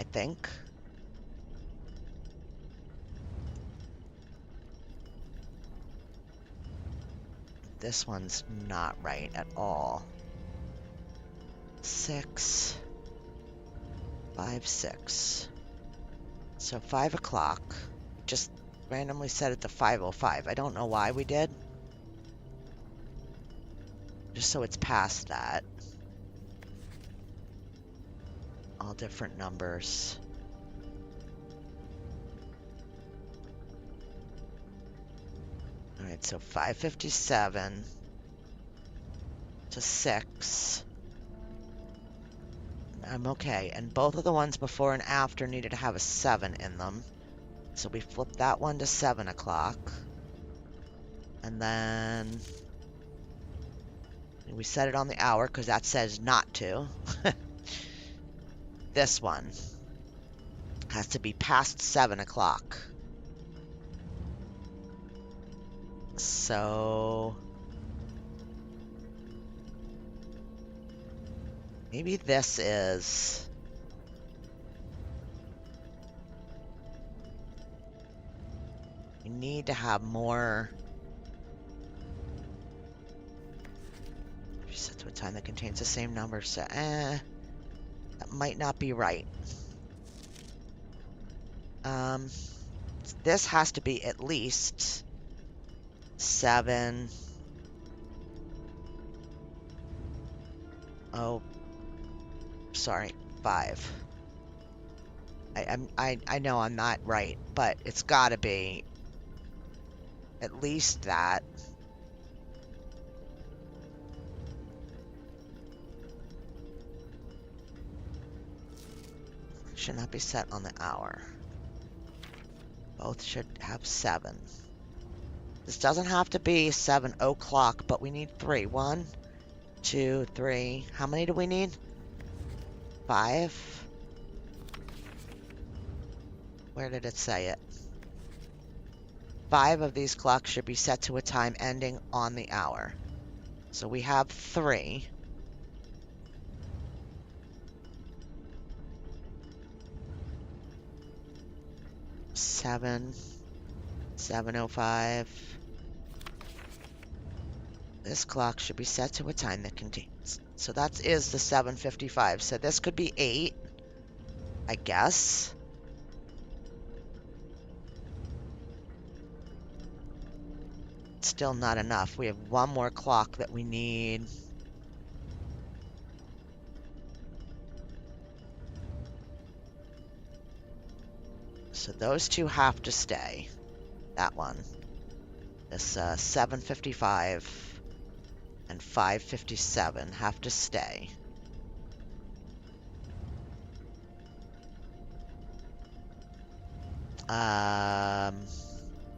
I think. This one's not right at all. 6, 5, 6. So 5 o'clock. Just randomly set it to 5:05. I don't know why we did. Just so it's past that. All different numbers. Alright, so 5:57 to 6. I'm okay. And both of the ones before and after needed to have a 7 in them. So we flip that one to 7 o'clock. And then we set it on the hour because that says not to. This one has to be past 7 o'clock. So maybe this is... We need to have more... Set to a time that contains the same number, so that might not be right. This has to be at least 7. Oh, sorry, 5. I know I'm not right, but it's gotta be at least that. Should not be set on the hour. Both should have 7. This doesn't have to be 7 o'clock, but we need 3. 1, 2, 3. How many do we need? 5. Where did it say it? 5 of these clocks should be set to a time ending on the hour. So we have 3. Seven, 7:05. This clock should be set to a time that contains. So that is the 7:55. So this could be 8, I guess. Still not enough. We have one more clock that we need. So those two have to stay. That one. This 7:55 and 5:57 have to stay.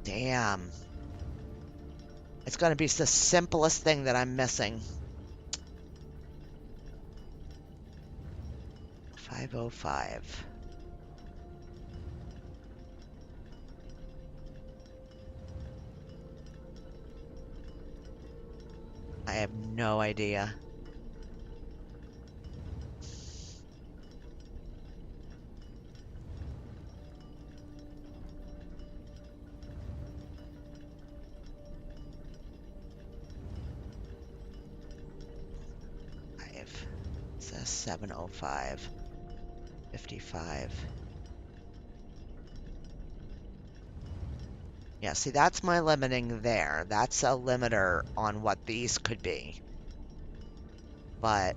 Damn. It's going to be the simplest thing that I'm missing. 5:05. I have no idea. It says 7:05. 55. Yeah, see, that's my limiting there. That's a limiter on what these could be. But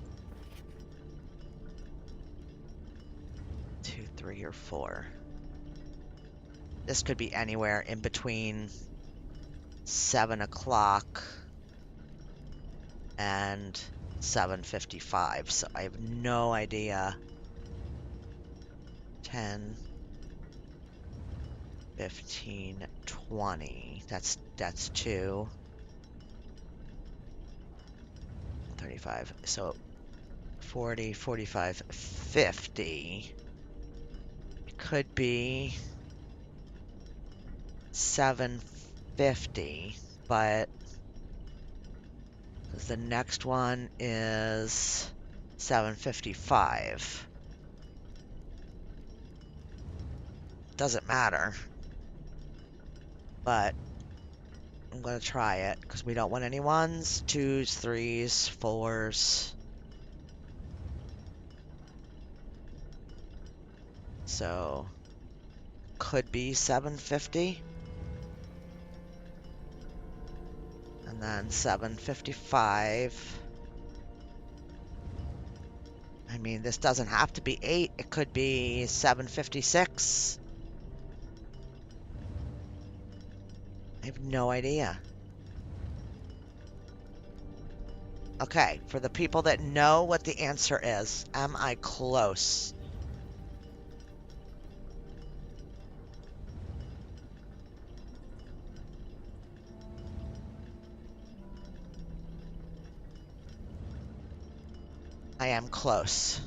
2, 3, or 4. This could be anywhere in between 7 o'clock and 7:55. So I have no idea. 10, 15, 20. That's 2. 35. So 40, 45, 50. It could be 7:50, but the next one is 7:55. Doesn't matter, but I'm going to try it because we don't want any 1s, 2s, 3s, 4s. So could be 7:50. And then 7:55. I mean, this doesn't have to be 8. It could be 7:56. I have no idea. Okay, for the people that know what the answer is, am I close? I am close.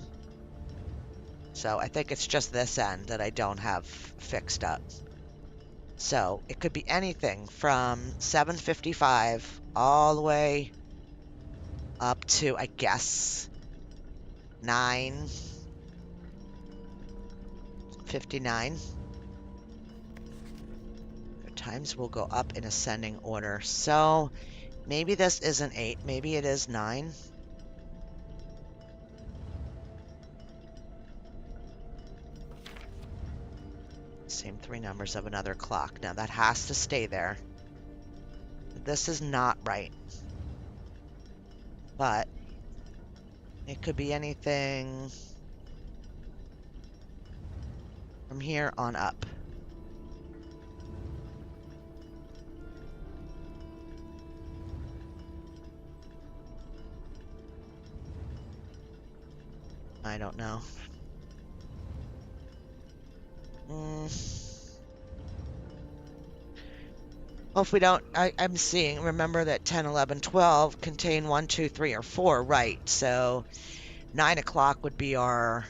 So I think it's just this end that I don't have fixed up. So it could be anything from 7:55 all the way up to, I guess, 9:59. The times will go up in ascending order. So maybe this isn't 8. Maybe it is 9. Same 3 numbers of another clock. Now that has to stay there. This is not right. But it could be anything from here on up. I don't know. Well, if we don't, I'm seeing, remember that 10, 11, 12 contain 1, 2, 3, or 4, right? So 9 o'clock would be our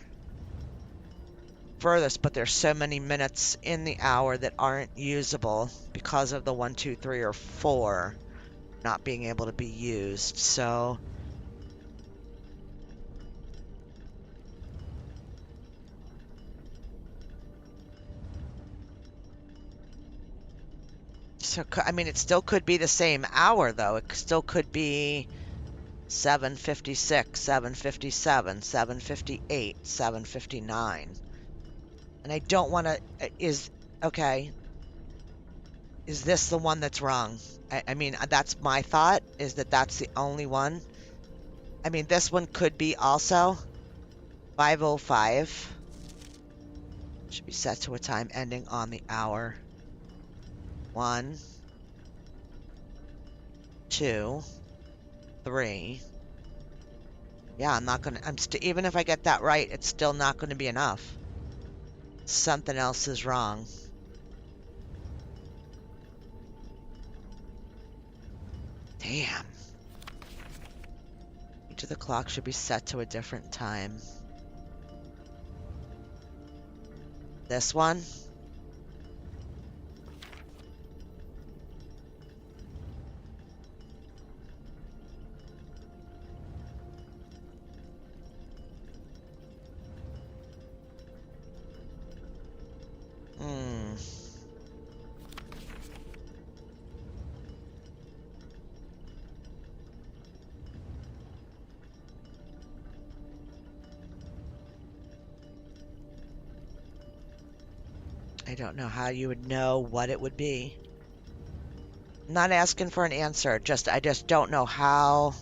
furthest, but there's so many minutes in the hour that aren't usable because of the 1, 2, 3, or 4 not being able to be used. So I mean, it still could be the same hour, though. It still could be 7:56, 7:57, 7:58, 7:59. And I don't want to, okay. Is this the one that's wrong? I mean, that's my thought, is that that's the only one. I mean, this one could be also 5:05. Should be set to a time ending on the hour. 1, 2, 3. Yeah, I'm not gonna, even if I get that right, it's still not gonna be enough. Something else is wrong. Damn. Each of the clocks should be set to a different time. This one? Hmm. I don't know how you would know what it would be. I'm not asking for an answer, I just don't know how.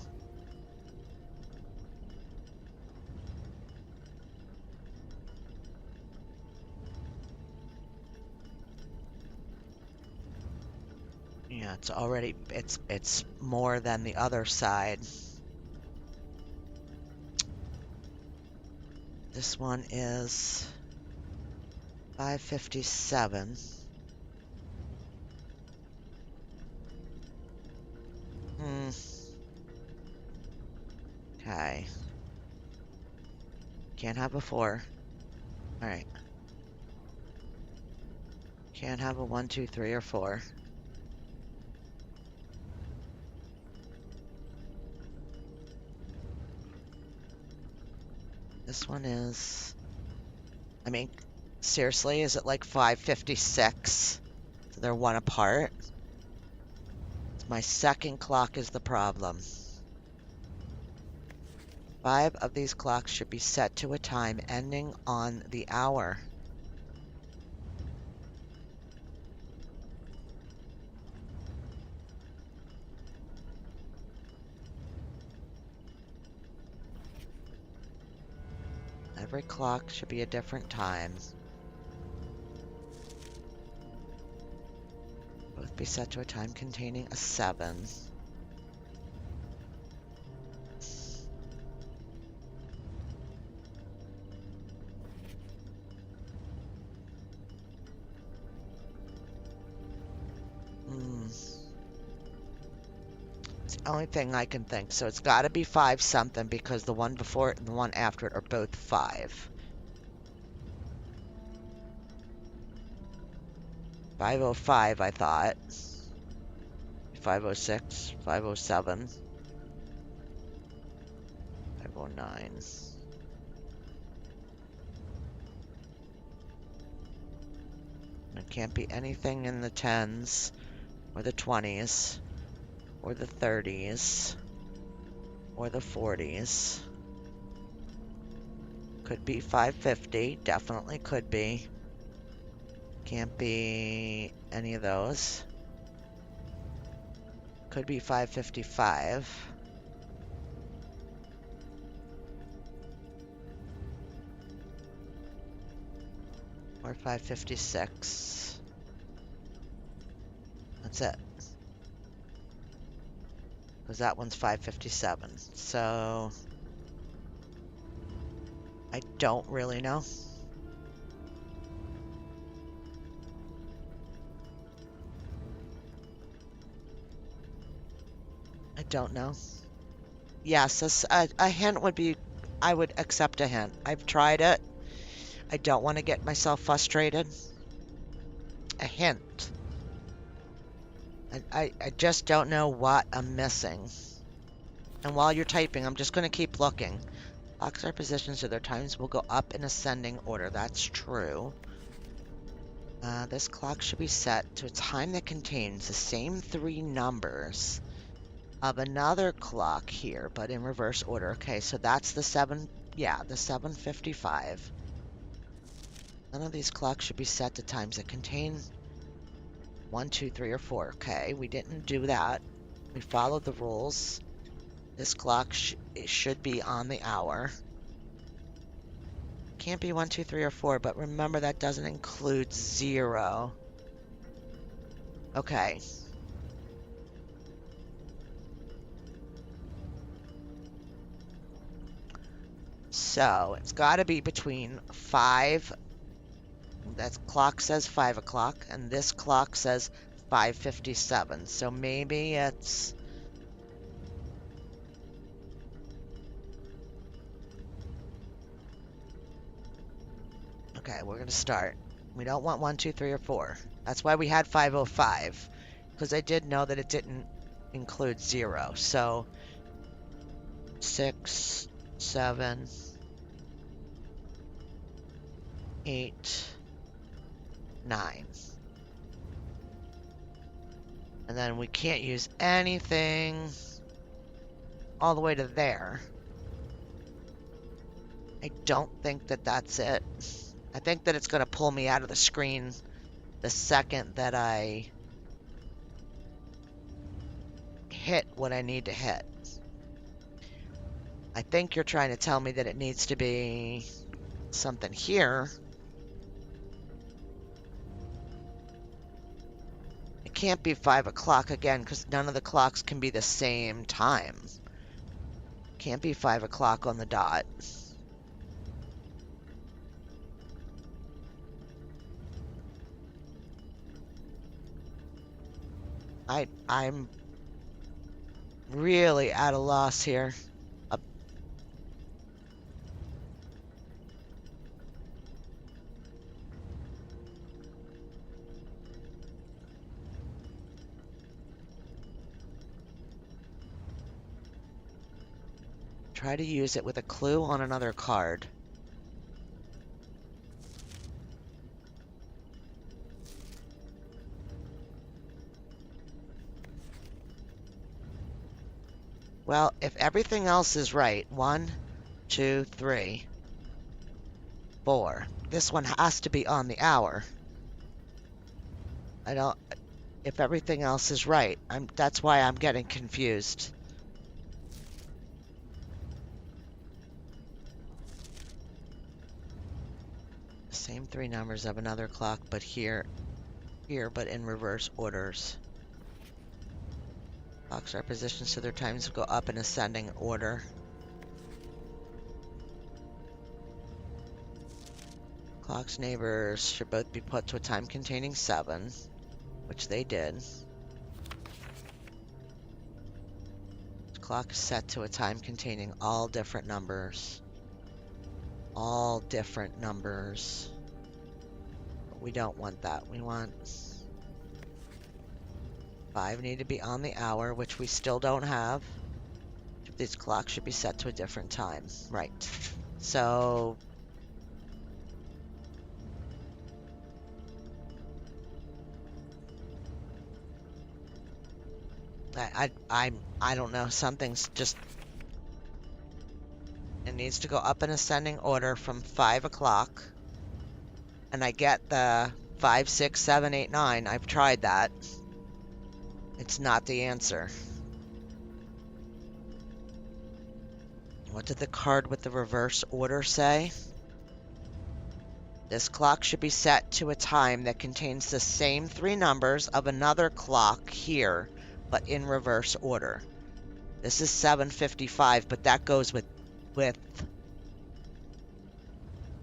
Yeah, it's already, it's more than the other side. This one is 5:57. Okay. Can't have a 4. All right. Can't have a 1, 2, 3, or 4. This one is, I mean, seriously, is it like 5:56? So they're one apart. My second clock is the problem. 5 of these clocks should be set to a time ending on the hour. Every clock should be a different time. Both be set to a time containing a 7. It's the only thing I can think. So it's got to be 5 something because the one before it and the one after it are both 5. 5:05, I thought. 5:06, 5:07, 5:09. It can't be anything in the 10s or the 20s or the 30s or the 40s. Could be 5:50, definitely could be. Can't be any of those. Could be 5:55. Or 5:56. That's it. Because that one's 5:57. So I don't really know. I don't know. Yes, a hint would be, I would accept a hint. I've tried it. I don't want to get myself frustrated. A hint. I just don't know what I'm missing. And while you're typing, I'm just going to keep looking. Clocks are positions so their times will go up in ascending order. That's true. This clock should be set to a time that contains the same 3 numbers of another clock here, but in reverse order. Okay, so that's the 7, yeah, the 7:55. None of these clocks should be set to times that contain 1, 2, 3, or 4. Okay, we didn't do that. We followed the rules. This clock should be on the hour. Can't be 1, 2, 3, or 4, but remember that doesn't include 0. Okay. So it's got to be between 5. That clock says 5 o'clock, and this clock says 5:57. So maybe it's... Okay, we're going to start. We don't want 1, 2, 3, or 4. That's why we had 5:05, because I did know that it didn't include 0. So 6, 7, 8, 9. And then we can't use anything all the way to there. I don't think that that's it. I think that it's going to pull me out of the screen the second that I hit what I need to hit. I think you're trying to tell me that it needs to be something here. It can't be 5 o'clock again, because none of the clocks can be the same time. Can't be 5 o'clock on the dot. I'm really at a loss here. Try to use it with a clue on another card. Well, if everything else is right, 1, 2, 3, 4. This one has to be on the hour. If everything else is right, that's why I'm getting confused. Same 3 numbers of another clock, but here, but in reverse orders. Clocks are positioned so their times go up in ascending order. Clock's neighbors should both be put to a time containing 7, which they did. The clock is set to a time containing all different numbers. All different numbers. But we don't want that. We want 5 need to be on the hour, which we still don't have. These clocks should be set to a different time. Right. So I don't know. Something's just... It needs to go up in ascending order from 5 o'clock. And I get the 5, 6, 7, 8, 9. I've tried that. It's not the answer. What did the card with the reverse order say? This clock should be set to a time that contains the same 3 numbers of another clock here, but in reverse order. This is 7:55, but that goes with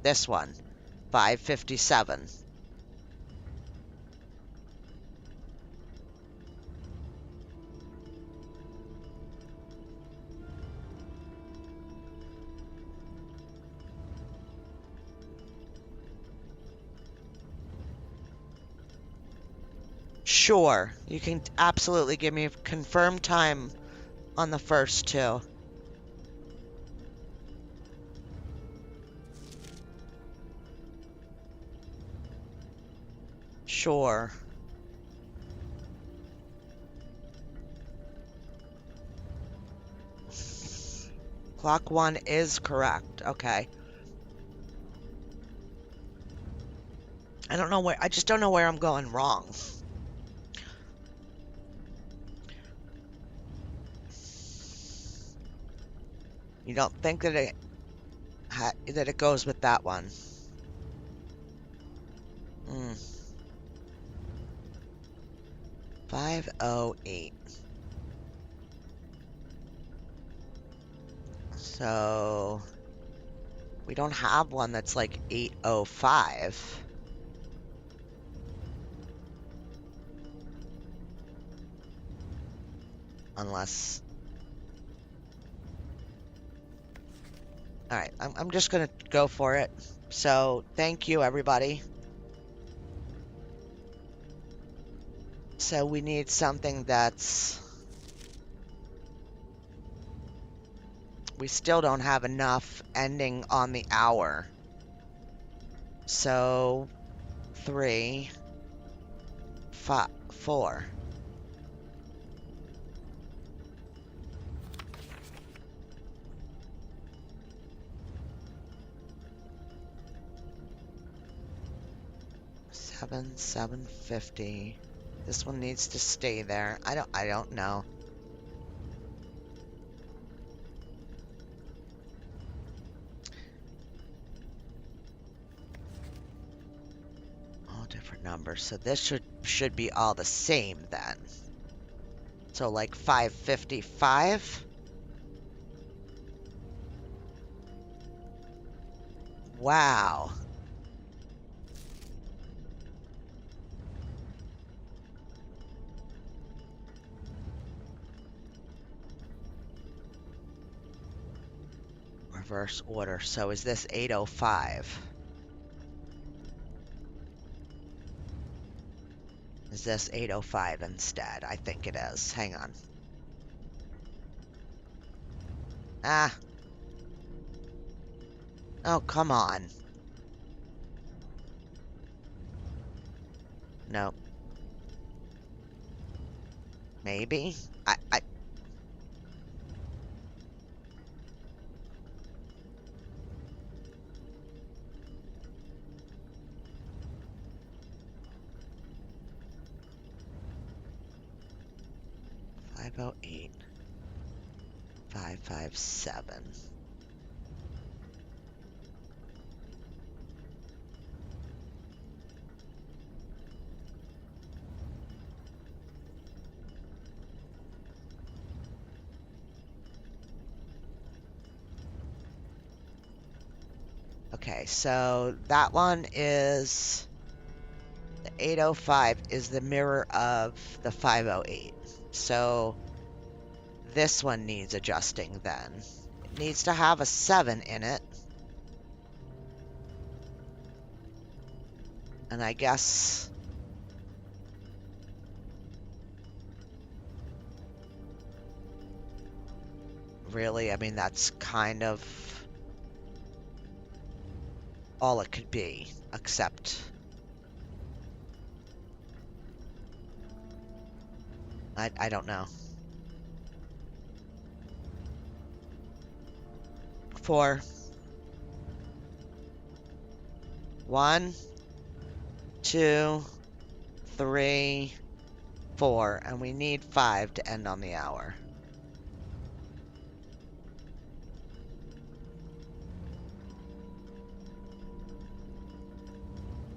this one, 5:57. Sure, you can absolutely give me a confirmed time on the first 2. Sure. Clock 1 is correct. Okay. I just don't know where I'm going wrong. You don't think that it goes with that one? 508. So we don't have one that's like 805. Unless... Alright, I'm just gonna go for it. So, thank you, everybody. So we need something that's... We still don't have enough ending on the hour. So, 3, 5, 4. $750. This one needs to stay there. I don't know. All different numbers. So this should be all the same then. So like 555. Wow. Reverse order. So is this 805? Is this 805 instead? I think it is. Hang on. Ah. Oh, come on. No. Maybe? I... 508. 557. Okay, so that one is... The 805 is the mirror of the 508. So this one needs adjusting then. It needs to have a 7 in it. And I guess... Really, I mean, that's kind of all it could be, except... I don't know. 4. 1, 2, 3, 4, and we need 5 to end on the hour.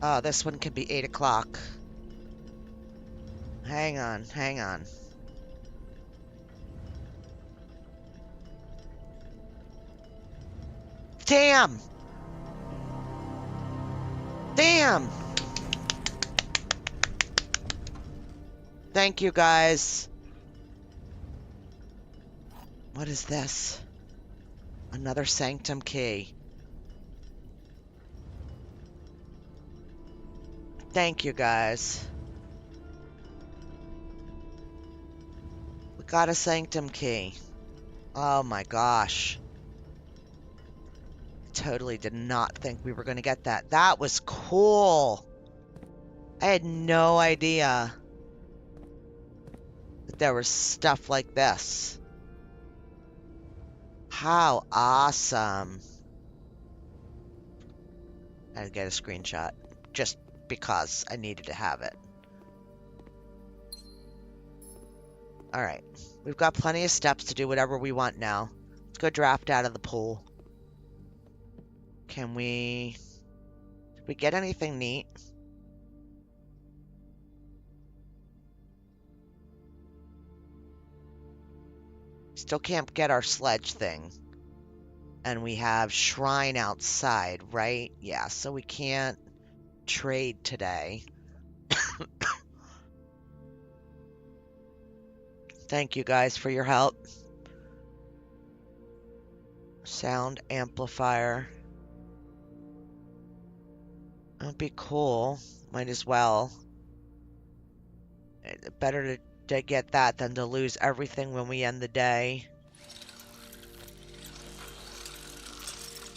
Oh, this one could be 8 o'clock. Hang on, hang on. Damn! Damn! Thank you, guys. What is this? Another sanctum key. Thank you, guys. We got a sanctum key. Oh my gosh. Totally did not think we were going to get that. That was cool. I had no idea that there was stuff like this. How awesome. I had to get a screenshot just because I needed to have it. Alright. We've got plenty of steps to do whatever we want now. Let's Let's go draft out of the pool. Can we... Did we get anything neat? Still can't get our sledge thing. And we have shrine outside, right? Yeah, so we can't trade today. Thank you guys for your help. Sound amplifier. That'd be cool. Might as well. Better to get that than to lose everything when we end the day.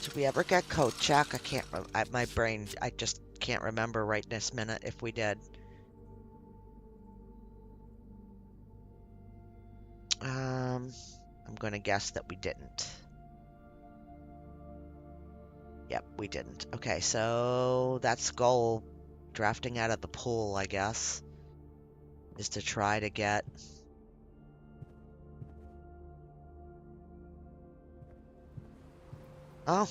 Did we ever get code check? I can't. My brain. I just can't remember right this minute if we did. I'm gonna guess that we didn't. Yep, we didn't. Okay, so that's goal. Drafting out of the pool, I guess, is to try to get... Oh.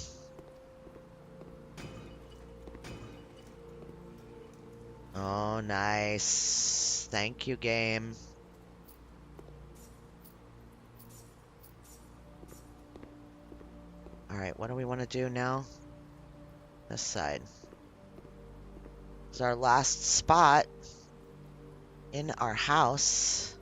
Oh, nice. Thank you, game. Alright, what do we want to do now? This side. This is our last spot in our house.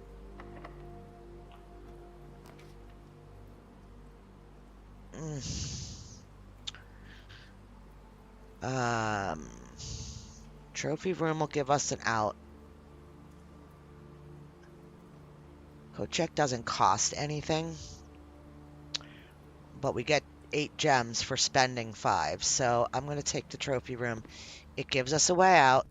Trophy room will give us an out. Code check doesn't cost anything, but we get 8 gems for spending 5, so I'm going to take the trophy room. It gives us a way out.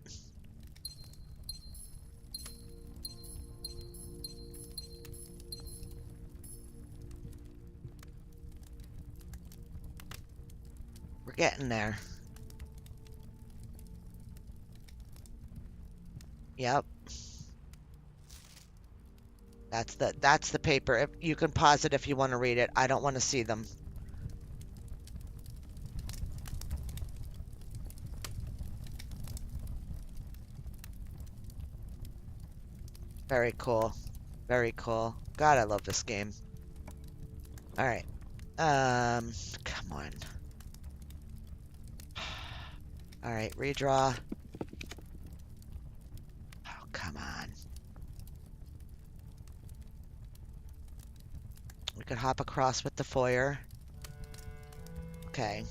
We're getting there. Yep. That's the paper. If you can pause it if you want to read it. I don't want to see them. Very cool. Very cool. God, I love this game. Alright. Come on. Alright, redraw. Oh, come on. We could hop across with the foyer. Okay.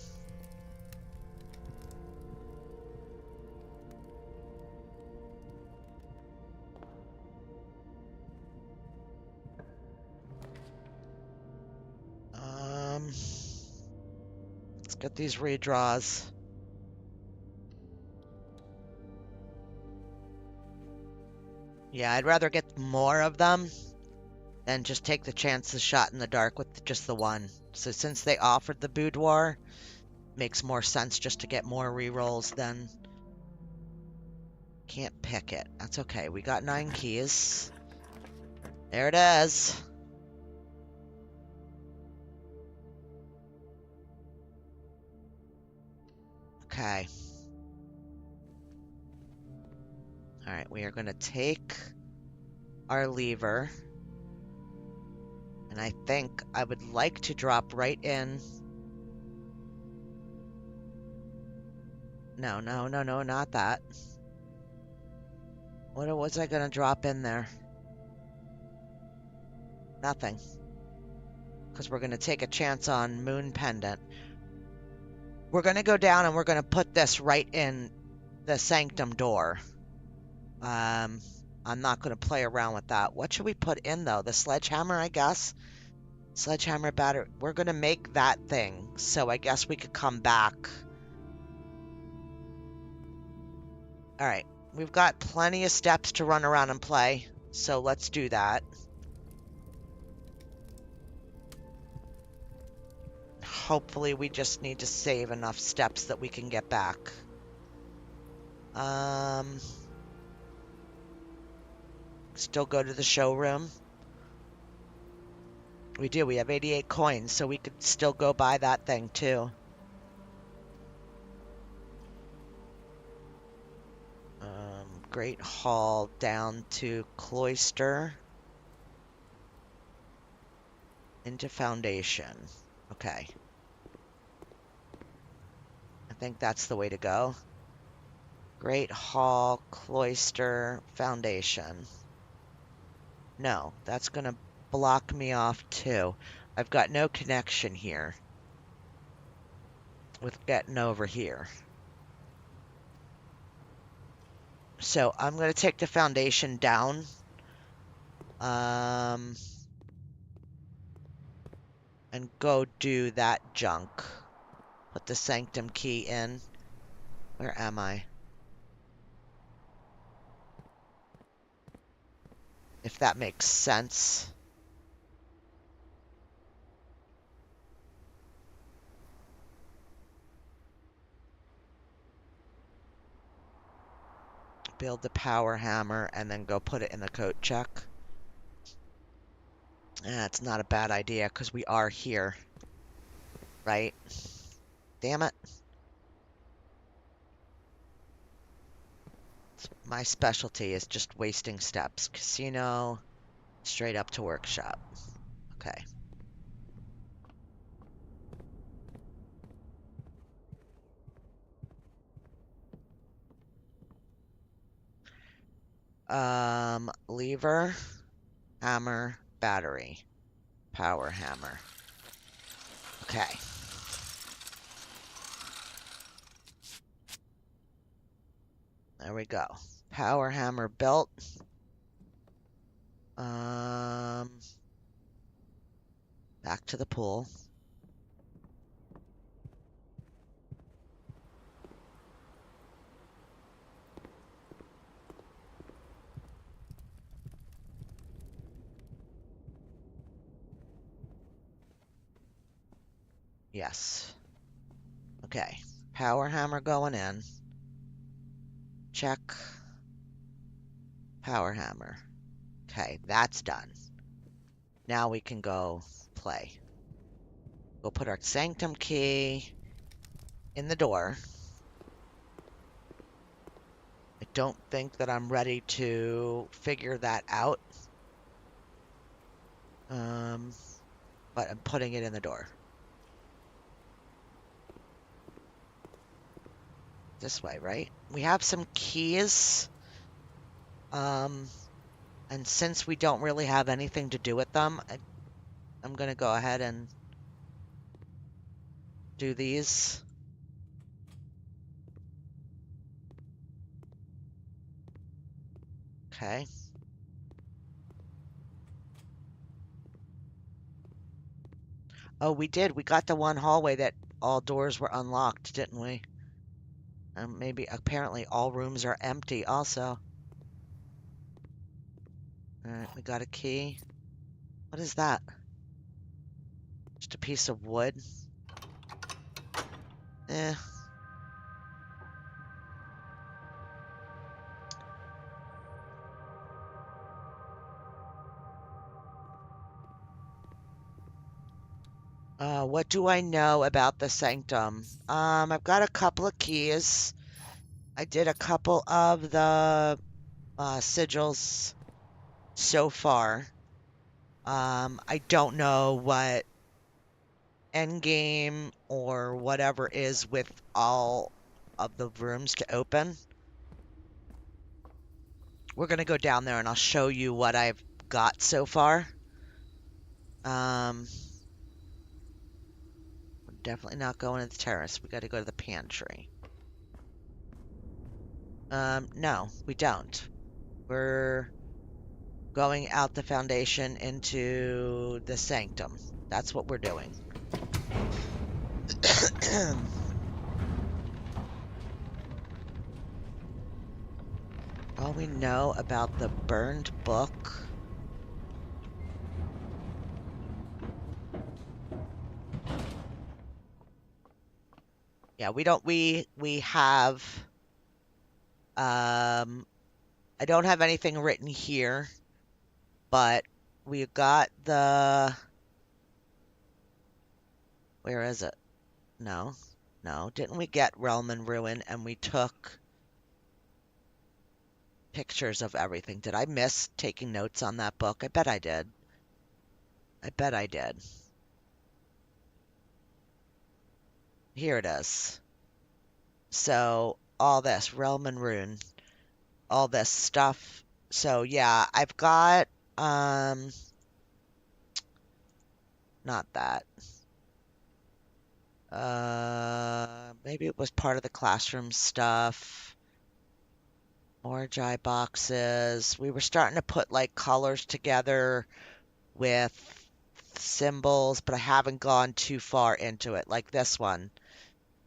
Let's get these redraws. Yeah, I'd rather get more of them than just take the chances shot in the dark with just the one. So since they offered the boudoir, makes more sense just to get more rerolls than... Can't pick it. That's okay. We got 9 keys. There it is. Okay. Alright, we are going to take our lever. And I think I would like to drop right in. No, no, no, no, not that. What was I going to drop in there? Nothing. Because we're going to take a chance on Moon Pendant. We're going to go down and we're going to put this right in the sanctum door. I'm not going to play around with that. What should we put in, though? The sledgehammer, I guess? Sledgehammer battery. We're going to make that thing. So I guess we could come back. Alright. We've got plenty of steps to run around and play. So let's do that. Hopefully we just need to save enough steps that we can get back. Still go to the showroom. We do. We have 88 coins, so we could still go buy that thing too. Great Hall down to Cloister. Into Foundation. Okay. I think that's the way to go. Great Hall, Cloister, Foundation. No, that's going to block me off too. I've got no connection here with getting over here. So I'm going to take the Foundation down. And go do that junk. Put the Sanctum key in. Where am I? If that makes sense. Build the power hammer and then go put it in the coat check. That's not a bad idea because we are here. Right? Damn it. My specialty is just wasting steps. Casino, straight up to workshop. Okay. Lever, hammer, battery, power hammer. Okay. There we go. Power hammer built. Back to the pool. Yes. Okay. Power hammer going in. Check. Power hammer. Okay, that's done. Now we can go play. We'll put our Sanctum key in the door. I don't think that I'm ready to figure that out. But I'm putting it in the door. This way, right? We have some keys. And since we don't really have anything to do with them, I'm going to go ahead and do these. Okay. Oh, we did. We got the one hallway that all doors were unlocked, didn't we? Maybe, apparently, all rooms are empty also. Alright, we got a key. What is that? Just a piece of wood? Eh. What do I know about the Sanctum? I've got a couple of keys. I did a couple of the sigils so far. I don't know what endgame or whatever is with all of the rooms to open. We're going to go down there and I'll show you what I've got so far. We're definitely not going to the terrace. We got to go to the pantry. No, we don't. We're going out the Foundation into the Sanctum. That's what we're doing. All we know about the burned book. Yeah, we have, I don't have anything written here, but we got the Where is it? No. No. Didn't we get Realm and Ruin and we took pictures of everything? Did I miss taking notes on that book? I bet I did. I bet I did. Here it is. So all this, Realm and Ruin, all this stuff. So yeah, I've got, not that. Maybe it was part of the classroom stuff. More dry boxes. We were starting to put like colors together with symbols, but I haven't gone too far into it. Like this one.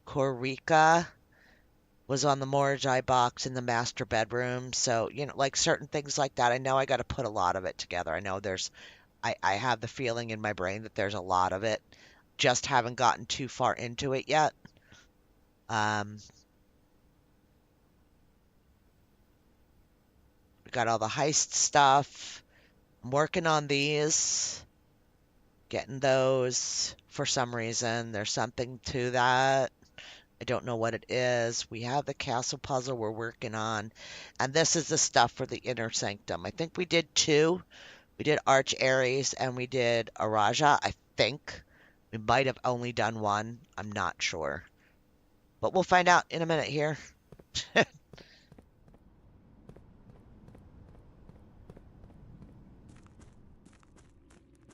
Korika was on the Morajai box in the master bedroom. So, you know, like certain things like that. I know I got to put a lot of it together. I know I have the feeling in my brain that there's a lot of it. Just haven't gotten too far into it yet. We got all the heist stuff. I'm working on these, getting those for some reason. There's something to that. I don't know what it is. We have the castle puzzle we're working on. And this is the stuff for the inner sanctum. I think we did two. We did Arch Aries and we did Araja, I think. We might have only done one. I'm not sure. But we'll find out in a minute here.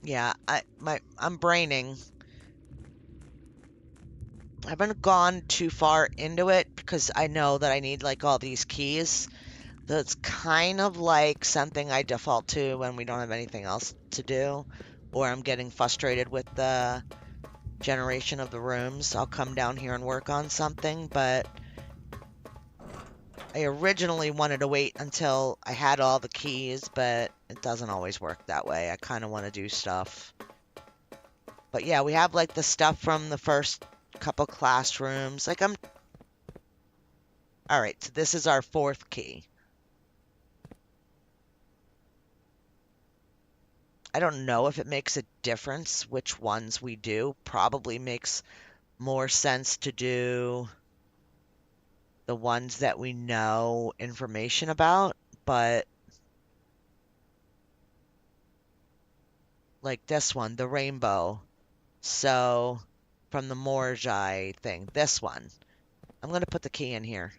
Yeah, I'm braining. I haven't gone too far into it because I know that I need like all these keys. That's kind of like something I default to when we don't have anything else to do, or I'm getting frustrated with the generation of the rooms. I'll come down here and work on something, but I originally wanted to wait until I had all the keys, but it doesn't always work that way. I kind of want to do stuff. But yeah, we have like the stuff from the first couple classrooms. Like all right, so this is our fourth key. I don't know if it makes a difference which ones we do. Probably makes more sense to do the ones that we know information about, but like this one, the rainbow. So from the Morjai thing, this one. I'm going to put the key in here.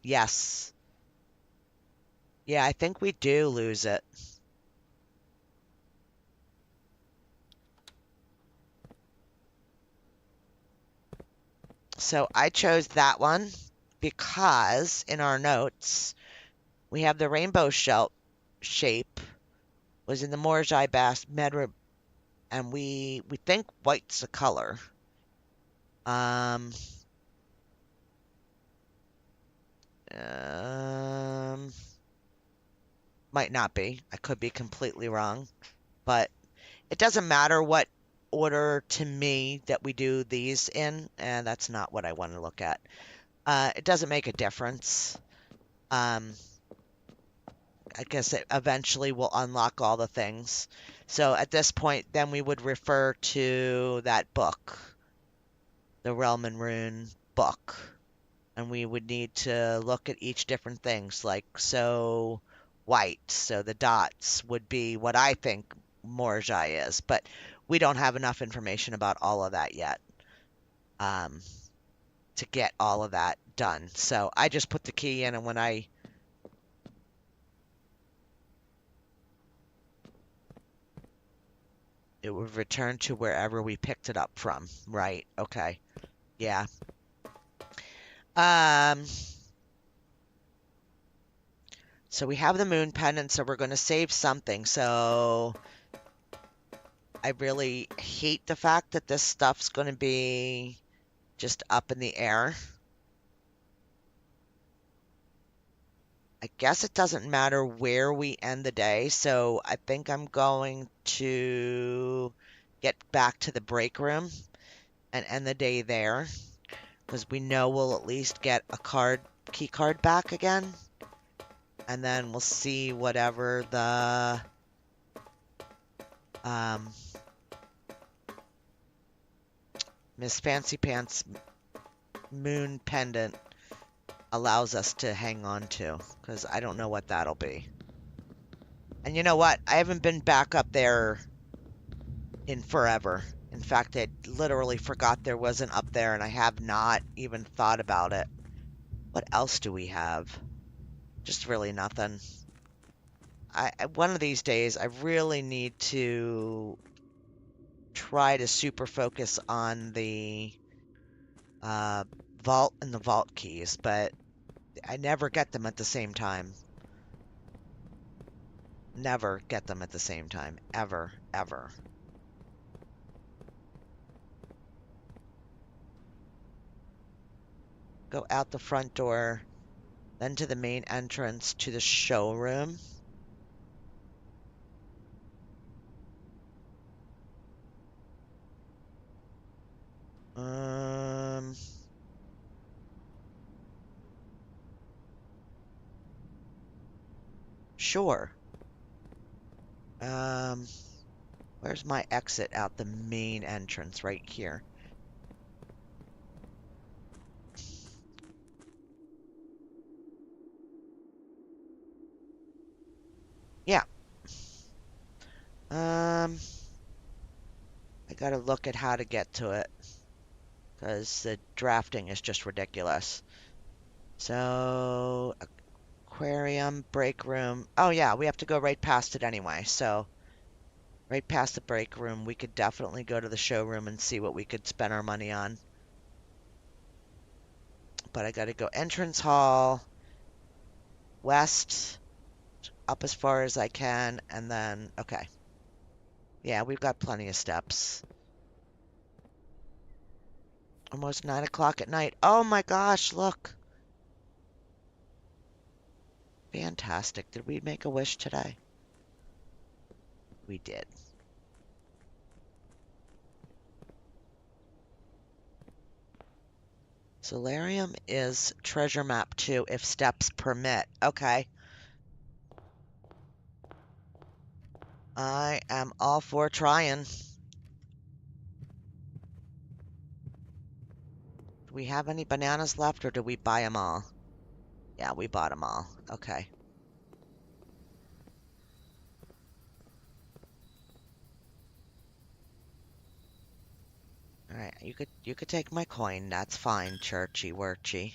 Yes. Yeah, I think we do lose it. So I chose that one because in our notes, we have the rainbow shape was in the Morjai Bass bedroom, and we think white's a color. Um, might not be. I could be completely wrong, but it doesn't matter what order to me that we do these in, and that's not what I want to look at. It doesn't make a difference. I guess it eventually will unlock all the things. So at this point, then we would refer to that book, the Realm and Rune book. And we would need to look at each different things, like so white. So the dots would be what I think Morjai is, but we don't have enough information about all of that yet to get all of that done. So I just put the key in, and when it would return to wherever we picked it up from, right? Okay. Yeah. So we have the moon pendant, so we're going to save something. So I really hate the fact that this stuff's going to be just up in the air. I guess it doesn't matter where we end the day, so I think I'm going to get back to the break room and end the day there, because we know we'll at least get a key card back again, and then we'll see whatever the um, Miss Fancy Pants moon pendant allows us to hang on to, because I don't know what that'll be. And you know what? I haven't been back up there in forever. In fact, I literally forgot there wasn't up there, and I have not even thought about it. What else do we have? Just really nothing. One of these days, I really need to try to super focus on the vault and the vault keys, but I never get them at the same time. Never get them at the same time. Ever, ever. Go out the front door, then to the main entrance to the showroom. Sure. Where's my exit out the main entrance? Right here. Yeah. I gotta look at how to get to it, because the drafting is just ridiculous. So, aquarium, break room. Oh yeah, we have to go right past it anyway, so right past the break room, we could definitely go to the showroom and see what we could spend our money on. But I gotta go entrance hall, west, up as far as I can, and then, okay. Yeah, we've got plenty of steps. Almost 9 o'clock at night. Oh my gosh, look. Fantastic. Did we make a wish today? We did. Solarium is treasure map 2 if steps permit. Okay. I am all for trying. Do we have any bananas left, or did we buy them all? Yeah, we bought them all. Okay. All right, you could take my coin. That's fine, churchy worchy.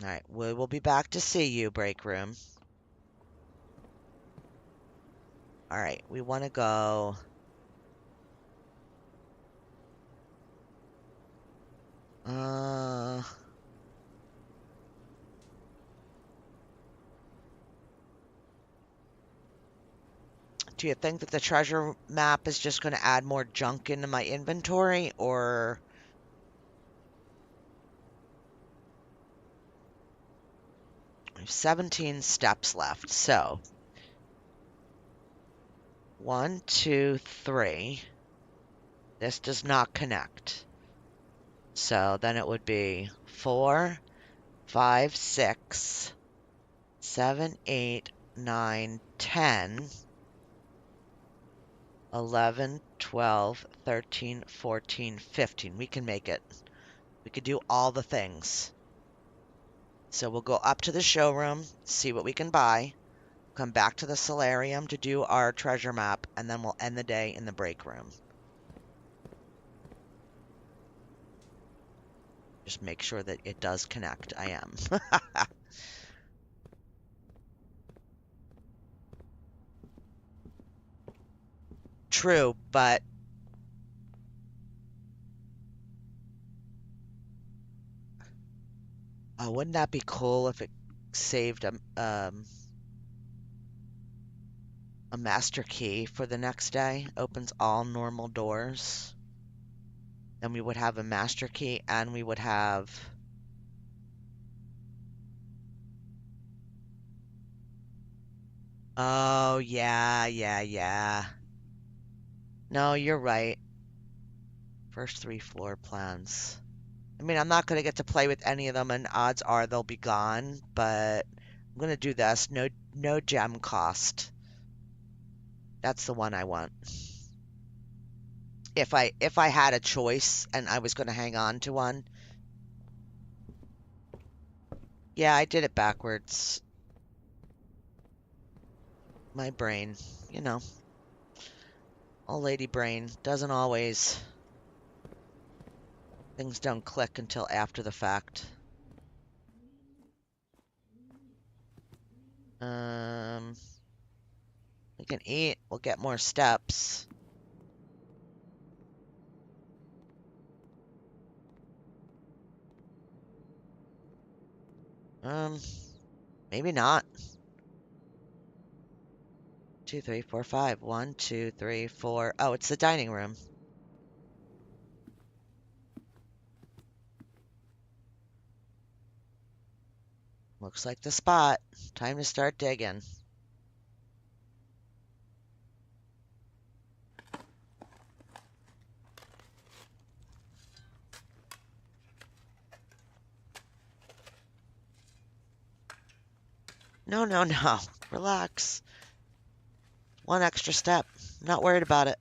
All right, we will be back to see you, break room. All right, we want to go. Do you think that the treasure map is just going to add more junk into my inventory, or... I have 17 steps left, so... 1, 2, 3. This does not connect. So then it would be 4, 5, 6, 7, 8, 9, 10, 11, 12, 13, 14, 15. We can make it. We could do all the things. So we'll go up to the showroom, see what we can buy, come back to the solarium to do our treasure map, and then we'll end the day in the break room. Just make sure that it does connect. I am. True, but wouldn't that be cool if it saved a master key for the next day? Opens all normal doors. Then we would have a master key, and we would have... Oh, yeah, yeah, yeah. No, you're right. First 3 floor plans. I mean, I'm not going to get to play with any of them, and odds are they'll be gone, but I'm gonna do this. No gem cost. That's the one I want. If I had a choice and I was gonna hang on to one. Yeah, I did it backwards. My brain, you know. Old lady brain doesn't always. Things don't click until after the fact. We can eat. We'll get more steps. Maybe not. 2, 3, 4, 5. 1, 2, 3, 4. Oh, it's the dining room. Looks like the spot. Time to start digging. No, no, no. Relax. One extra step. I'm not worried about it.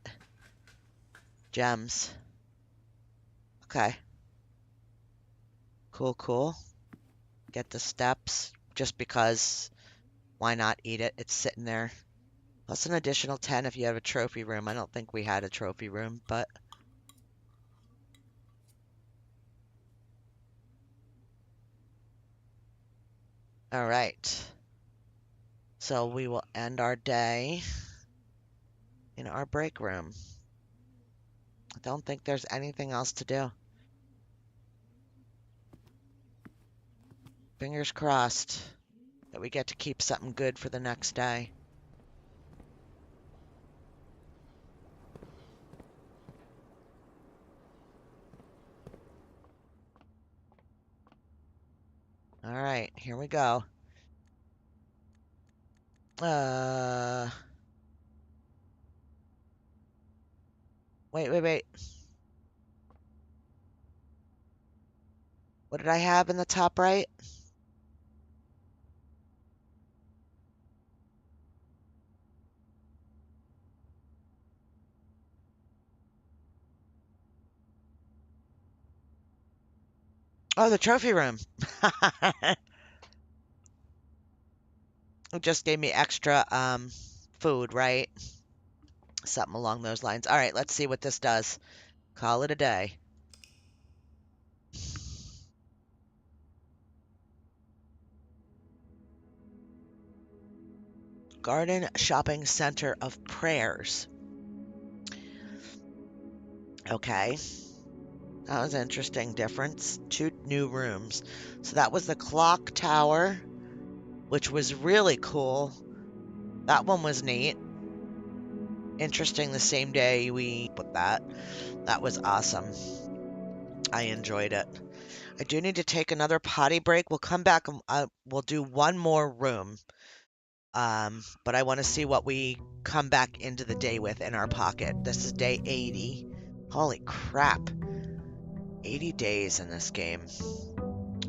Gems. Okay. Cool, cool. Get the steps. Just because. Why not eat it? It's sitting there. Plus an additional 10 if you have a trophy room. I don't think we had a trophy room, but... All right. So we will end our day in our break room. I don't think there's anything else to do. Fingers crossed that we get to keep something good for the next day. All right, here we go. Wait. What did I have in the top right? Oh, the trophy room. It just gave me extra food, right? Something along those lines. All right, let's see what this does. Call it a day. Garden Shopping Center of Prayers. Okay. That was an interesting difference. 2 new rooms. So that was the clock tower, which was really cool. That one was neat. Interesting the same day we put that. That was awesome. I enjoyed it. I do need to take another potty break. We'll come back and we'll do one more room. But I want to see what we come back into the day with in our pocket. This is day 80. Holy crap. 80 days in this game.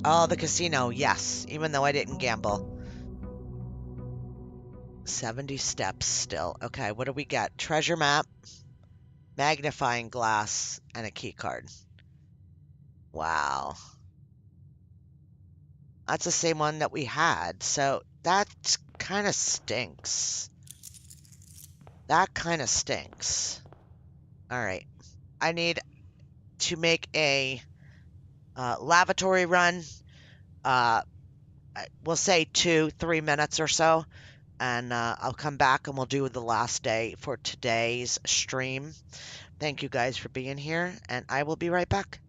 Oh, the casino, yes, even though I didn't gamble. 70 steps still. Okay, what do we get? Treasure map, magnifying glass, and a key card. Wow. That's the same one that we had, so that kind of stinks. That kind of stinks. All right. I need to make a lavatory run. We'll say 2-3 minutes or so. And I'll come back and we'll do the last day for today's stream. Thank you guys for being here, and I will be right back.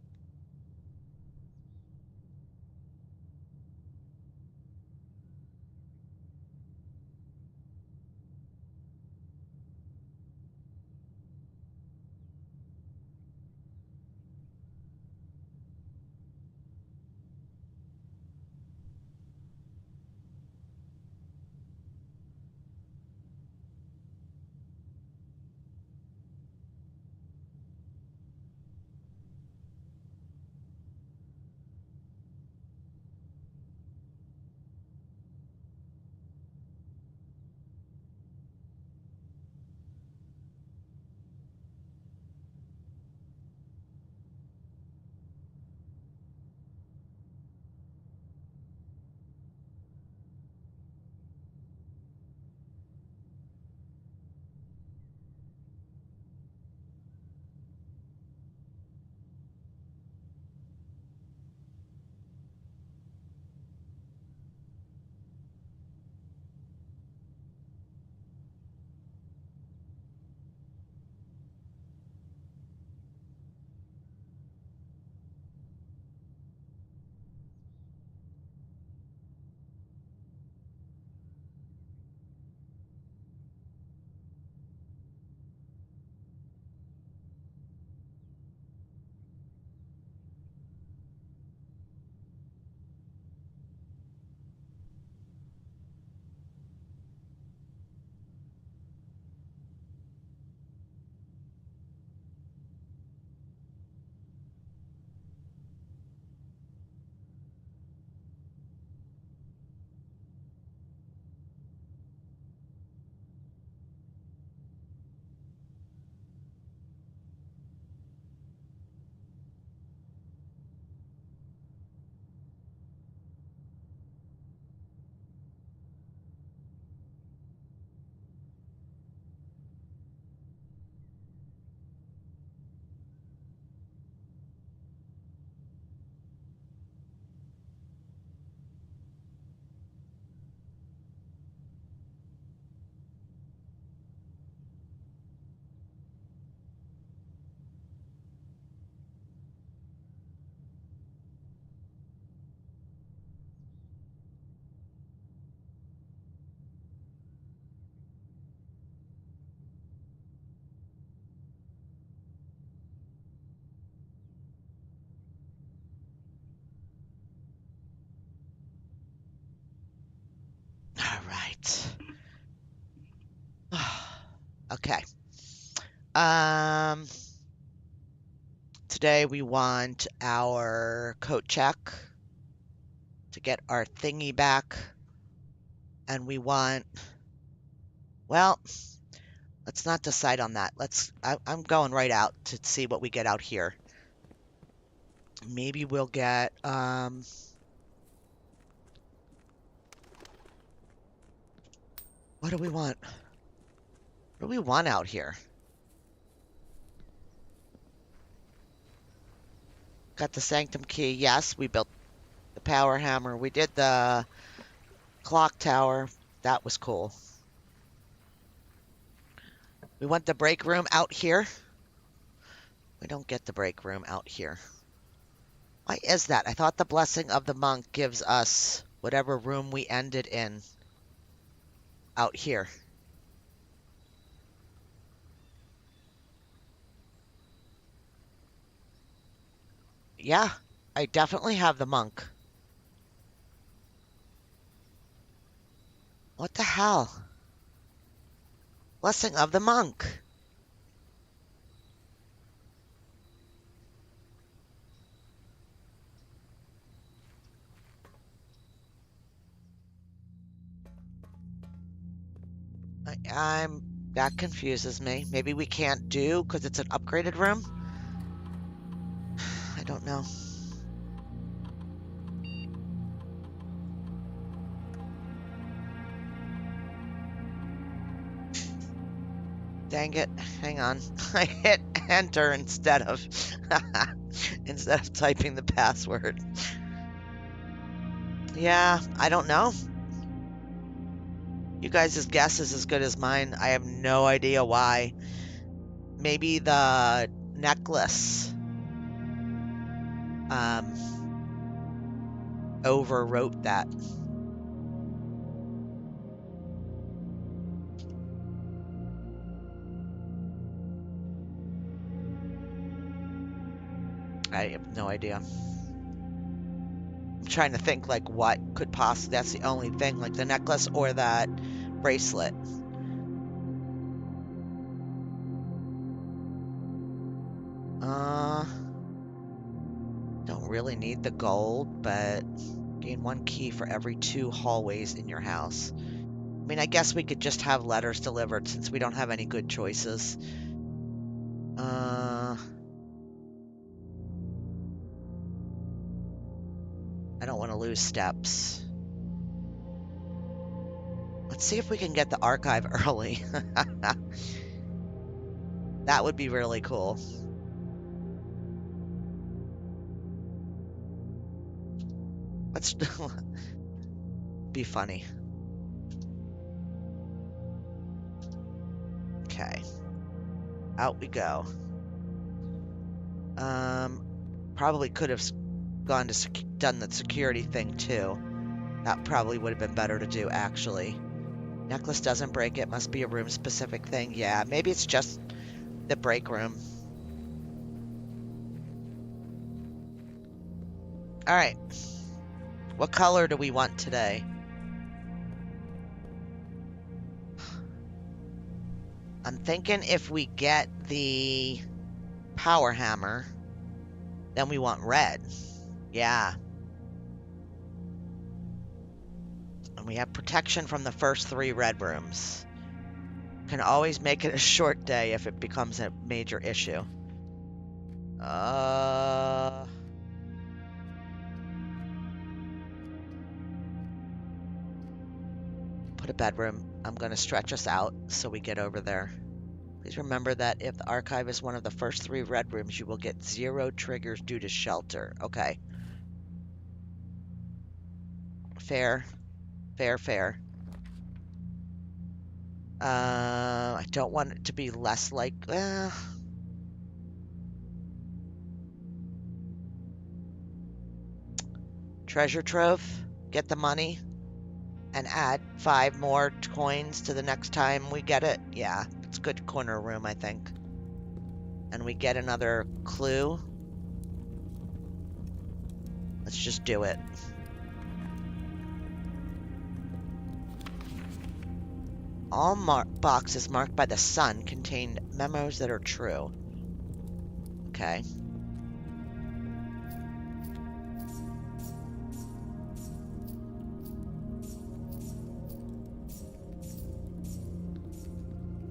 Okay. Today we want our coat check to get our thingy back. And we want, well, let's not decide on that. I'm going right out to see what we get out here. Maybe we'll get, what do we want? What do we want out here? Got the sanctum key. Yes, we built the power hammer. We did the clock tower. That was cool. We want the break room out here. We don't get the break room out here. Why is that? I thought the blessing of the monk gives us whatever room we ended in out here. Yeah, I definitely have the monk. What the hell? Blessing of the monk. That confuses me. Maybe we can't do because it's an upgraded room? I don't know. Dang it. Hang on. I hit enter instead of typing the password. Yeah, I don't know. You guys' guess is as good as mine. I have no idea why. Maybe the necklace overwrote that. I have no idea. I'm trying to think like what could possibly, that's the only thing, like the necklace or that bracelet. Don't really need the gold, but gain 1 key for every 2 hallways in your house. I mean, I guess we could just have letters delivered since we don't have any good choices. I don't want to lose steps. Let's see if we can get the archive early. That would be really cool. Let's be funny. Okay. Out we go. Probably could have gone to done the security thing too. That probably would have been better to do, actually. Necklace doesn't break. It must be a room-specific thing. Yeah, maybe it's just the break room. All right. What color do we want today? I'm thinking if we get the power hammer, then we want red. Yeah. And we have protection from the first 3 red rooms. Can always make it a short day if it becomes a major issue. Put a bedroom. I'm going to stretch us out so we get over there. Please remember that if the archive is one of the first 3 red rooms, you will get 0 triggers due to shelter. Okay. Fair. Fair, fair. I don't want it to be less like... treasure trove. Get the money. And add 5 more coins to the next time we get it. Yeah, it's a good corner room, I think. And we get another clue. Let's just do it. All boxes marked by the sun contain memos that are true. Okay.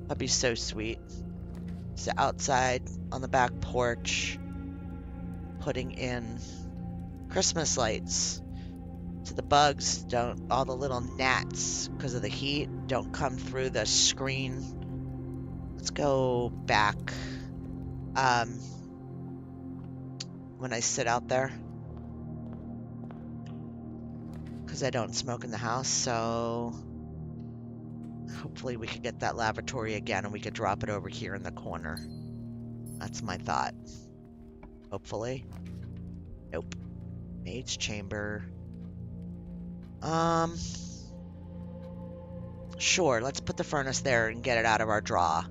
That'd be so sweet. So outside on the back porch, putting in Christmas lights so the bugs don't, all the little gnats, because of the heat, don't come through the screen. Let's go back. When I sit out there, because I don't smoke in the house, so hopefully we could get that lavatory again and we could drop it over here in the corner. That's my thought. Hopefully. Nope. Maid's chamber. Sure, let's put the furnace there and get it out of our draw.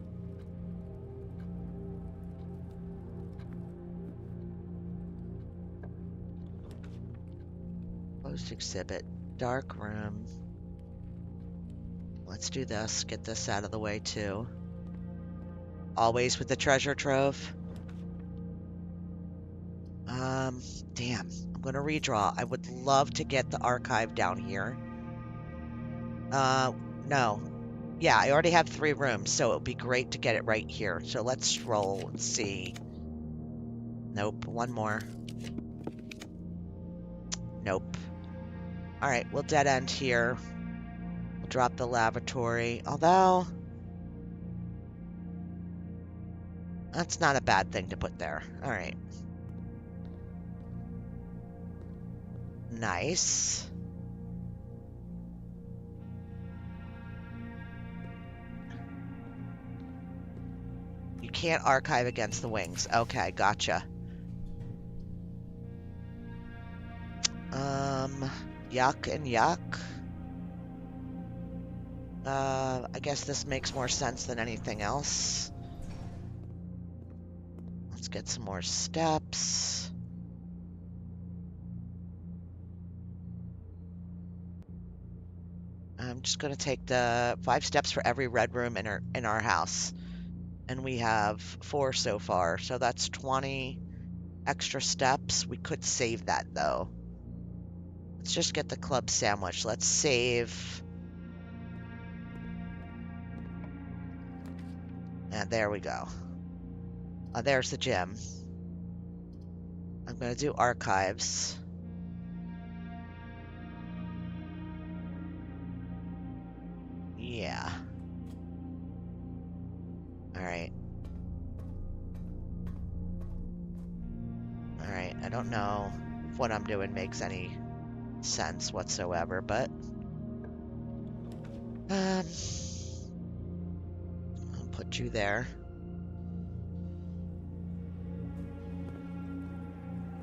Closed exhibit. Dark room. Let's do this. Get this out of the way too. Always with the treasure trove. Damn. I'm gonna redraw. I would love to get the archive down here. No. Yeah, I already have 3 rooms, so it would be great to get it right here. So let's roll and see. Nope. One more. Nope. Alright, we'll dead end here. We'll drop the lavatory. Although, that's not a bad thing to put there. Alright. Nice. You can't archive against the wings. Okay, gotcha. Yuck and yuck. I guess this makes more sense than anything else. Let's get some more steps. I'm just going to take the 5 steps for every red room in our house. And we have 4 so far, so that's 20 extra steps. We could save that, though. Let's just get the club sandwich. Let's save. And there we go. There's the gym. I'm going to do archives. Yeah. Alright. Alright, I don't know if what I'm doing makes any sense whatsoever, but I'll put you there.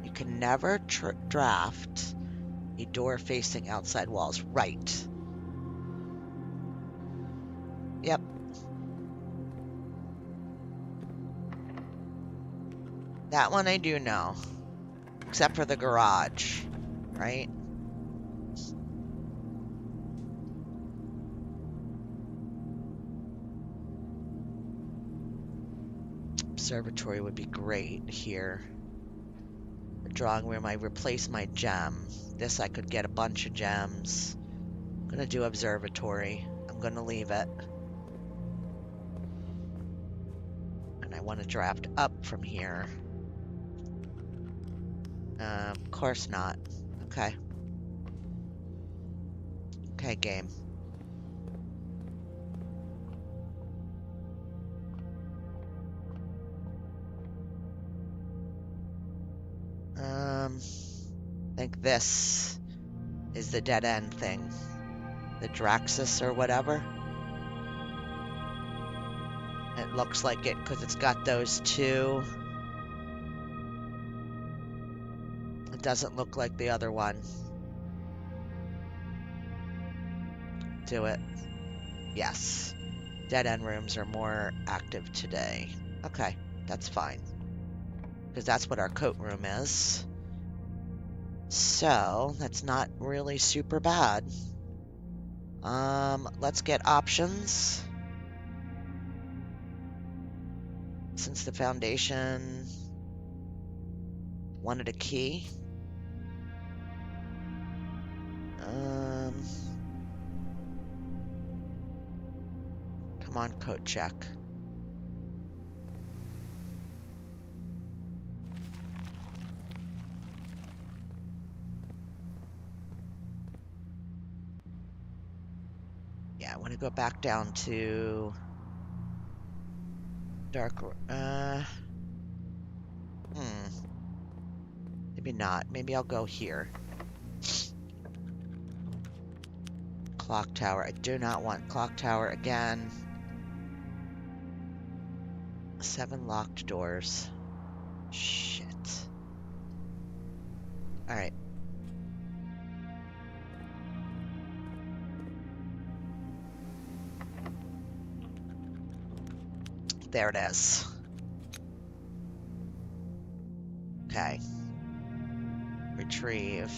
You can never draft a door facing outside walls. Right. Yep. That one I do know. Except for the garage, right? Observatory would be great here. The drawing room, I replace my gem. This I could get a bunch of gems. I'm gonna do observatory. I'm gonna leave it. And I want to draft up from here. Of course not. Okay. Okay, game. I think this is the dead end thing. The Draxus or whatever. It looks like it because it's got those 2. It doesn't look like the other one. Do it. Yes. Dead end rooms are more active today. Okay, that's fine. Because that's what our coat room is. So, that's not really super bad. Let's get options. Since the foundation wanted a key. Come on, code check. Yeah, I want to go back down to dark. Maybe not. Maybe I'll go here. Clock tower. I do not want clock tower again. 7 locked doors. Shit. Alright. There it is. Okay. Retrieve.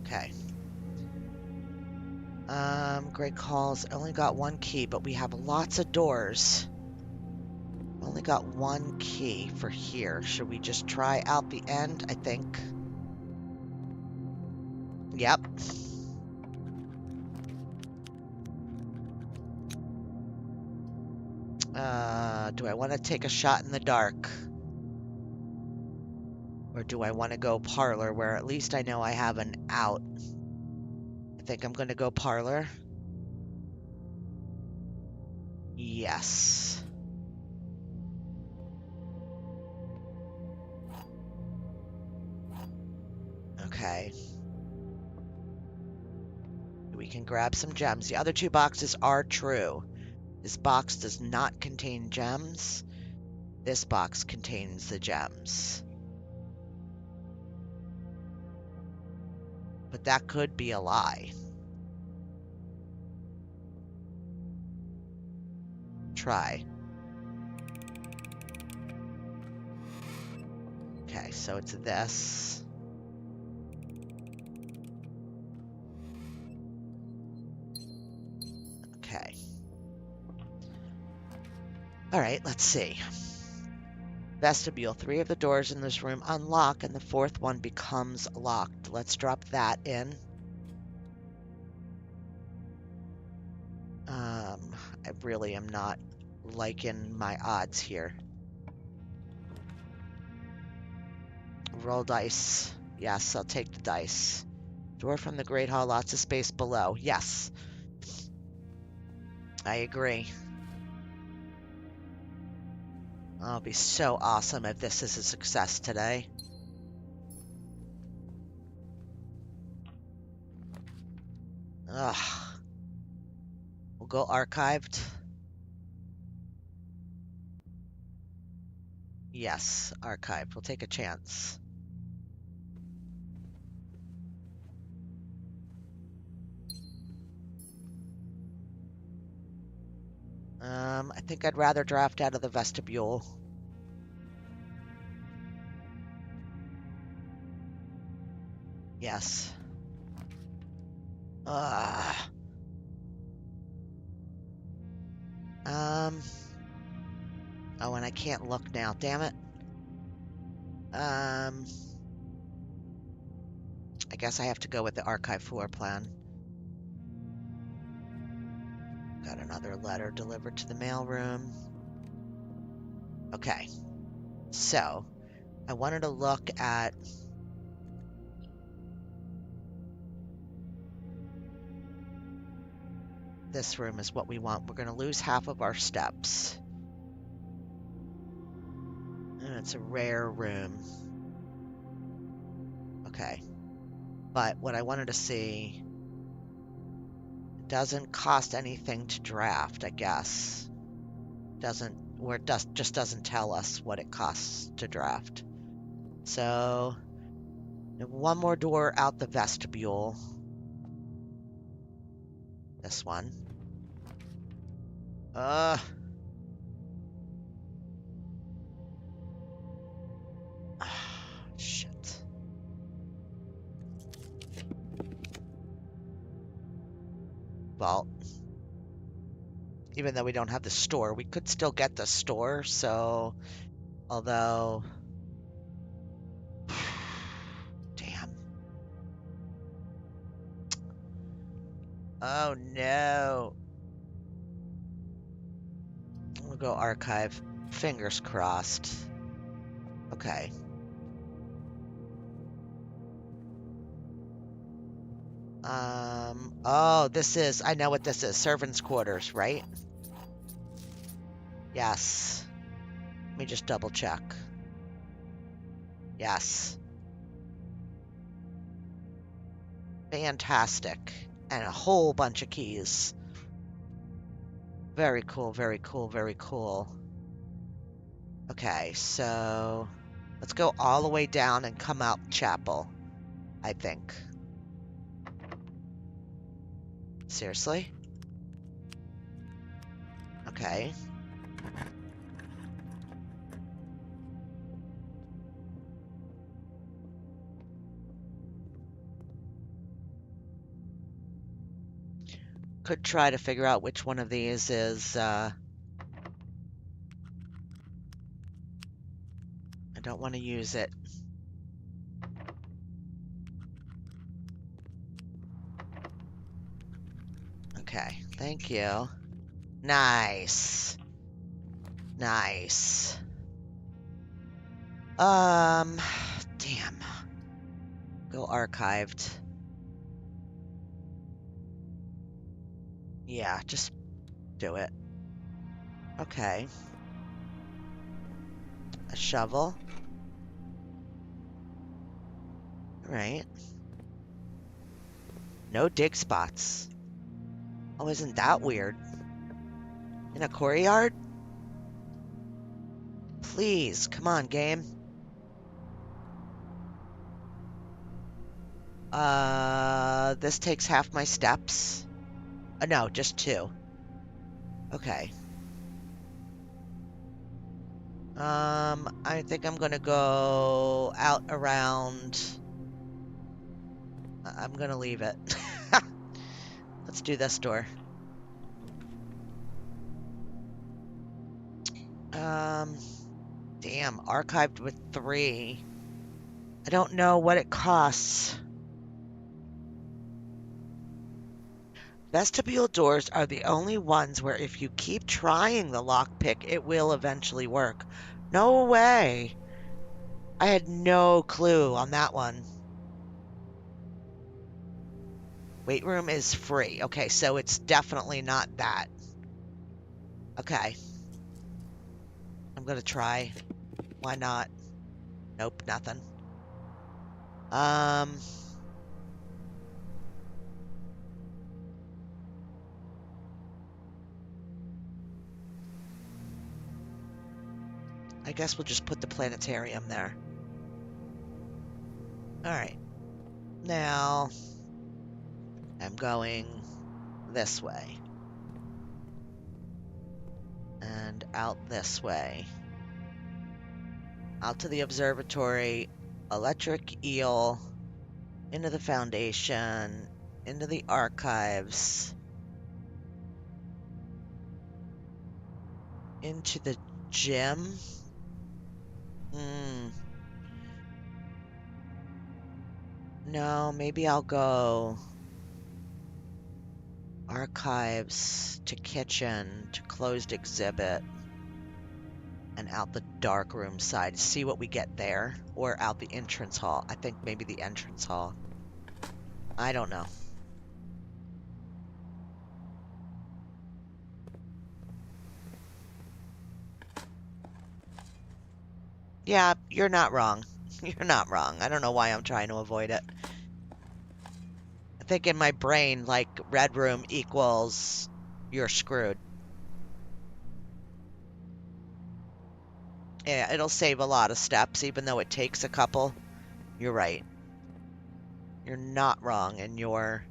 Okay. Great calls. Only got 1 key, but we have lots of doors. Only got 1 key for here. Should we just try out the end? I think. Yep. Do I want to take a shot in the dark? Or do I want to go parlor, where at least I know I have an out? I think I'm going to go parlor. Yes. Okay. We can grab some gems. The other 2 boxes are true. This box does not contain gems. This box contains the gems. But that could be a lie. Try. Okay, so it's this. Okay. All right, let's see. Vestibule. 3 of the doors in this room unlock, and the 4th one becomes locked. Let's drop that in. I really am not liking my odds here. Roll dice. Yes, I'll take the dice. Door from the Great Hall, lots of space below. Yes. I agree. Oh, it'll be so awesome if this is a success today. Ugh. We'll go archived. Yes, archived. We'll take a chance. I think I'd rather draft out of the vestibule. Yes. Oh, and I can't look now. Damn it. I guess I have to go with the archive floor plan. Got another letter delivered to the mailroom. Okay. So, I wanted to look at this room is what we want. We're going to lose half of our steps. And it's a rare room. Okay. But what I wanted to see, it doesn't cost anything to draft, I guess. Just doesn't tell us what it costs to draft. So, one more door out the vestibule. This one. vault. Even though we don't have the store, we could still get the store, so... Although... Damn. Oh, no. We'll go archive. Fingers crossed. Okay. Oh, this is... I know what this is. Servants' quarters, right? Yes. Let me just double check. Yes. Fantastic. And a whole bunch of keys. Very cool, very cool, very cool. Okay, so let's go all the way down and come out chapel, I think. Seriously? Okay. Could try to figure out which one of these is, I don't want to use it. Okay, thank you. Nice. Nice. Damn. Go archived. Yeah, just do it. Okay. A shovel. Right. No dig spots. Oh, isn't that weird? In a courtyard? Please, come on, game. This takes half my steps. No, just 2. Okay. I think I'm gonna go out around... I'm gonna leave it. Let's do this door. Damn, archived with 3. I don't know what it costs. Vestibule doors are the only ones where if you keep trying the lockpick, it will eventually work. No way. I had no clue on that one. Weight room is free. Okay, so it's definitely not that. Okay. I'm gonna try. Why not? Nope, nothing. I guess we'll just put the planetarium there. Alright. Now, I'm going this way. And out this way. Out to the observatory, electric eel, into the foundation, into the archives, into the gym. No, maybe I'll go archives to kitchen to closed exhibit and out the dark room side. See what we get there, or out the entrance hall. I think maybe the entrance hall. I don't know. Yeah, you're not wrong. You're not wrong. I don't know why I'm trying to avoid it. I think in my brain, like, red room equals you're screwed. Yeah, it'll save a lot of steps, even though it takes a couple. You're right. You're not wrong in your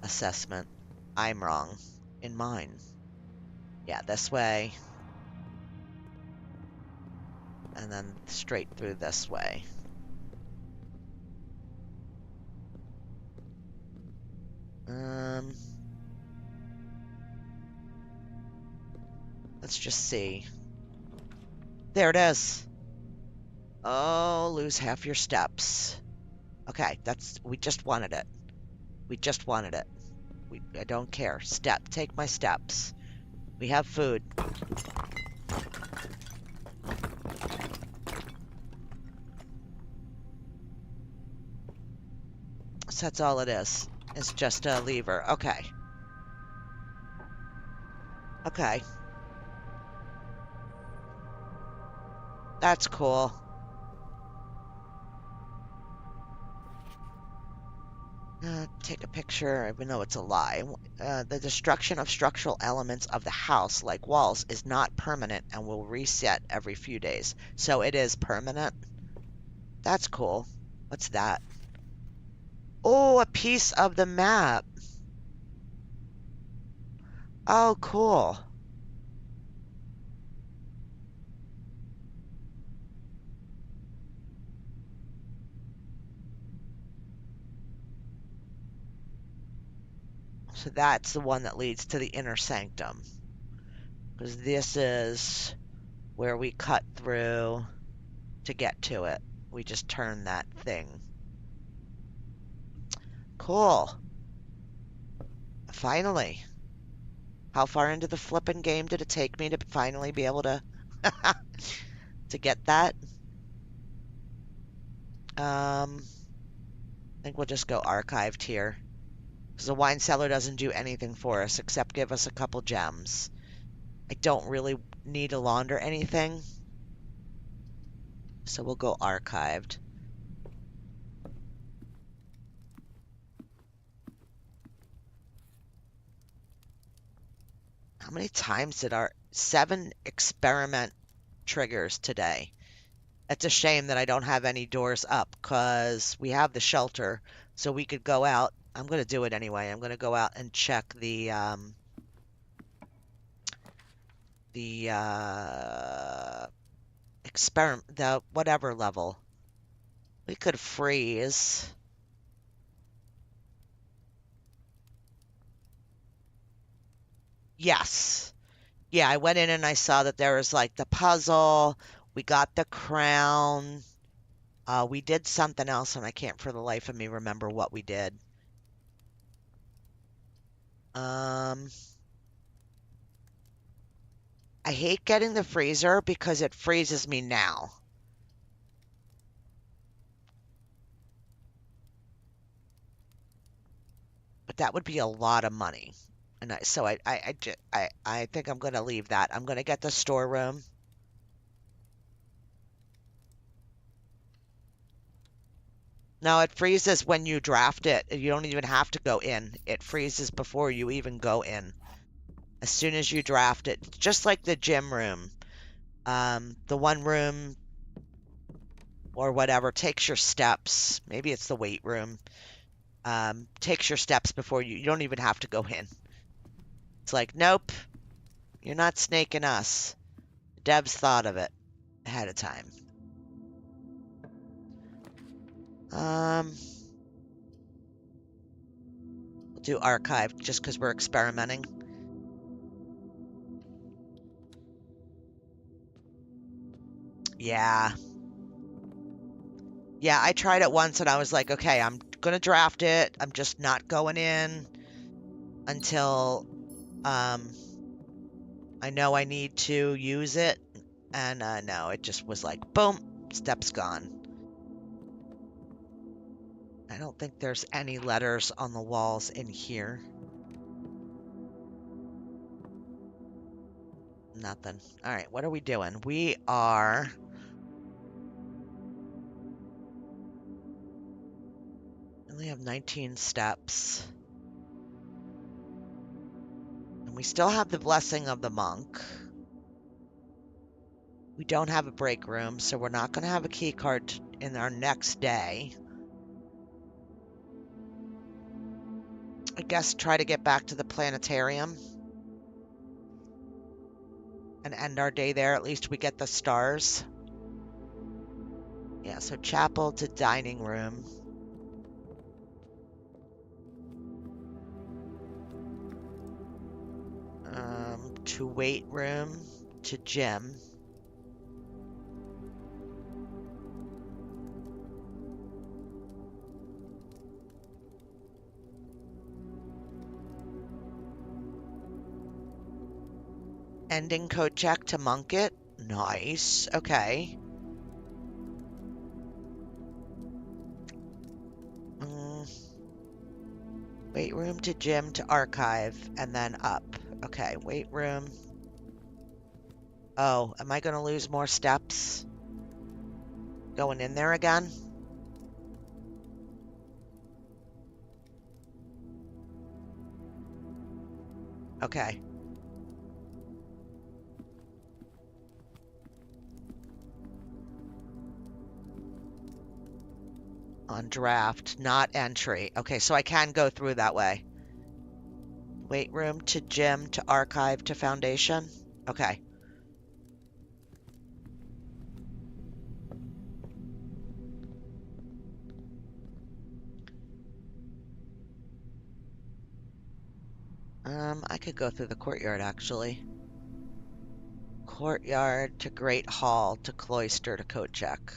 assessment. I'm wrong in mine. Yeah, this way. And then straight through this way. Let's just see. There it is. Oh, lose half your steps. Okay, we just wanted it. We just wanted it. I don't care. Take my steps. We have food. So that's all it is. It's just a lever. Okay. Okay. That's cool. Take a picture, even though it's a lie. The destruction of structural elements of the house, like walls, is not permanent and will reset every few days. So it is permanent. That's cool. What's that? Oh, a piece of the map. Oh, cool. So that's the one that leads to the inner sanctum. Because this is where we cut through to get to it. We just turn that thing. Cool. Finally. How far into the flippin' game did it take me to finally be able to to get that? I think we'll just go archived here. Because the wine cellar doesn't do anything for us except give us a couple gems. I don't really need to launder anything. So we'll go archived. How many times did our 7 experiment triggers today? It's a shame that I don't have any doors up because we have the shelter, so we could go out. I'm going to do it anyway. I'm going to go out and check the experiment, the whatever level. We could freeze. Yes. Yeah, I went in and I saw that there was like the puzzle. We got the crown. We did something else, and I can't for the life of me remember what we did. I hate getting the freezer because it freezes me now. But that would be a lot of money. And I think I'm going to leave that. I'm going to get the storeroom. No, it freezes when you draft it. You don't even have to go in. It freezes before you even go in. As soon as you draft it, just like the gym room. The one room or whatever takes your steps. Maybe it's the weight room. Takes your steps before you don't even have to go in. It's like, nope, you're not snaking us. Devs thought of it ahead of time. We'll do archive just because we're experimenting. Yeah. Yeah, I tried it once and I was like, okay, I'm gonna draft it. I'm just not going in until I know I need to use it. And no, it just was like, boom, steps gone. I don't think there's any letters on the walls in here. Nothing. All right, what are we doing? We are... only have 19 steps. And we still have the blessing of the monk. We don't have a break room, so we're not going to have a key card in our next day. I guess try to get back to the planetarium and end our day there. At least we get the stars. Yeah, so chapel to dining room. To weight room. to gym. Ending code check to monk it. Nice. Okay. Weight room to gym to archive and then up. Okay, weight room. Oh, am I going to lose more steps going in there again? Okay. On draft, not entry. Okay, so I can go through that way. Weight room to gym to archive to foundation. Okay. I could go through the courtyard actually. Courtyard to Great Hall to cloister to code check.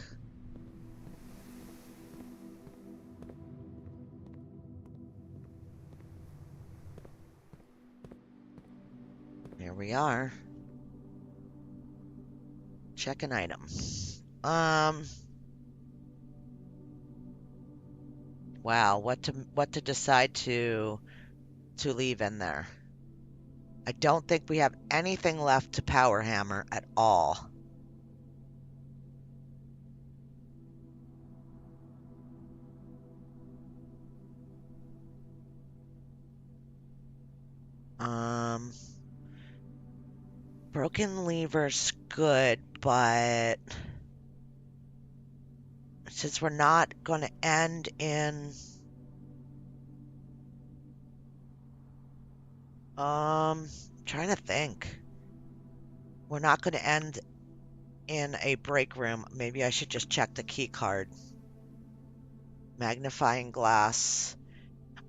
There we are. Check an item. Wow, what to decide to leave in there. I don't think we have anything left to power hammer at all. Broken lever's good, but since we're not going to end in trying to think. We're not going to end in a break room. Maybe I should just check the key card. Magnifying glass.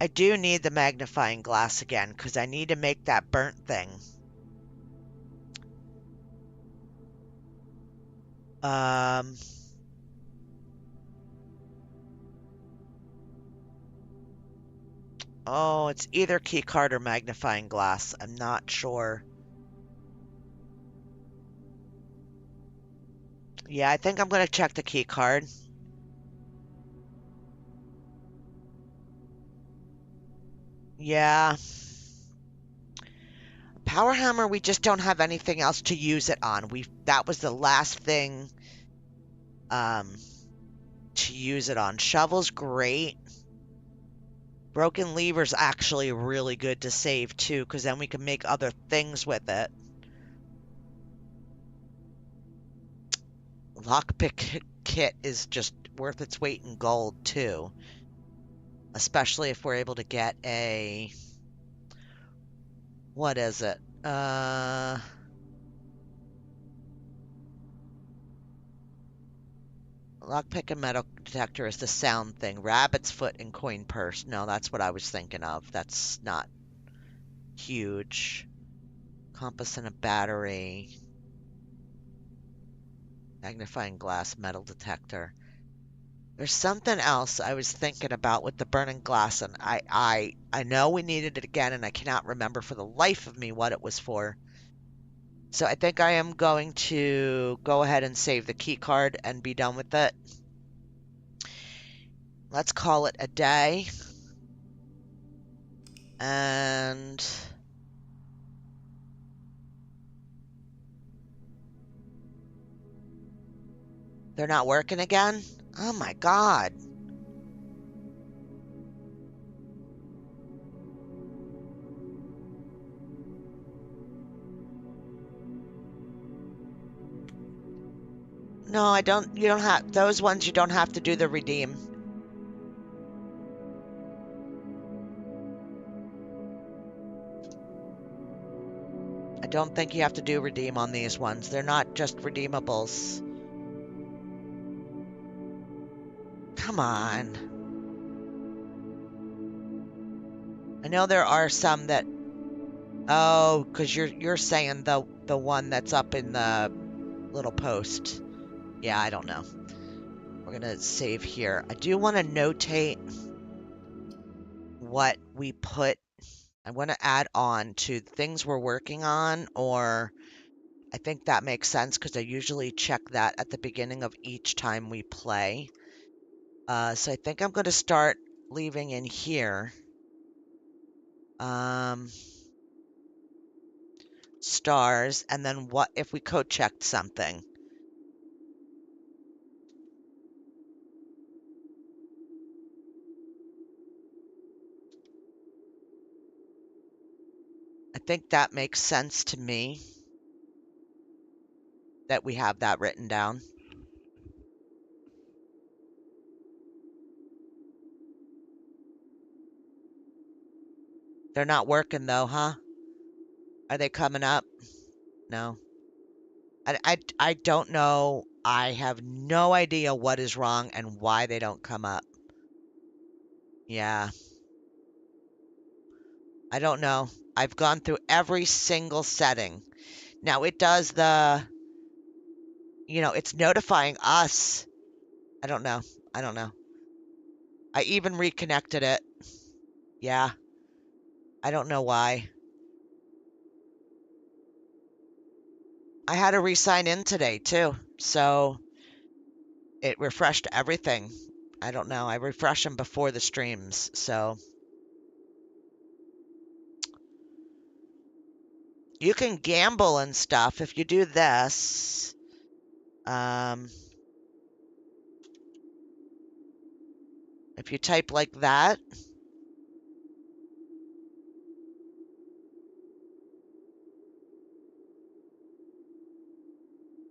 I do need the magnifying glass again because I need to make that burnt thing. Oh, it's either key card or magnifying glass. I'm not sure. Yeah, I think I'm going to check the key card. Yeah. Power hammer, we just don't have anything else to use it on. That was the last thing to use it on. Shovel's great. Broken lever's actually really good to save too, because then we can make other things with it. Lockpick kit is just worth its weight in gold too. Especially if we're able to get a... What is it? Lockpick and metal detector is the sound thing. Rabbit's foot and coin purse. No, that's what I was thinking of. That's not huge. Compass and a battery. Magnifying glass, metal detector. There's something else I was thinking about with the burning glass, and I know we needed it again, and I cannot remember for the life of me what it was for. So I think I am going to go ahead and save the key card and be done with it. Let's call it a day. And they're not working again? Oh my God. No, I don't. You don't have those ones. You don't have to do the redeem. I don't think you have to do redeem on these ones. They're not just redeemables. Come on. I know there are some that... Oh, because you're saying the the one that's up in the little post. Yeah, I don't know. We're gonna save here. I do want to notate what we put. I want to add on to things we're working on, or I think that makes sense because I usually check that at the beginning of each time we play. So I think I'm going to start leaving in here. Stars, and then what if we code checked something? I think that makes sense to me that we have that written down. They're not working though, huh? Are they coming up? No. I don't know. I have no idea what is wrong and why they don't come up. Yeah. I don't know. I've gone through every single setting. Now it does it's notifying us. I don't know. I don't know. I even reconnected it. Yeah. I don't know why. I had to re-sign in today too. So it refreshed everything. I don't know. I refresh them before the streams. So you can gamble and stuff if you do this. If you type like that,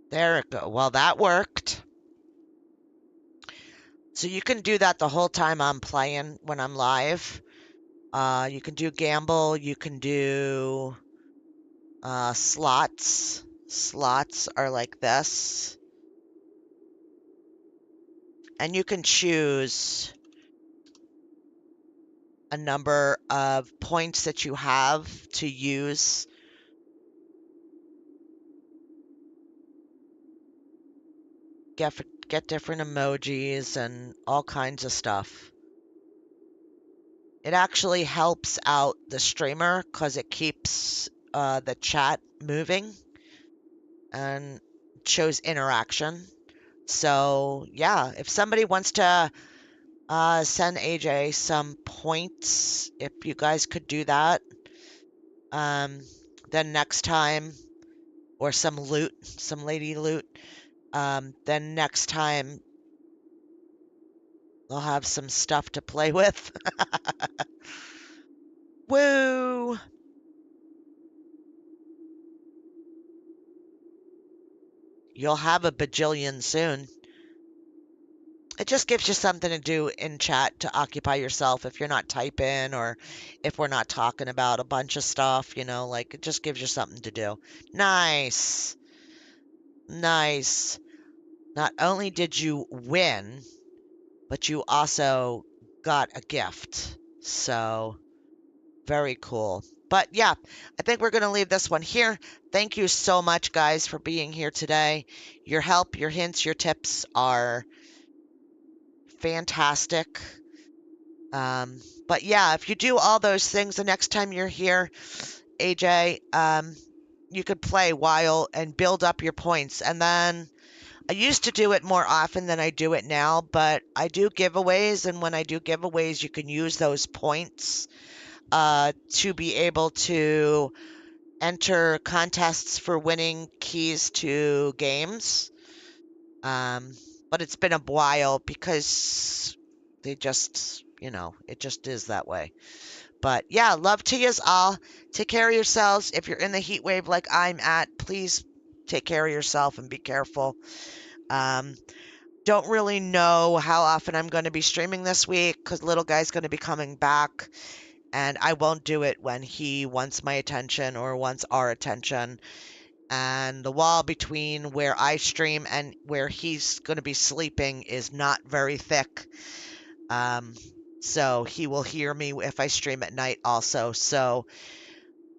there it go. Well, that worked. So you can do that the whole time I'm playing when I'm live. You can do gamble. You can do slots. Slots are like this. And you can choose a number of points that you have to use. Get different emojis and all kinds of stuff. It actually helps out the streamer because it keeps the chat moving and shows interaction. So yeah, if somebody wants to send AJ some points, if you guys could do that, then next time, or some loot, some lady loot, then next time they'll have some stuff to play with. Woo! You'll have a bajillion soon. It just gives you something to do in chat to occupy yourself if you're not typing or if we're not talking about a bunch of stuff, like it just gives you something to do. Nice. Nice. Not only did you win, but you also got a gift. So, very cool. But yeah, I think we're going to leave this one here. Thank you so much, guys, for being here today. Your help, your hints, your tips are fantastic. But yeah, if you do all those things the next time you're here, AJ, you could play while and build up your points. And then I used to do it more often than I do it now, but I do giveaways. And when I do giveaways, you can use those points to be able to enter contests for winning keys to games. But it's been a while because they just, it just is that way. But yeah, love to yous all. Take care of yourselves. If you're in the heat wave like I'm at, please take care of yourself and be careful. Don't really know how often I'm going to be streaming this week because little guy's going to be coming back. And I won't do it when he wants my attention or wants our attention. And the wall between where I stream and where he's going to be sleeping is not very thick. So he will hear me if I stream at night also. So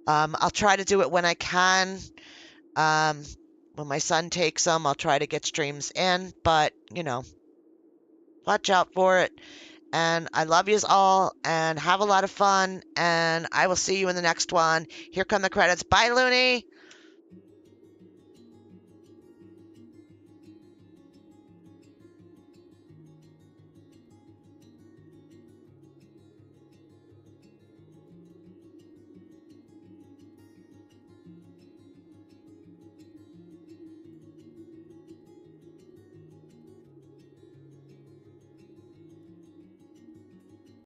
I'll try to do it when I can. Um, when my son takes them, I'll try to get streams in, but watch out for it. And I love yous all and have a lot of fun. And I will see you in the next one. Here come the credits. Bye, Looney.